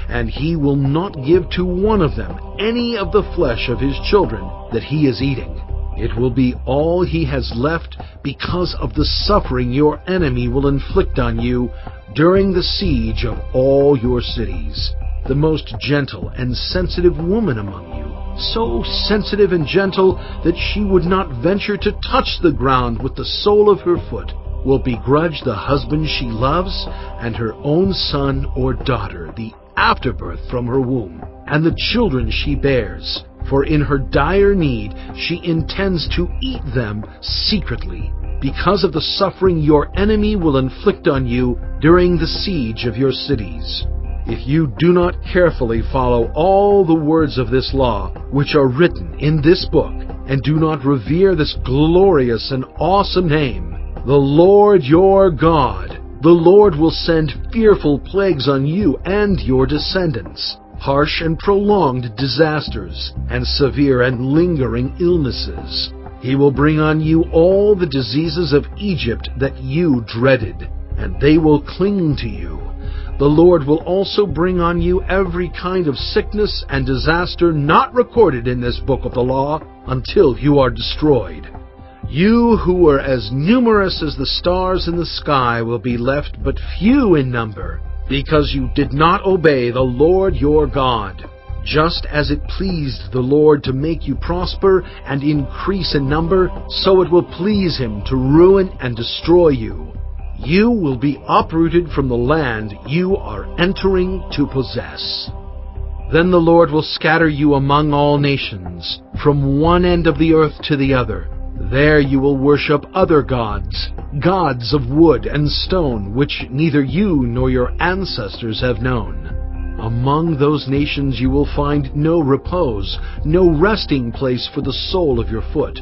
and he will not give to one of them any of the flesh of his children that he is eating. It will be all he has left because of the suffering your enemy will inflict on you during the siege of all your cities. The most gentle and sensitive woman among you, so sensitive and gentle that she would not venture to touch the ground with the sole of her foot, will begrudge the husband she loves and her own son or daughter the afterbirth from her womb, and the children she bears, for in her dire need she intends to eat them secretly, because of the suffering your enemy will inflict on you during the siege of your cities. If you do not carefully follow all the words of this law, which are written in this book, and do not revere this glorious and awesome name, the Lord your God, the Lord will send fearful plagues on you and your descendants, harsh and prolonged disasters, and severe and lingering illnesses. He will bring on you all the diseases of Egypt that you dreaded. and they will cling to you. The Lord will also bring on you every kind of sickness and disaster not recorded in this book of the law until you are destroyed. You who are as numerous as the stars in the sky will be left but few in number, because you did not obey the Lord your God. Just as it pleased the Lord to make you prosper and increase in number, so it will please him to ruin and destroy you. You will be uprooted from the land you are entering to possess. Then the Lord will scatter you among all nations, from one end of the earth to the other. There you will worship other gods, gods of wood and stone, which neither you nor your ancestors have known. Among those nations you will find no repose, no resting place for the sole of your foot.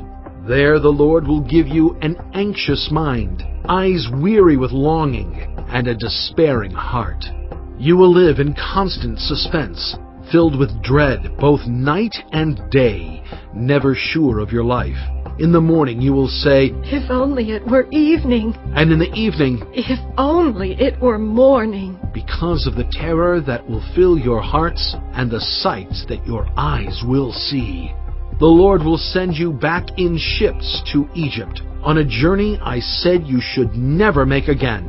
There the Lord will give you an anxious mind, eyes weary with longing, and a despairing heart. You will live in constant suspense, filled with dread both night and day, never sure of your life. In the morning you will say, "If only it were evening," and in the evening, "If only it were morning," because of the terror that will fill your hearts and the sights that your eyes will see. The Lord will send you back in ships to Egypt, on a journey I said you should never make again.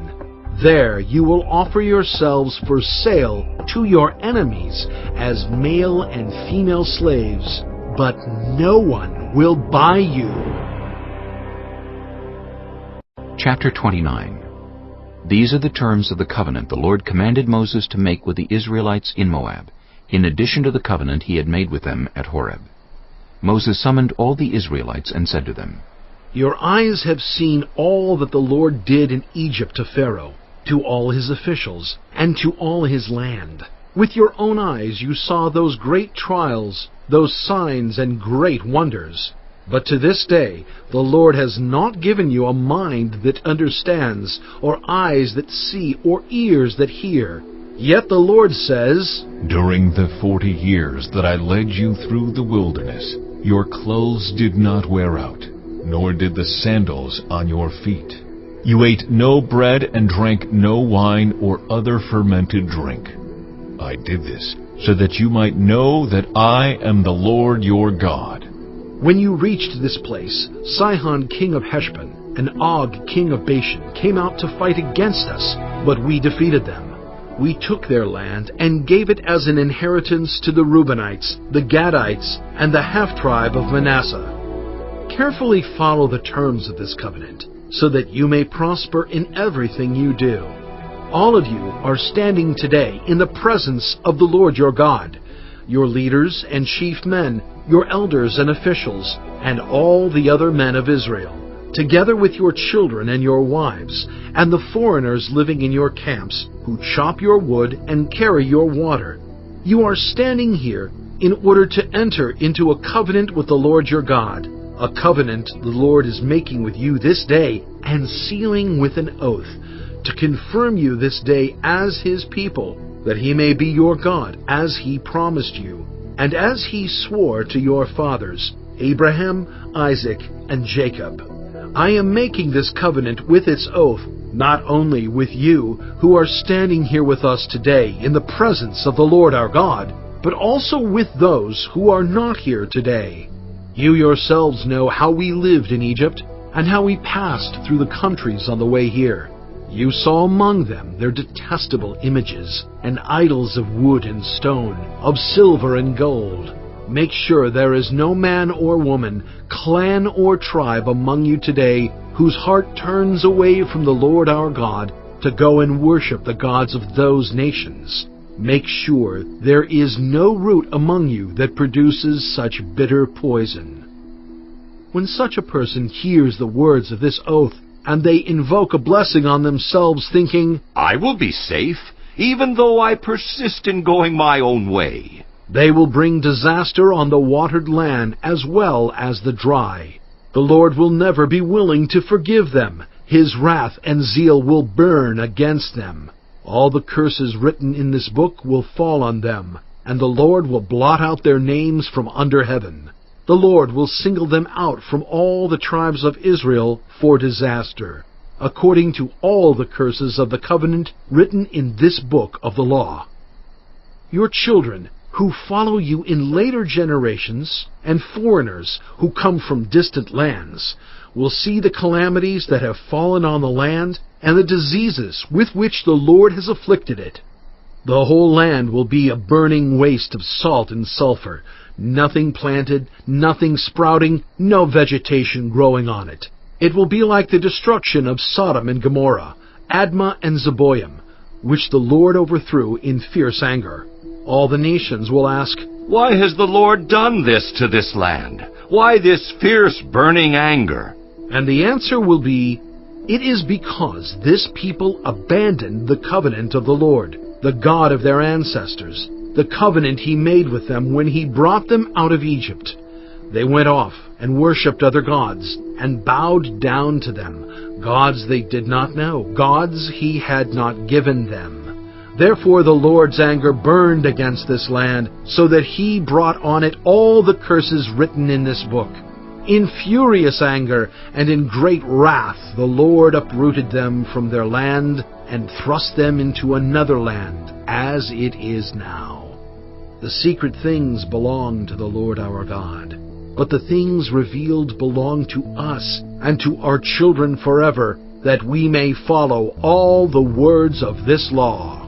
There you will offer yourselves for sale to your enemies as male and female slaves, but no one will buy you. Chapter 29. These are the terms of the covenant the Lord commanded Moses to make with the Israelites in Moab, in addition to the covenant he had made with them at Horeb. Moses summoned all the Israelites and said to them, Your eyes have seen all that the Lord did in Egypt to Pharaoh, to all his officials, and to all his land. With your own eyes you saw those great trials, those signs and great wonders. But to this day the Lord has not given you a mind that understands, or eyes that see, or ears that hear. Yet the Lord says, During the 40 years that I led you through the wilderness, your clothes did not wear out, nor did the sandals on your feet. You ate no bread and drank no wine or other fermented drink. I did this so that you might know that I am the Lord your God. When you reached this place, Sihon king of Heshbon and Og king of Bashan came out to fight against us, but we defeated them. We took their land and gave it as an inheritance to the Reubenites, the Gadites, and the half-tribe of Manasseh. Carefully follow the terms of this covenant, so that you may prosper in everything you do. All of you are standing today in the presence of the Lord your God, your leaders and chief men, your elders and officials, and all the other men of Israel, together with your children and your wives, and the foreigners living in your camps, who chop your wood and carry your water. You are standing here in order to enter into a covenant with the Lord your God, a covenant the Lord is making with you this day and sealing with an oath, to confirm you this day as his people, that he may be your God, as he promised you, and as he swore to your fathers, Abraham, Isaac, and Jacob. I am making this covenant with its oath, not only with you, who are standing here with us today in the presence of the Lord our God, but also with those who are not here today. You yourselves know how we lived in Egypt, and how we passed through the countries on the way here. You saw among them their detestable images, and idols of wood and stone, of silver and gold. Make sure there is no man or woman, clan or tribe among you today whose heart turns away from the Lord our God to go and worship the gods of those nations. Make sure there is no root among you that produces such bitter poison. When such a person hears the words of this oath, and they invoke a blessing on themselves, thinking, I will be safe, even though I persist in going my own way, they will bring disaster on the watered land as well as the dry. The Lord will never be willing to forgive them. His wrath and zeal will burn against them. All the curses written in this book will fall on them, and the Lord will blot out their names from under heaven. The Lord will single them out from all the tribes of Israel for disaster. according to all the curses of the covenant written in this book of the law. Your children, who follow you in later generations, and foreigners who come from distant lands, will see the calamities that have fallen on the land and the diseases with which the Lord has afflicted it. The whole land will be a burning waste of salt and sulfur, nothing planted, nothing sprouting, no vegetation growing on it. It will be like the destruction of Sodom and Gomorrah, Admah and Zeboim, which the Lord overthrew in fierce anger. All the nations will ask, Why has the Lord done this to this land? Why this fierce burning anger? And the answer will be, It is because this people abandoned the covenant of the Lord, the God of their ancestors, the covenant He made with them when He brought them out of Egypt. They went off and worshipped other gods and bowed down to them, gods they did not know, gods He had not given them. Therefore the Lord's anger burned against this land, so that He brought on it all the curses written in this book. In furious anger and in great wrath the Lord uprooted them from their land and thrust them into another land, as it is now. The secret things belong to the Lord our God, but the things revealed belong to us and to our children forever, that we may follow all the words of this law.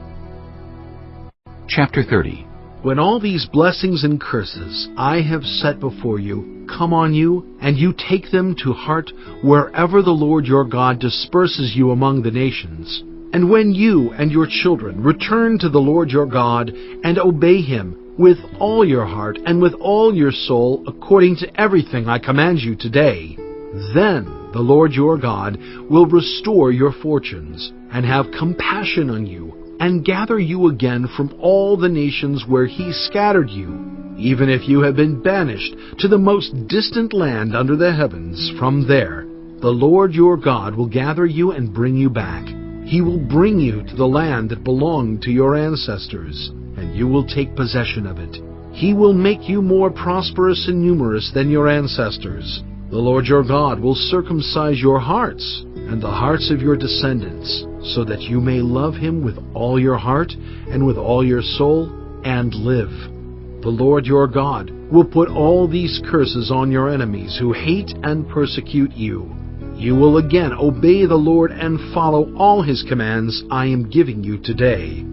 Chapter 30. When all these blessings and curses I have set before you come on you, and you take them to heart wherever the Lord your God disperses you among the nations, and when you and your children return to the Lord your God and obey Him with all your heart and with all your soul according to everything I command you today, then the Lord your God will restore your fortunes and have compassion on you, and gather you again from all the nations where He scattered you, even if you have been banished to the most distant land under the heavens. From there, the Lord your God will gather you and bring you back. He will bring you to the land that belonged to your ancestors, and you will take possession of it. He will make you more prosperous and numerous than your ancestors. The Lord your God will circumcise your hearts and the hearts of your descendants, so that you may love Him with all your heart and with all your soul, and live. The Lord your God will put all these curses on your enemies who hate and persecute you. You will again obey the Lord and follow all His commands I am giving you today.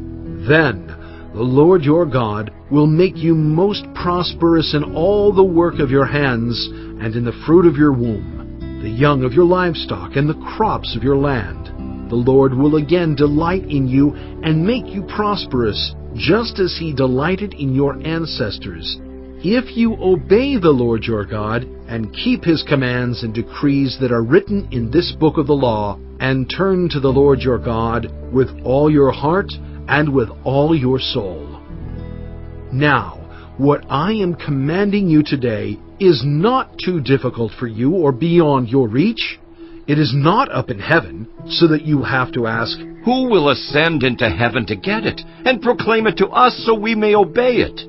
Then the Lord your God will make you most prosperous in all the work of your hands and in the fruit of your womb, the young of your livestock and the crops of your land. The Lord will again delight in you and make you prosperous, just as He delighted in your ancestors, if you obey the Lord your God and keep His commands and decrees that are written in this book of the law, and turn to the Lord your God with all your heart and with all your soul. Now, what I am commanding you today is not too difficult for you or beyond your reach. It is not up in heaven, so that you have to ask, Who will ascend into heaven to get it, and proclaim it to us so we may obey it?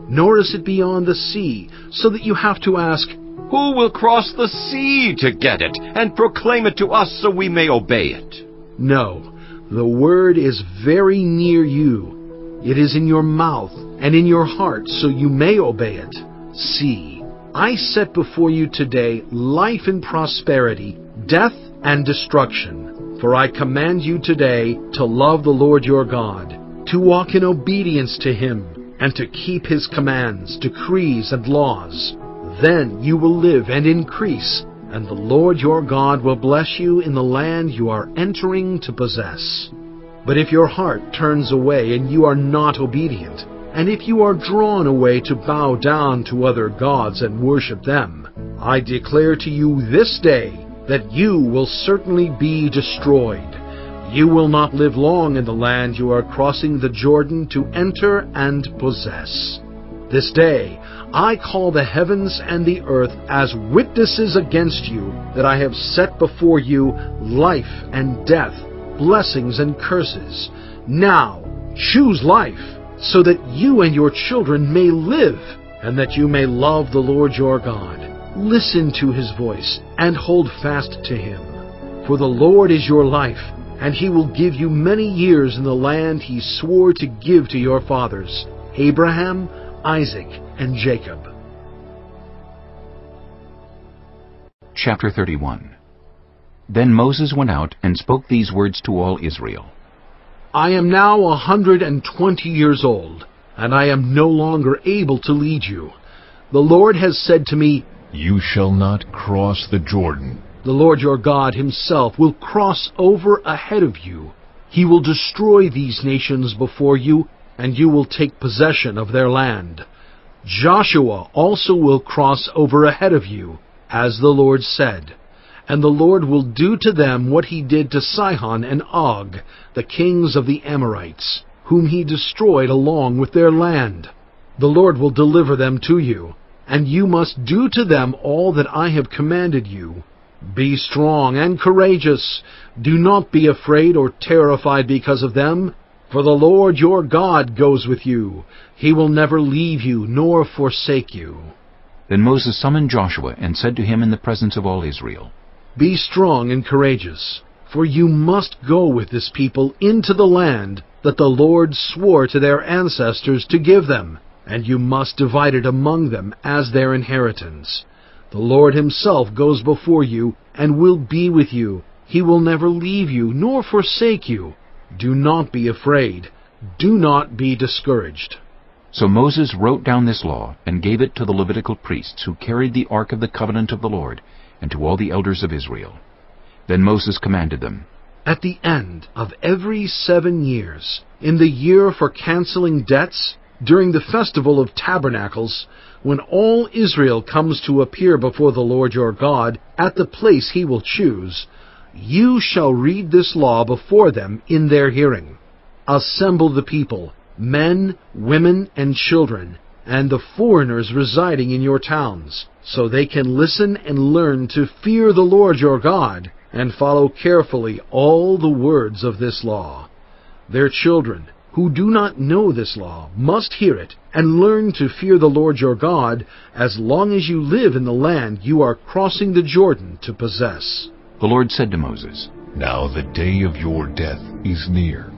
Nor is it beyond the sea, so that you have to ask, Who will cross the sea to get it, and proclaim it to us so we may obey it? No, the word is very near you. It is in your mouth and in your heart, so you may obey it. See, I set before you today life and prosperity, death and destruction. For I command you today to love the Lord your God, to walk in obedience to Him, and to keep His commands, decrees, and laws. Then you will live and increase, and the Lord your God will bless you in the land you are entering to possess. But if your heart turns away and you are not obedient, and if you are drawn away to bow down to other gods and worship them, I declare to you this day that you will certainly be destroyed. You will not live long in the land you are crossing the Jordan to enter and possess. This day I call the heavens and the earth as witnesses against you that I have set before you life and death, blessings and curses. Now choose life, so that you and your children may live, and that you may love the Lord your God. Listen to His voice and hold fast to Him. For the Lord is your life, and he will give you many years in the land he swore to give to your fathers, Abraham, Isaac, and Jacob. Chapter 31. Then Moses went out and spoke these words to all Israel. I am now 120 years old, and I am no longer able to lead you. The Lord has said to me, You shall not cross the Jordan. The Lord your God himself will cross over ahead of you. He will destroy these nations before you, and you will take possession of their land. Joshua also will cross over ahead of you, as the Lord said. And the Lord will do to them what he did to Sihon and Og, the kings of the Amorites, whom he destroyed along with their land. The Lord will deliver them to you, and you must do to them all that I have commanded you. Be strong and courageous. Do not be afraid or terrified because of them, for the Lord your God goes with you. He will never leave you nor forsake you. Then Moses summoned Joshua and said to him in the presence of all Israel, Be strong and courageous, for you must go with this people into the land that the Lord swore to their ancestors to give them, and you must divide it among them as their inheritance. The Lord himself goes before you and will be with you. He will never leave you nor forsake you. Do not be afraid. Do not be discouraged. So Moses wrote down this law and gave it to the Levitical priests who carried the ark of the covenant of the Lord, and to all the elders of Israel. Then Moses commanded them, At the end of every 7 years, in the year for canceling debts, during the festival of tabernacles, when all Israel comes to appear before the Lord your God at the place he will choose, you shall read this law before them in their hearing. Assemble the people, men, women, and children, and the foreigners residing in your towns, so they can listen and learn to fear the Lord your God, and follow carefully all the words of this law. Their children, who do not know this law, must hear it and learn to fear the Lord your God as long as you live in the land you are crossing the Jordan to possess. The Lord said to Moses, Now the day of your death is near.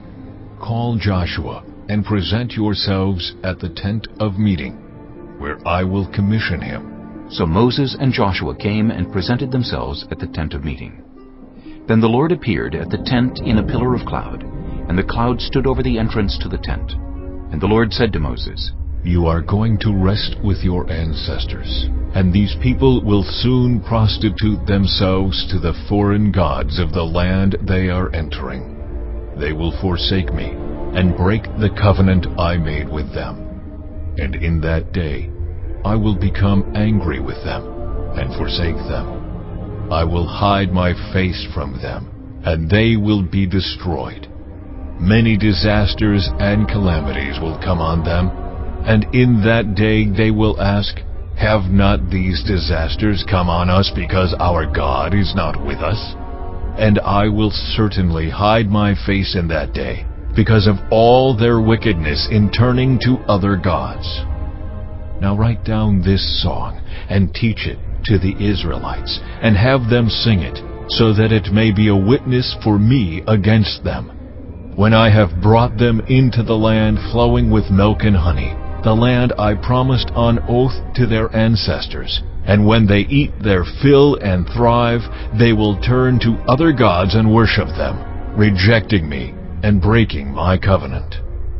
Call Joshua and present yourselves at the tent of meeting, where I will commission him. So Moses and Joshua came and presented themselves at the tent of meeting. Then the Lord appeared at the tent in a pillar of cloud, and the cloud stood over the entrance to the tent. And the Lord said to Moses, You are going to rest with your ancestors, and these people will soon prostitute themselves to the foreign gods of the land they are entering. They will forsake me and break the covenant I made with them. And in that day I will become angry with them and forsake them. I will hide my face from them, and they will be destroyed. Many disasters and calamities will come on them, and in that day they will ask, Have not these disasters come on us because our God is not with us? And I will certainly hide my face in that day, because of all their wickedness in turning to other gods. Now write down this song, and teach it to the Israelites, and have them sing it, so that it may be a witness for me against them. When I have brought them into the land flowing with milk and honey, the land I promised on oath to their ancestors, and when they eat their fill and thrive, they will turn to other gods and worship them, rejecting me and breaking my covenant.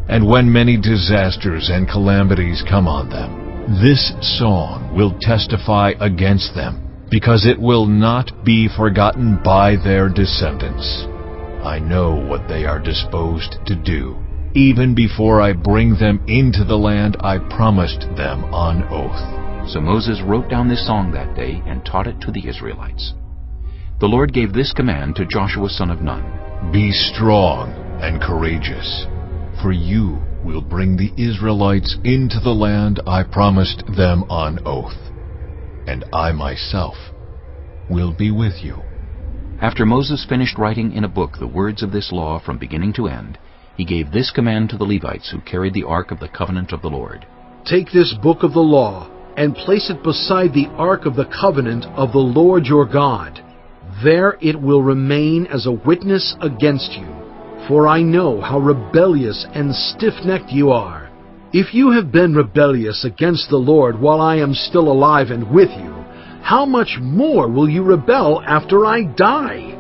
And when many disasters and calamities come on them, this song will testify against them, because it will not be forgotten by their descendants. I know what they are disposed to do, even before I bring them into the land I promised them on oath. So Moses wrote down this song that day and taught it to the Israelites. The Lord gave this command to Joshua son of Nun, Be strong and courageous, for you will bring the Israelites into the land I promised them on oath, and I myself will be with you. After Moses finished writing in a book the words of this law from beginning to end, he gave this command to the Levites who carried the ark of the covenant of the Lord. Take this book of the law and place it beside the ark of the covenant of the Lord your God. There it will remain as a witness against you, for I know how rebellious and stiff-necked you are. If you have been rebellious against the Lord while I am still alive and with you, how much more will you rebel after I die?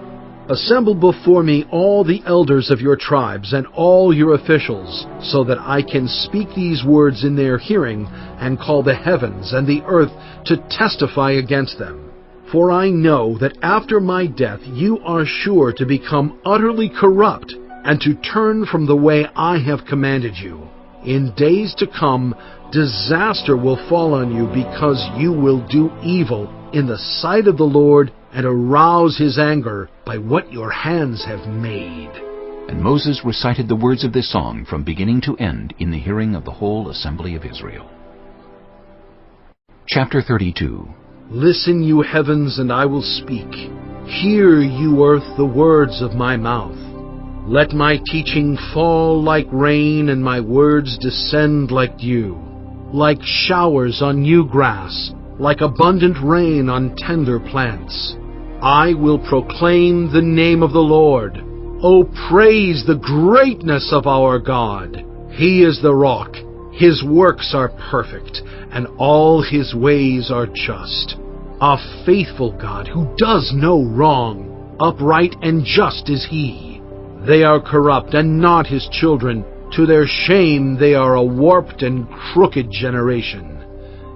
Assemble before me all the elders of your tribes and all your officials, so that I can speak these words in their hearing and call the heavens and the earth to testify against them. For I know that after my death you are sure to become utterly corrupt and to turn from the way I have commanded you. In days to come, disaster will fall on you because you will do evil in the sight of the Lord and arouse his anger by what your hands have made. And Moses recited the words of this song from beginning to end in the hearing of the whole assembly of Israel. Chapter 32. Listen, you heavens, and I will speak. Hear, you earth, the words of my mouth. Let my teaching fall like rain, and my words descend like dew, like showers on new grass, like abundant rain on tender plants. I will proclaim the name of the Lord. O praise the greatness of our God. He is the rock. His works are perfect, and all his ways are just. A faithful God who does no wrong. Upright and just is he. They are corrupt and not his children. To their shame they are a warped and crooked generation.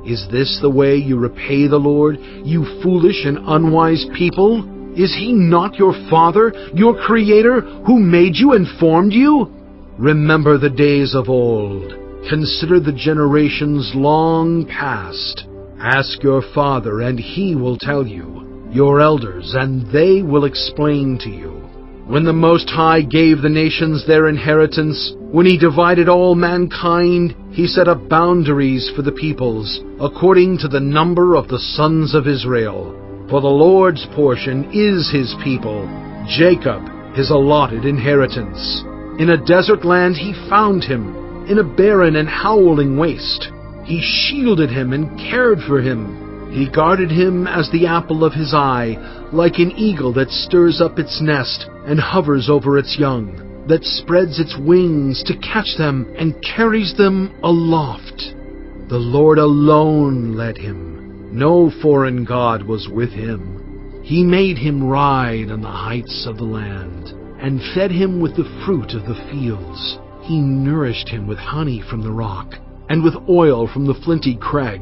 Is this the way you repay the Lord, you foolish and unwise people? Is he not your Father, your Creator, who made you and formed you? Remember the days of old. Consider the generations long past. Ask your father, and he will tell you, your elders, and they will explain to you. When the Most High gave the nations their inheritance, when he divided all mankind, he set up boundaries for the peoples, according to the number of the sons of Israel. For the Lord's portion is his people, Jacob his allotted inheritance. In a desert land he found him, in a barren and howling waste. He shielded him and cared for him. He guarded him as the apple of his eye, like an eagle that stirs up its nest and hovers over its young, that spreads its wings to catch them and carries them aloft. The Lord alone led him. No foreign god was with him. He made him ride on the heights of the land, and fed him with the fruit of the fields. He nourished him with honey from the rock, and with oil from the flinty crag,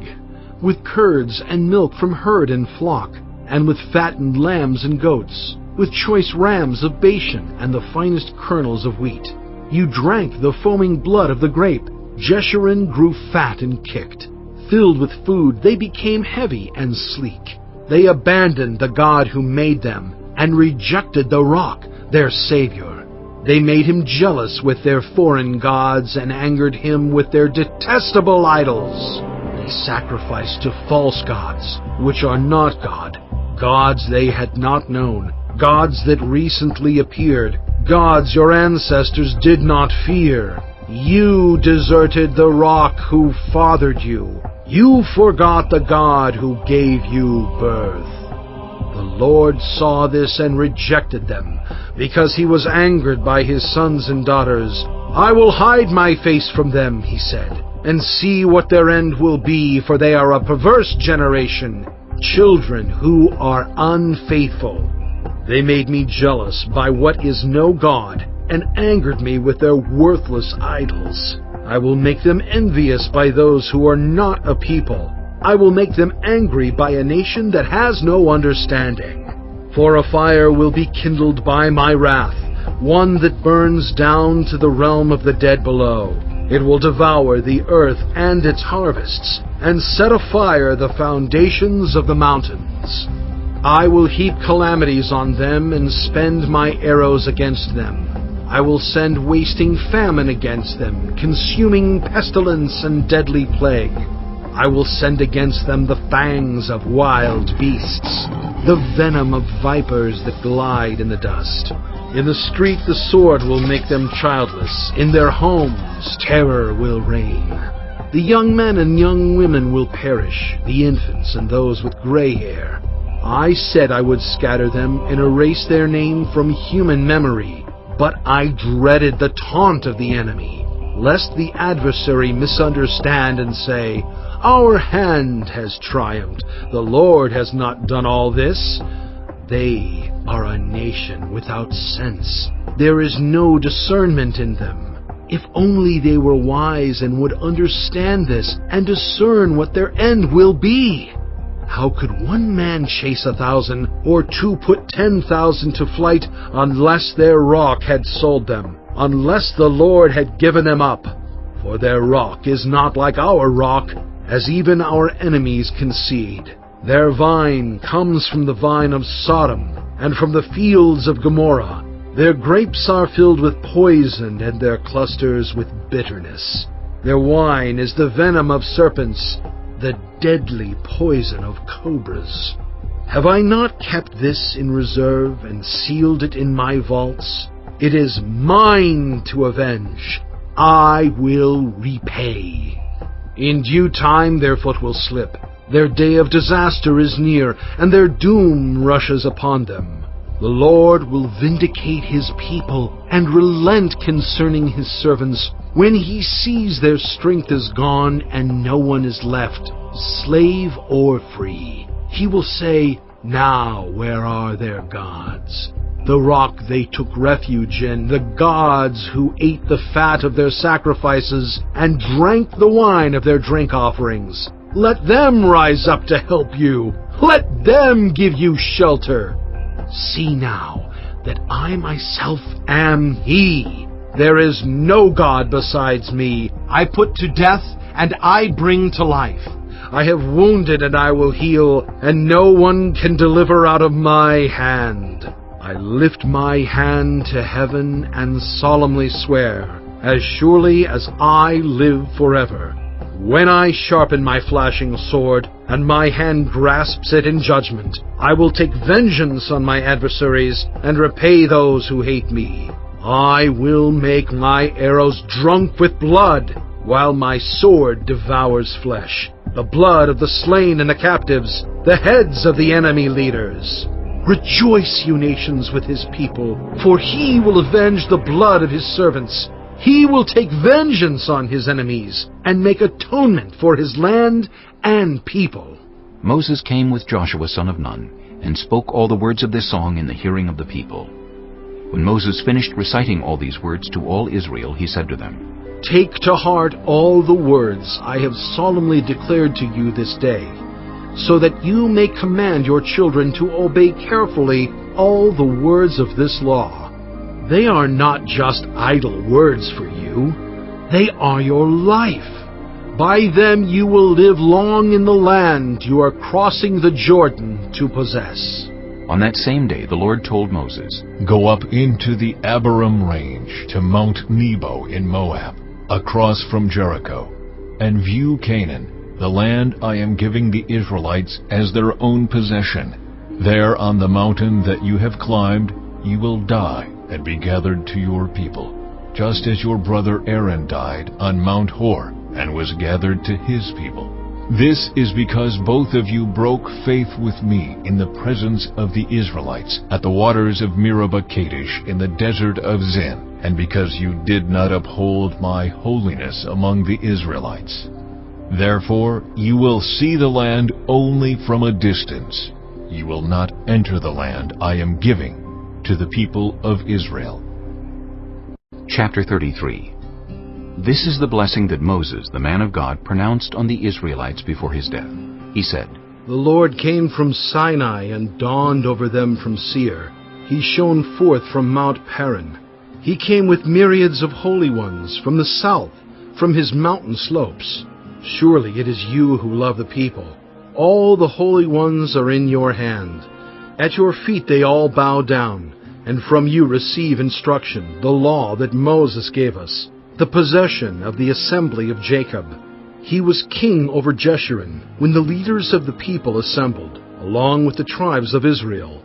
with curds and milk from herd and flock, and with fattened lambs and goats, with choice rams of Bashan and the finest kernels of wheat. You drank the foaming blood of the grape. Jeshurun grew fat and kicked. Filled with food, they became heavy and sleek. They abandoned the God who made them, and rejected the rock, their Savior. They made him jealous with their foreign gods, and angered him with their detestable idols. They sacrificed to false gods, which are not God, gods they had not known, gods that recently appeared, gods your ancestors did not fear. You deserted the rock who fathered you. You forgot the God who gave you birth. The Lord saw this and rejected them, because he was angered by his sons and daughters. I will hide my face from them, he said, and see what their end will be, for they are a perverse generation, children who are unfaithful. They made me jealous by what is no God, and angered me with their worthless idols. I will make them envious by those who are not a people. I will make them angry by a nation that has no understanding. For a fire will be kindled by my wrath, one that burns down to the realm of the dead below. It will devour the earth and its harvests, and set afire the foundations of the mountains. I will heap calamities on them and spend my arrows against them. I will send wasting famine against them, consuming pestilence and deadly plague. I will send against them the fangs of wild beasts, the venom of vipers that glide in the dust. In the street the sword will make them childless. In their homes terror will reign. The young men and young women will perish, the infants and those with gray hair. I said I would scatter them and erase their name from human memory, but I dreaded the taunt of the enemy, lest the adversary misunderstand and say, "Our hand has triumphed, the Lord has not done all this." They are a nation without sense. There is no discernment in them. If only they were wise and would understand this and discern what their end will be. How could one man chase 1,000, or two put 10,000 to flight, unless their rock had sold them, unless the Lord had given them up? For their rock is not like our rock, as even our enemies concede. Their vine comes from the vine of Sodom, and from the fields of Gomorrah. Their grapes are filled with poison, and their clusters with bitterness. Their wine is the venom of serpents, the deadly poison of cobras. Have I not kept this in reserve and sealed it in my vaults? It is mine to avenge. I will repay. In due time their foot will slip. Their day of disaster is near, and their doom rushes upon them. The Lord will vindicate his people and relent concerning his servants when he sees their strength is gone and no one is left, slave or free. He will say, "Now where are their gods? The rock they took refuge in, the gods who ate the fat of their sacrifices and drank the wine of their drink offerings. Let them rise up to help you. Let them give you shelter. See now that I myself am he. There is no God besides me. I put to death, and I bring to life. I have wounded, and I will heal, and no one can deliver out of my hand. I lift my hand to heaven and solemnly swear, as surely as I live forever, when I sharpen my flashing sword, and my hand grasps it in judgment, I will take vengeance on my adversaries and repay those who hate me. I will make my arrows drunk with blood, while my sword devours flesh, the blood of the slain and the captives, the heads of the enemy leaders. Rejoice, you nations, with his people, for he will avenge the blood of his servants. He will take vengeance on his enemies and make atonement for his land and people. Moses came with Joshua son of Nun, and spoke all the words of this song in the hearing of the people. When Moses finished reciting all these words to all Israel, he said to them, Take to heart all the words I have solemnly declared to you this day, so that you may command your children to obey carefully all the words of this law. They are not just idle words for you. They are your life. By them you will live long in the land you are crossing the Jordan to possess. On that same day the Lord told Moses, Go up into the Abarim range to Mount Nebo in Moab, across from Jericho, and view Canaan, the land I am giving the Israelites as their own possession. There on the mountain that you have climbed, you will die and be gathered to your people, just as your brother Aaron died on Mount Hor and was gathered to his people. This is because both of you broke faith with me in the presence of the Israelites at the waters of Meribah Kadesh in the desert of Zin, and because you did not uphold my holiness among the Israelites. Therefore you will see the land only from a distance. You will not enter the land I am giving to the people of Israel. Chapter 33. This is the blessing that Moses, the man of God, pronounced on the Israelites before his death. He said, The Lord came from Sinai and dawned over them from Seir. He shone forth from Mount Paran. He came with myriads of holy ones from the south, from his mountain slopes. Surely it is you who love the people. All the holy ones are in your hand. At your feet they all bow down, and from you receive instruction, the law that Moses gave us, the possession of the assembly of Jacob. He was king over Jeshurun when the leaders of the people assembled, along with the tribes of Israel.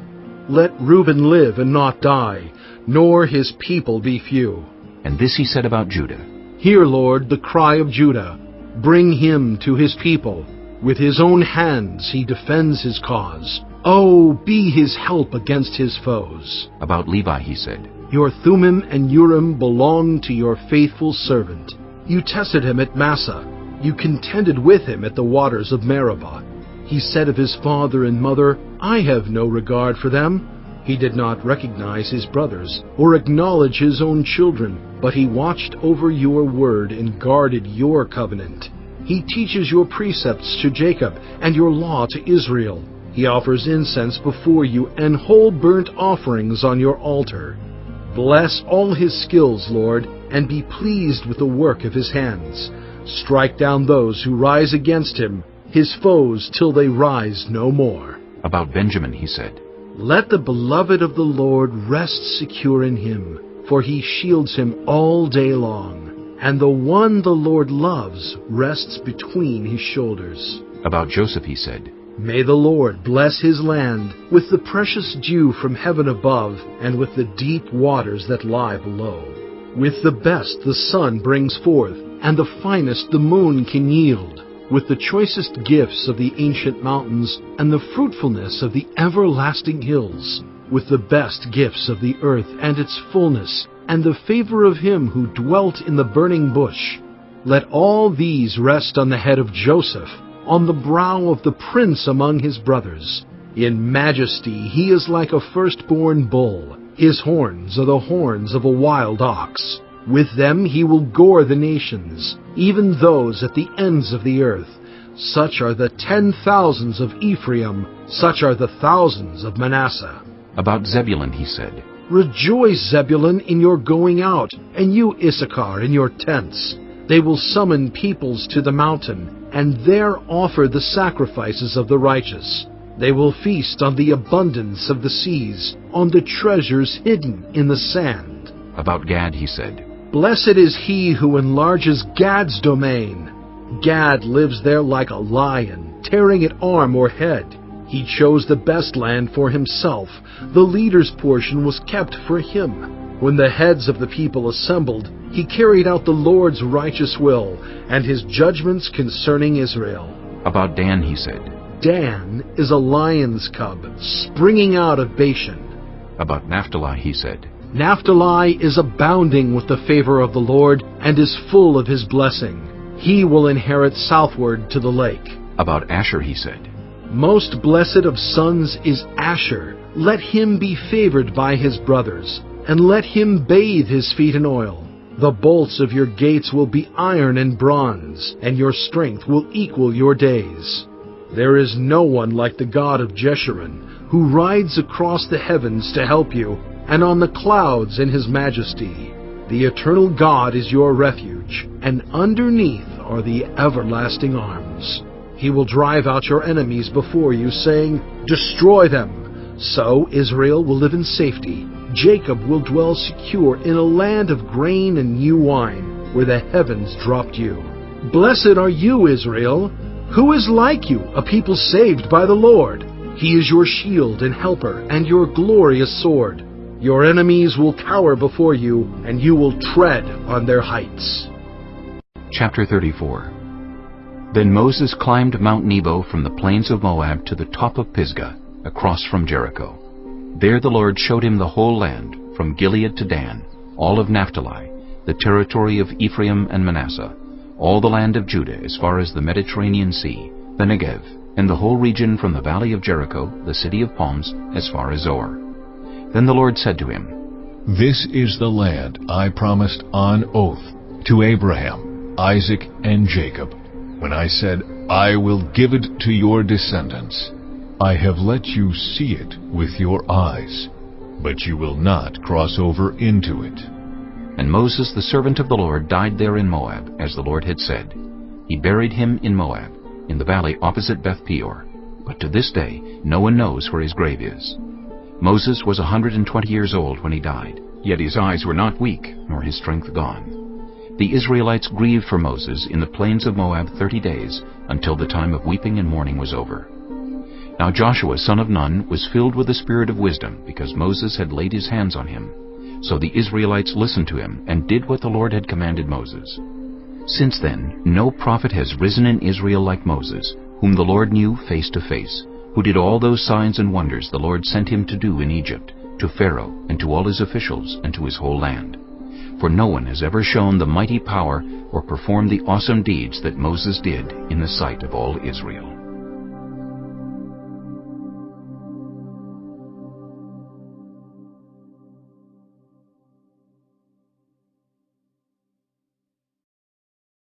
Let Reuben live and not die, nor his people be few. And this he said about Judah, Hear, Lord, the cry of Judah. Bring him to his people. With his own hands he defends his cause. Oh, be his help against his foes. About Levi he said, Your Thummim and Urim belong to your faithful servant. You tested him at Massah. You contended with him at the waters of Meribah. He said of his father and mother, I have no regard for them. He did not recognize his brothers or acknowledge his own children, but he watched over your word and guarded your covenant. He teaches your precepts to Jacob and your law to Israel. He offers incense before you and whole burnt offerings on your altar. Bless all his skills, Lord, and be pleased with the work of his hands. Strike down those who rise against him, his foes, till they rise no more. About Benjamin he said, Let the beloved of the Lord rest secure in him, for he shields him all day long, and the one the Lord loves rests between his shoulders. About Joseph he said, May the Lord bless his land with the precious dew from heaven above and with the deep waters that lie below. With the best the sun brings forth, and the finest the moon can yield, with the choicest gifts of the ancient mountains and the fruitfulness of the everlasting hills, with the best gifts of the earth and its fullness, and the favor of him who dwelt in the burning bush. Let all these rest on the head of Joseph, on the brow of the prince among his brothers. In majesty he is like a firstborn bull. His horns are the horns of a wild ox. With them he will gore the nations, even those at the ends of the earth. Such are the 10,000s of Ephraim, such are the thousands of Manasseh. About Zebulun he said, Rejoice, Zebulun, in your going out, and you, Issachar, in your tents. They will summon peoples to the mountain, and there offer the sacrifices of the righteous. They will feast on the abundance of the seas, on the treasures hidden in the sand. About Gad he said, Blessed is he who enlarges Gad's domain. Gad lives there like a lion, tearing at arm or head. He chose the best land for himself. The leader's portion was kept for him. When the heads of the people assembled, he carried out the Lord's righteous will and his judgments concerning Israel. About Dan he said, Dan is a lion's cub, springing out of Bashan. About Naphtali he said, Naphtali is abounding with the favor of the Lord and is full of his blessing. He will inherit southward to the lake. About Asher he said, Most blessed of sons is Asher. Let him be favored by his brothers, and let him bathe his feet in oil. The bolts of your gates will be iron and bronze, and your strength will equal your days. There is no one like the God of Jeshurun, who rides across the heavens to help you, and on the clouds in his majesty. The eternal God is your refuge, and underneath are the everlasting arms. He will drive out your enemies before you, saying, Destroy them. So Israel will live in safety. Jacob will dwell secure in a land of grain and new wine, where the heavens dropped dew. Blessed are you, Israel. Who is like you, a people saved by the Lord? He is your shield and helper, and your glorious sword. Your enemies will cower before you, and you will tread on their heights. Chapter 34. Then Moses climbed Mount Nebo from the plains of Moab to the top of Pisgah, across from Jericho. There the Lord showed him the whole land, from Gilead to Dan, all of Naphtali, the territory of Ephraim and Manasseh, all the land of Judah as far as the Mediterranean Sea, the Negev, and the whole region from the valley of Jericho, the city of palms, as far as Zoar. Then the Lord said to him, This is the land I promised on oath to Abraham, Isaac, and Jacob, when I said, I will give it to your descendants. I have let you see it with your eyes, but you will not cross over into it. And Moses the servant of the Lord died there in Moab, as the Lord had said. He buried him in Moab, in the valley opposite Beth Peor. But to this day no one knows where his grave is. Moses was 120 years old when he died, yet his eyes were not weak, nor his strength gone. The Israelites grieved for Moses in the plains of Moab 30 days, until the time of weeping and mourning was over. Now Joshua son of Nun was filled with the spirit of wisdom, because Moses had laid his hands on him. So the Israelites listened to him, and did what the Lord had commanded Moses. Since then no prophet has risen in Israel like Moses, whom the Lord knew face to face, who did all those signs and wonders the Lord sent him to do in Egypt, to Pharaoh and to all his officials and to his whole land. For no one has ever shown the mighty power or performed the awesome deeds that Moses did in the sight of all Israel.